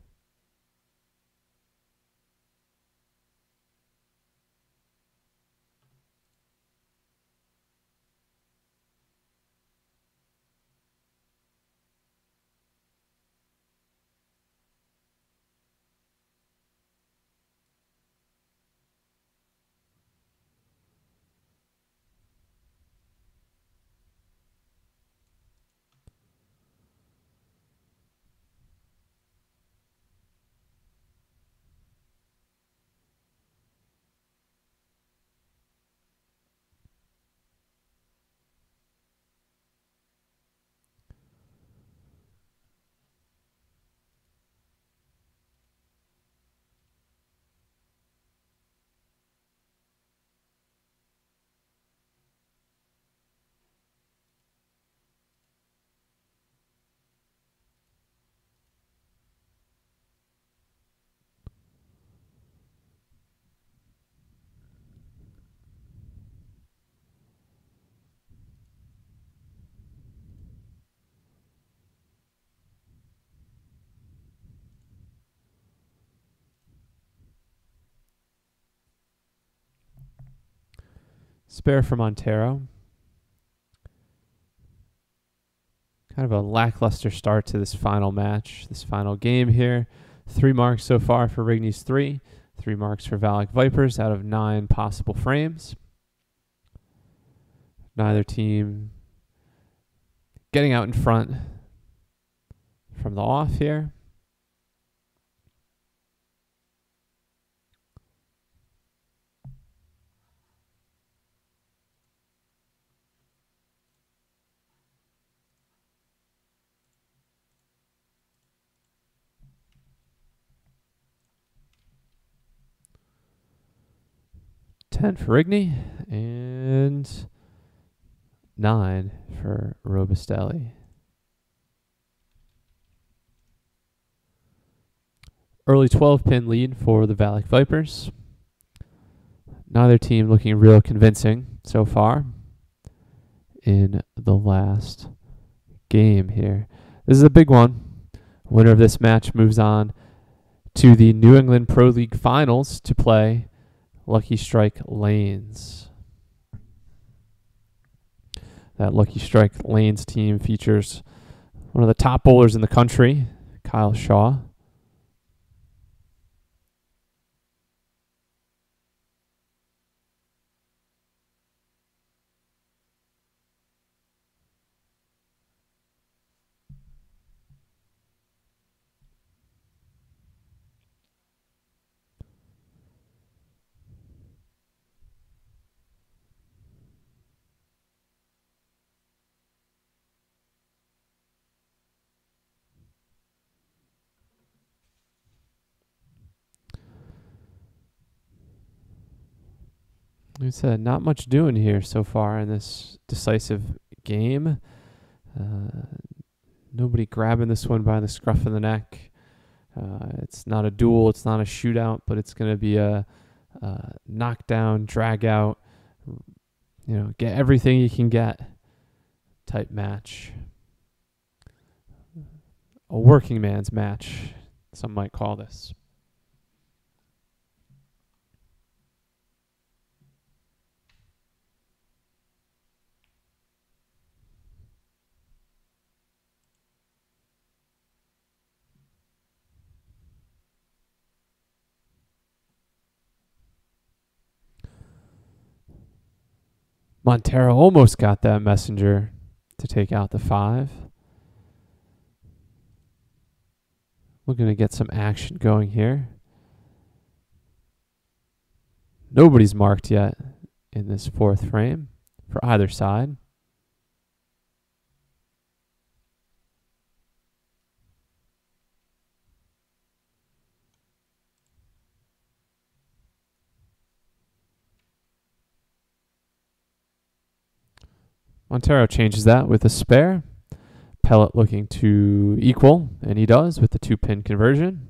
Spare for Montero. Kind of a lackluster start to this final match, this final game here. 3 marks so far for Rigney's 3. 3 marks for VALIC Vipers out of 9 possible frames. Neither team getting out in front from the off here. $10 for Rigney and 9 for Robustelli. Early 12-pin lead for the VALIC Vipers. Neither team looking real convincing so far in the last game here. This is a big one. Winner of this match moves on to the New England Pro League Finals to play Lucky Strike Lanes. That Lucky Strike Lanes team features one of the top bowlers in the country, Kyle Shaw. Like I said, not much doing here so far in this decisive game. Nobody grabbing this one by the scruff of the neck. It's not a duel, it's not a shootout, but it's going to be a knockdown, drag out, get everything you can get type match. A working man's match, some might call this. Montero almost got that messenger to take out the 5. Looking to get some action going here. Nobody's marked yet in this 4th frame for either side. Montero changes that with a spare. Pellet looking to equal, and he does with the 2-pin conversion.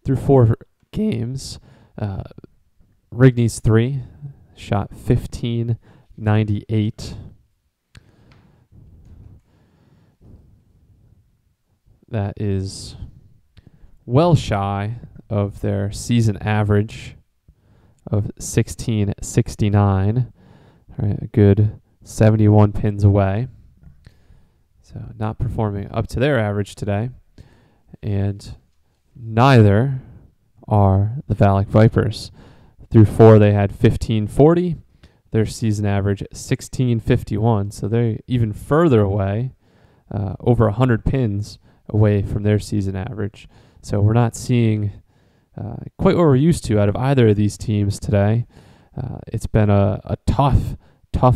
Through 4 games, Rigney's 3 shot 1598. That is well shy of their season average of 1669. All right, a good 71 pins away. So not performing up to their average today. And neither are the VALIC Vipers. Through 4, they had 1540. Their season average 1651. So they're even further away, over 100 pins away from their season average. So we're not seeing quite what we're used to out of either of these teams today. It's been a tough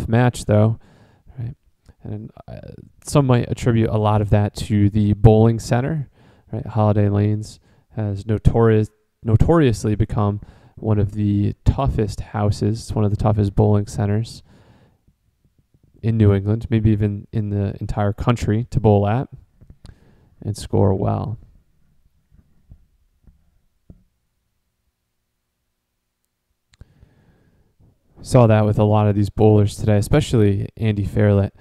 match, though. Right? And some might attribute a lot of that to the bowling center. Right? Holiday Lanes has notoriously become one of the toughest houses, one of the toughest bowling centers in New England, maybe even in the entire country to bowl at and score well. Saw that with a lot of these bowlers today, especially Andy Fairlett.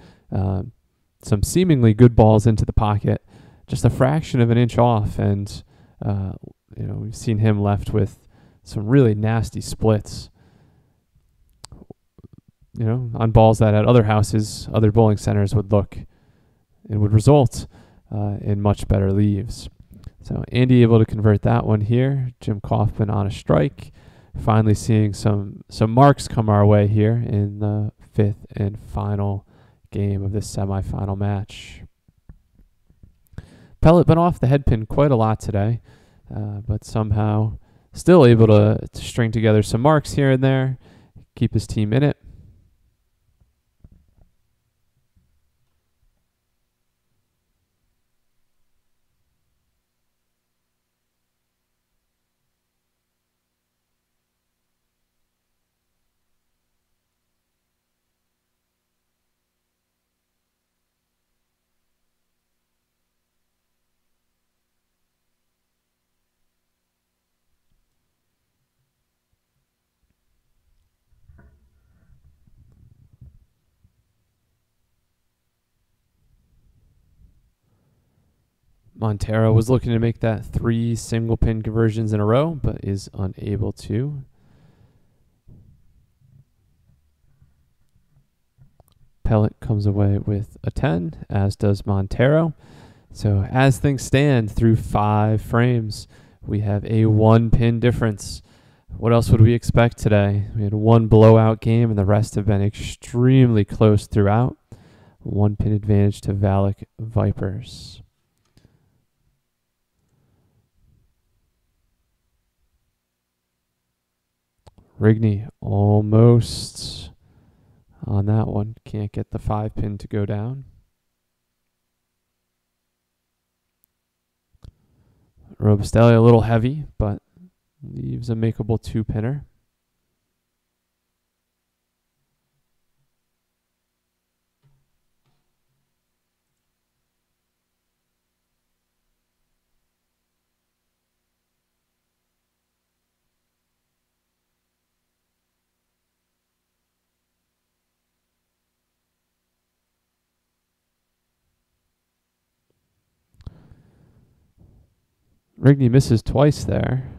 Some seemingly good balls into the pocket, just a fraction of an inch off, and we've seen him left with some really nasty splits. On balls that at other houses, other bowling centers would look and would result in much better leaves. So Andy able to convert that one here. Jim Kaufman on a strike. Finally seeing some marks come our way here in the 5th and final game of this semifinal match. Pellet been off the head pin quite a lot today, but somehow still able to string together some marks here and there keep his team in it. Montero was looking to make that 3 single pin conversions in a row, but is unable to. Pellet comes away with a 10, as does Montero. So as things stand through 5 frames, we have a 1 pin difference. What else would we expect today? We had 1 blowout game, and the rest have been extremely close throughout. 1 pin advantage to VALIC Vipers. Rigney almost on that one. Can't get the 5 pin to go down. Robustelli a little heavy, but leaves a makeable 2 pinner. Rigney misses twice there.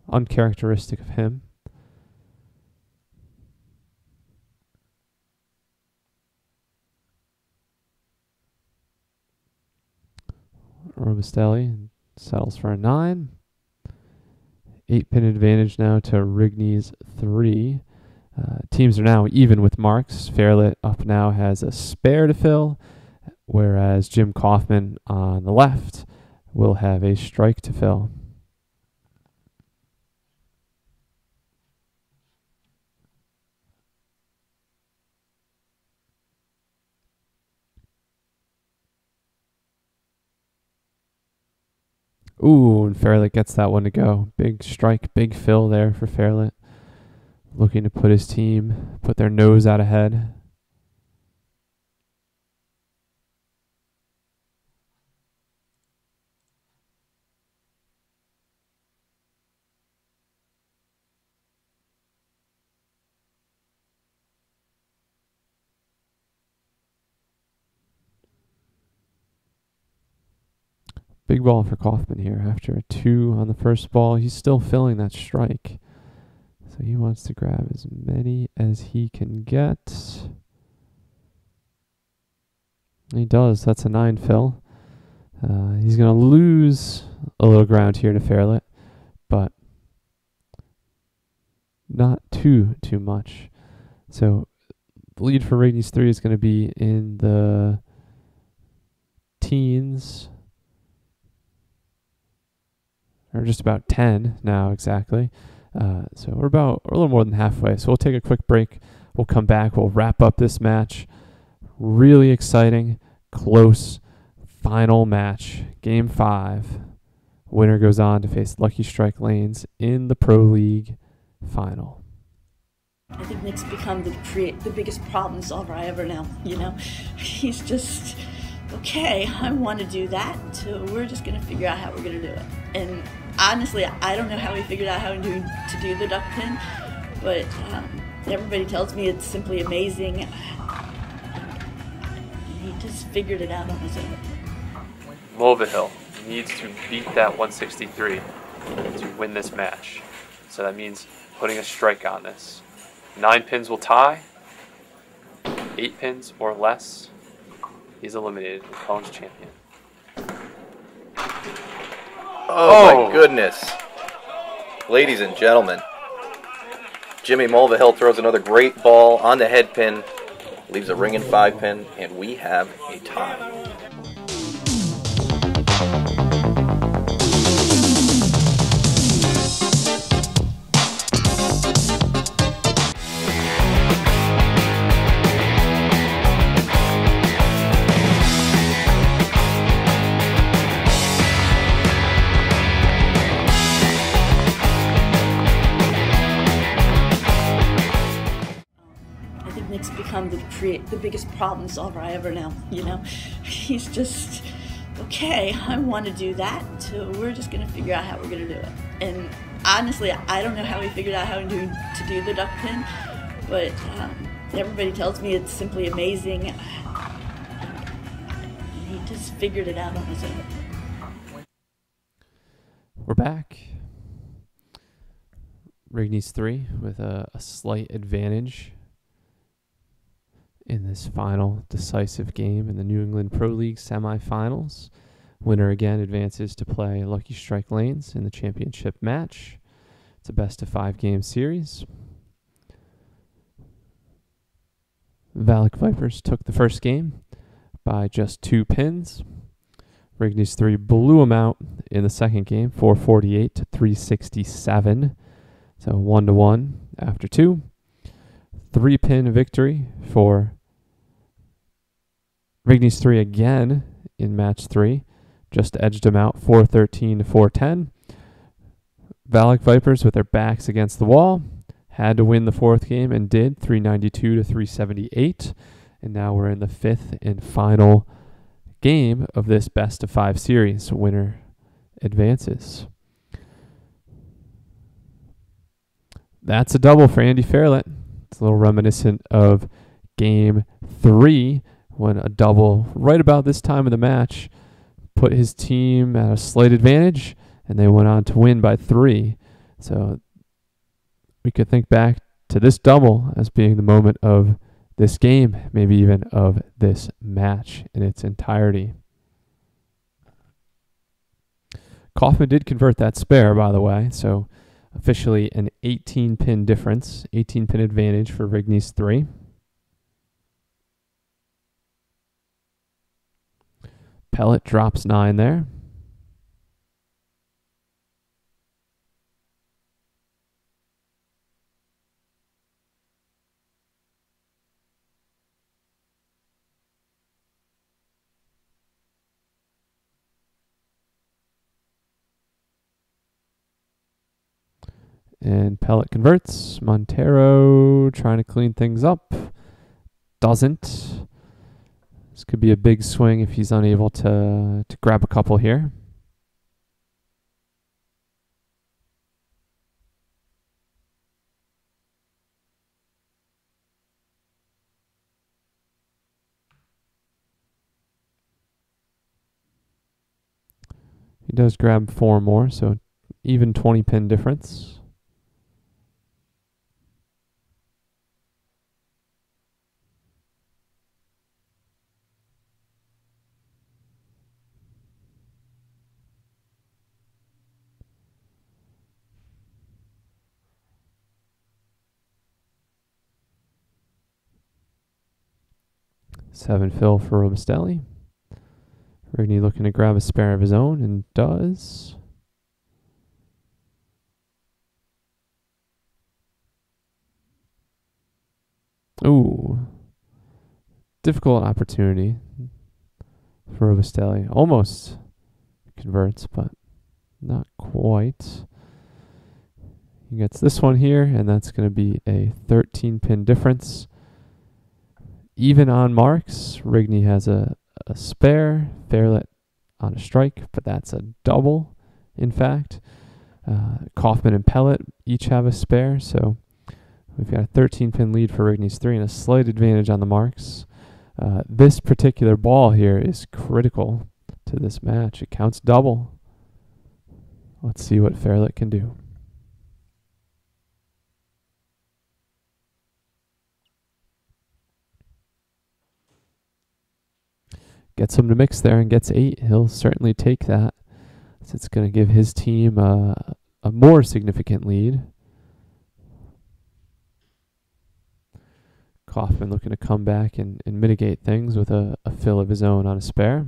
Uncharacteristic of him. Robustelli settles for a 9. 8 pin advantage now to Rigney's 3. Teams are now even with marks. Fairlit up now has a spare to fill, whereas Jim Kaufman on the left will have a strike to fill. Ooh, and Fairlit gets that one to go. Big strike, big fill there for Fairlit. Looking to put his team, put their nose out ahead. Big ball for Kaufman here. After a 2 on the first ball, he's still filling that strike. So he wants to grab as many as he can get. He does. That's a 9 fill. He's going to lose a little ground here to Fairlit, but not too much. So the lead for Rigney's 3 is going to be in the teens, or just about 10 now exactly. So we're a little more than halfway. So we'll take a quick break. We'll come back. We'll wrap up this match. Really exciting, close, final match. Game 5. Winner goes on to face Lucky Strike Lanes in the Pro League final. I think Nick's become the biggest problem solver I ever know, you know? He's just, okay, I want to do that, so we're just going to figure out how we're going to do it. And honestly, I don't know how we figured out how to do the duck pin, but everybody tells me it's simply amazing. He just figured it out on his own. Mulvihill needs to beat that 163 to win this match. So that means putting a strike on this. 9 pins will tie. 8 pins or less, he's eliminated. Collins champion. Oh my goodness. Ladies and gentlemen, Jimmy Mulvihill throws another great ball on the head pin, leaves a ringing 5 pin, and we have a tie. become the biggest problem solver I ever know, you know? He's just, okay, I want to do that, so we're just going to figure out how we're going to do it. And honestly, I don't know how we figured out how to do the duck pin, but everybody tells me it's simply amazing. He just figured it out on his own. We're back. Rigney's 3 with a slight advantage in this final decisive game in the New England Pro League semifinals. Winner again advances to play Lucky Strike Lanes in the championship match. It's a best-of-5 game series. VALIC Vipers took the first game by just 2 pins. Rigney's 3 blew them out in the second game, 448 to 367. So 1-1 after 2. 3-pin victory for Rigney's 3 again in match 3. Just edged them out 413 to 410. VALIC Vipers with their backs against the wall had to win the 4th game and did, 392 to 378. And now we're in the 5th and final game of this best-of-5 series. Winner advances. That's a double for Andy Fairlett. It's a little reminiscent of Game 3 when a double right about this time of the match put his team at a slight advantage, and they went on to win by 3. So we could think back to this double as being the moment of this game, maybe even of this match in its entirety. Kaufman did convert that spare, by the way, so officially an 18-pin difference, 18-pin advantage for Rigney's 3. Pellet drops 9 there. And Pellet converts. Montero trying to clean things up. Doesn't. This could be a big swing if he's unable to grab a couple here. He does grab 4 more, so even 20-pin difference. Seven fill for Robustelli. Rigney looking to grab a spare of his own, and does. Ooh. Difficult opportunity for Robustelli. Almost converts, but not quite. He gets this one here, and that's going to be a 13-pin difference. Even on marks, Rigney has a spare, Fairlett on a strike, but that's a double, in fact. Kaufman and Pellet each have a spare, so we've got a 13-pin lead for Rigney's 3 and a slight advantage on the marks. This particular ball here is critical to this match. It counts double. Let's see what Fairlett can do. Gets him to mix there and gets 8. He'll certainly take that. So it's going to give his team a more significant lead. Kaufman looking to come back and mitigate things with a fill of his own on a spare.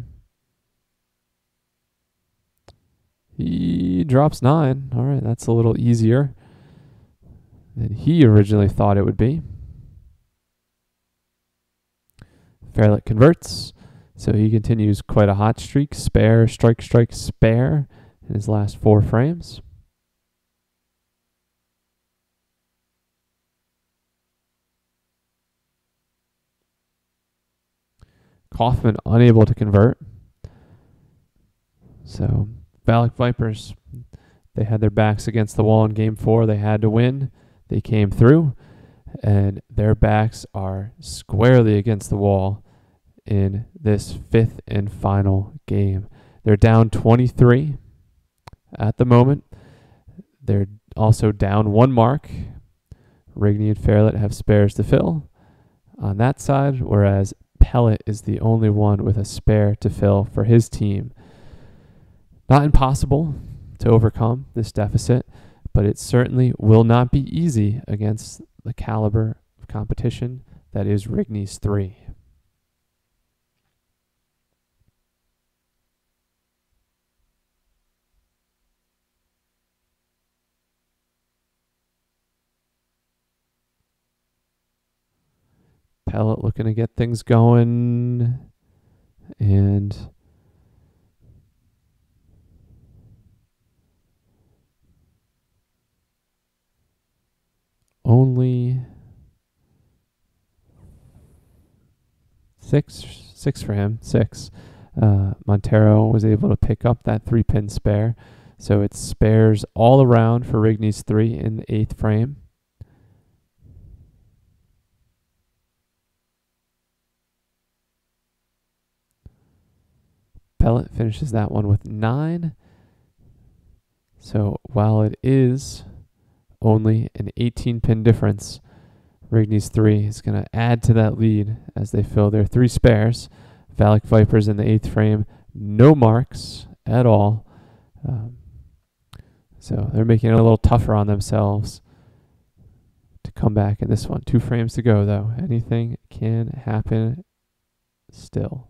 He drops 9. All right, that's a little easier than he originally thought it would be. Fairlett converts. So he continues quite a hot streak. Spare, strike, strike, spare in his last 4 frames. Kaufman unable to convert. So VALIC Vipers, they had their backs against the wall in Game 4. They had to win. They came through, and their backs are squarely against the wall in this 5th and final game. They're down 23 at the moment. They're also down 1 mark. Rigney and Fairlet have spares to fill on that side, whereas Pellet is the only one with a spare to fill for his team. Not impossible to overcome this deficit, but it certainly will not be easy against the caliber of competition that is Rigney's 3. Pellet looking to get things going, and only six for him. 6. Montero was able to pick up that 3-pin spare, so it's spares all around for Rigney's 3 in the 8th frame. Pellet finishes that one with 9. So while it is only an 18-pin difference, Rigney's 3 is going to add to that lead as they fill their 3 spares. VALIC Vipers in the 8th frame, no marks at all. So they're making it a little tougher on themselves to come back in this one. 2 frames to go, though. Anything can happen still.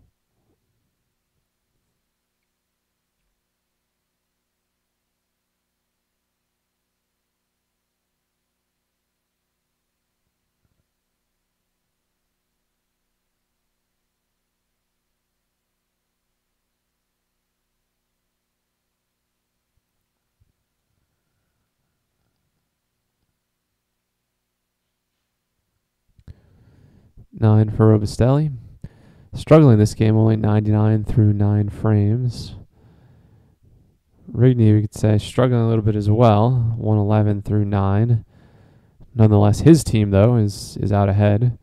Nine for Robustelli. Struggling this game, only 99 through 9 frames. Rigney, we could say, struggling a little bit as well, 111 through 9. Nonetheless, his team, though, is out ahead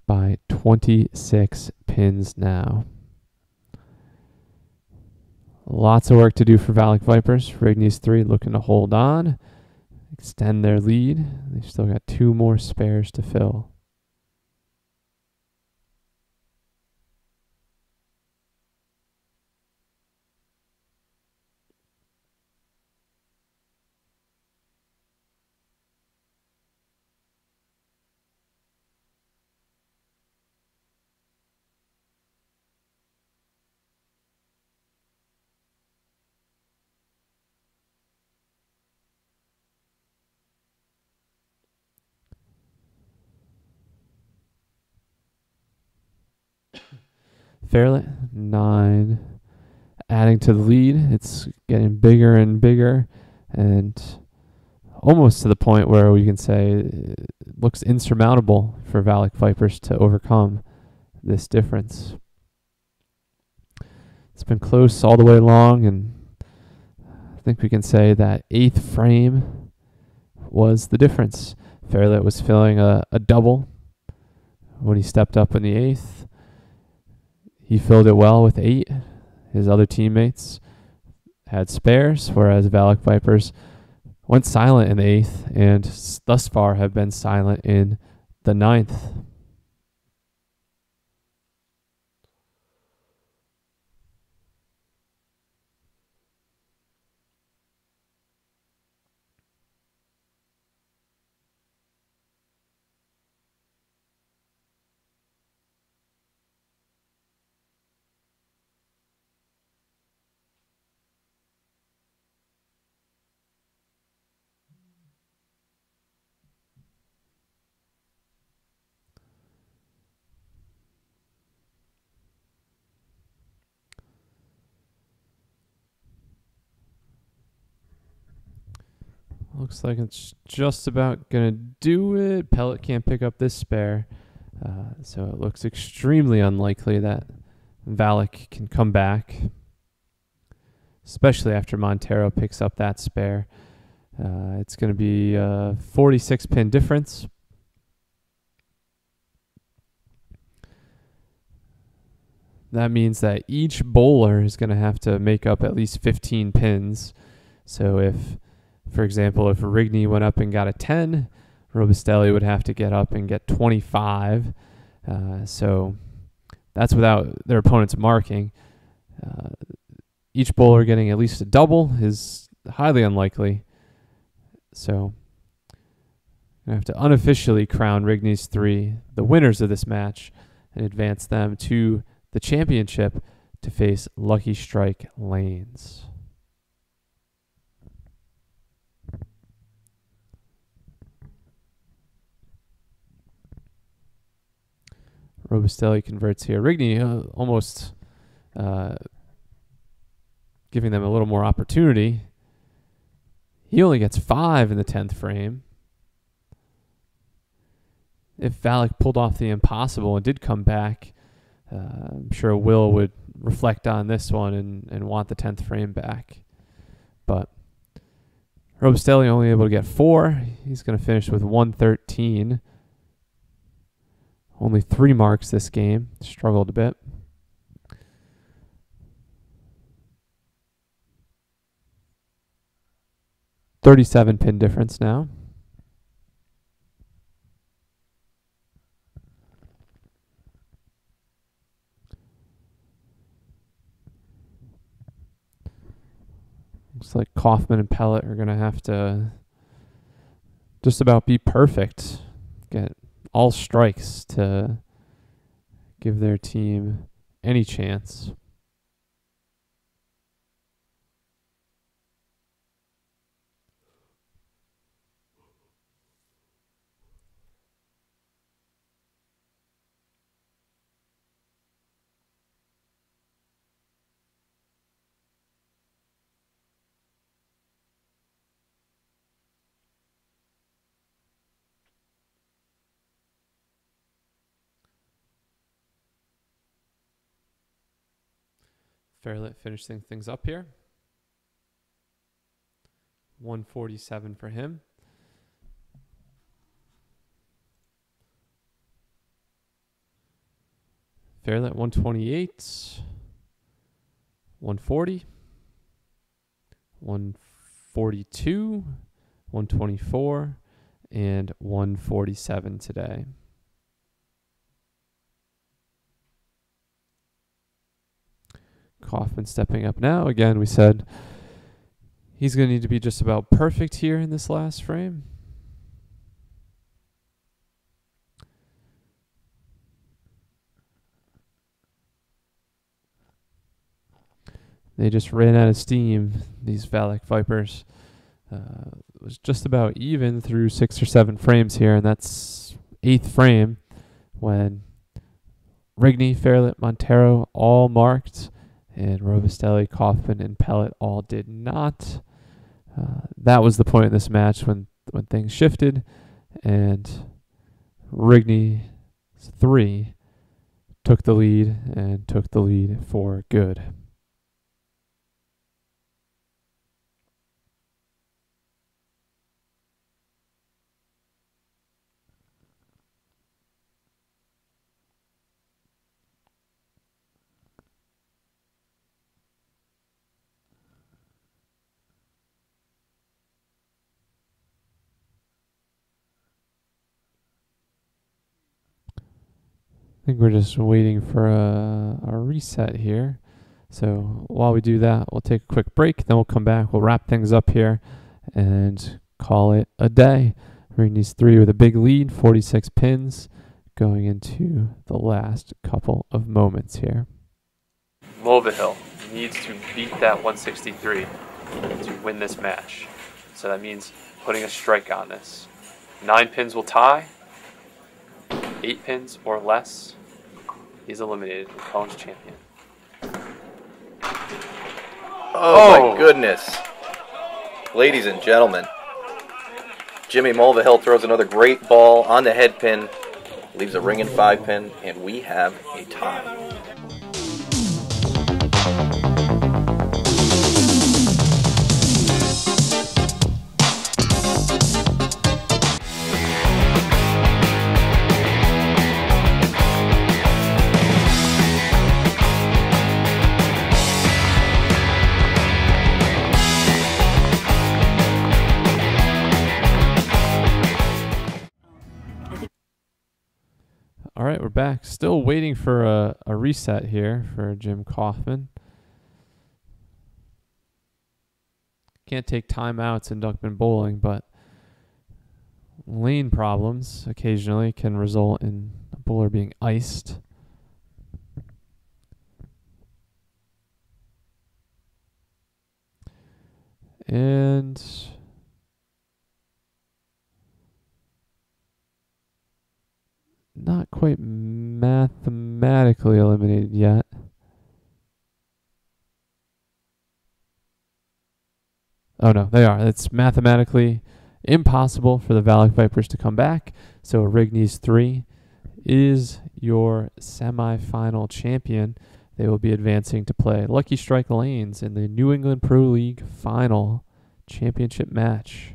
by 26 pins now. Lots of work to do for VALIC Vipers. Rigney's 3 looking to hold on, extend their lead. They've still got 2 more spares to fill. Fairlet, 9. Adding to the lead. It's getting bigger and bigger, and almost to the point where we can say it looks insurmountable for VALIC Vipers to overcome this difference. It's been close all the way along, and I think we can say that 8th frame was the difference. Fairlet was filling a double when he stepped up in the 8th. He filled it well with 8. His other teammates had spares, whereas VALIC Vipers went silent in the 8th and thus far have been silent in the 9th. Looks like it's just about going to do it. Pellet can't pick up this spare. So it looks extremely unlikely that VALIC can come back, especially after Montero picks up that spare. It's going to be a 46-pin difference. That means that each bowler is going to have to make up at least 15 pins. So if, for example, if Rigney went up and got a 10, Robustelli would have to get up and get 25. So that's without their opponent's marking. Each bowler getting at least a double is highly unlikely. So I have to unofficially crown Rigney's 3 the winners of this match and advance them to the championship to face Lucky Strike Lanes. Robustelli converts here. Rigney almost giving them a little more opportunity. He only gets 5 in the 10th frame. If VALIC pulled off the impossible and did come back, I'm sure Will would reflect on this one and want the 10th frame back. But Robustelli only able to get 4. He's going to finish with 113. Only 3 marks this game. Struggled a bit. .37 pin difference now. Looks like Kaufman and Pellet are going to have to just about be perfect. Get all strikes to give their team any chance. Fairlit finishing things up here. 147 for him. Fairlit 128. 140. 142. 124. And 147 today. Kaufman stepping up now. Again, we said he's going to need to be just about perfect here in this last frame. They just ran out of steam, these VALIC Vipers. It was just about even through 6 or 7 frames here, and that's 8th frame when Rigney, Fairlit, Montero all marked, and Robustelli, Kaufman, and Pellet all did not. That was the point in this match when things shifted, and Rigney's 3 took the lead and took the lead for good. I think we're just waiting for a reset here. So while we do that, we'll take a quick break. Then we'll come back. We'll wrap things up here and call it a day. Rigney's 3 with a big lead, 46 pins, going into the last couple of moments here. Mulvihill needs to beat that 163 to win this match. So that means putting a strike on this. 9 pins will tie. 8 pins or less, he's eliminated and Collins champion. Oh my goodness. Ladies and gentlemen, Jimmy Mulvihill throws another great ball on the head pin, leaves a ringing 5-pin, and we have a tie. All right, we're back. Still waiting for a reset here for Jim Kaufman. Can't take timeouts in Duckman bowling, but lane problems occasionally can result in a bowler being iced. And not quite mathematically eliminated yet. Oh no, they are. It's mathematically impossible for the VALIC Vipers to come back. So Rigney's 3 is your semifinal champion. They will be advancing to play Lucky Strike Lanes in the New England Pro League final championship match.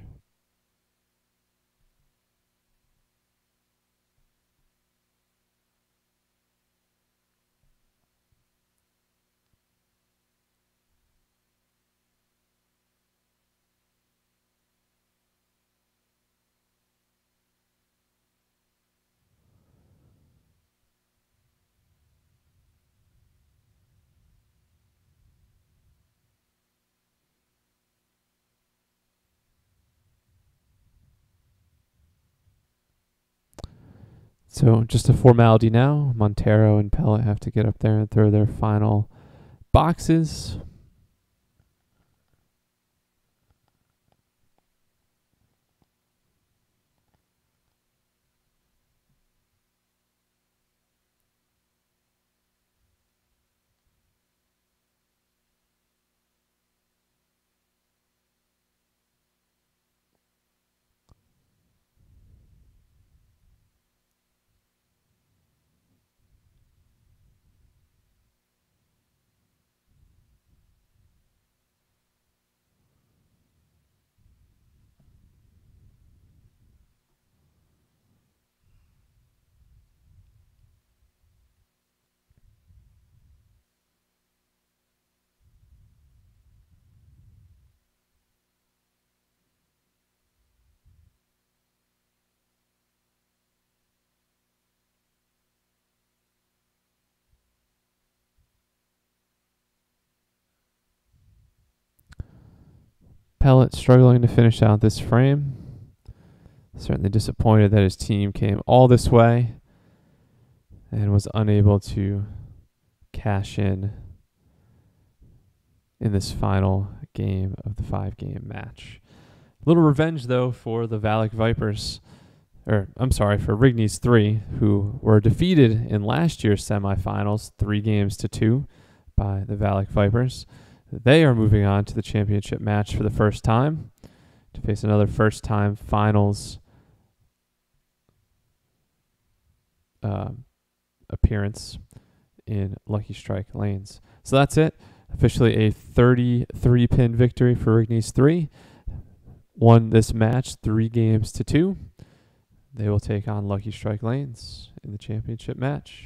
So just a formality now. Montero and Pellet have to get up there and throw their final boxes. Pellet struggling to finish out this frame. Certainly disappointed that his team came all this way and was unable to cash in this final game of the 5-game match. Little revenge, though, for the VALIC Vipers, or I'm sorry, for Rigney's 3, who were defeated in last year's semifinals 3-2 by the VALIC Vipers. They are moving on to the championship match for the first time to face another first-time finals appearance in Lucky Strike Lanes. So that's it. Officially a 33-pin victory for Rigney's 3. Won this match 3-2. They will take on Lucky Strike Lanes in the championship match.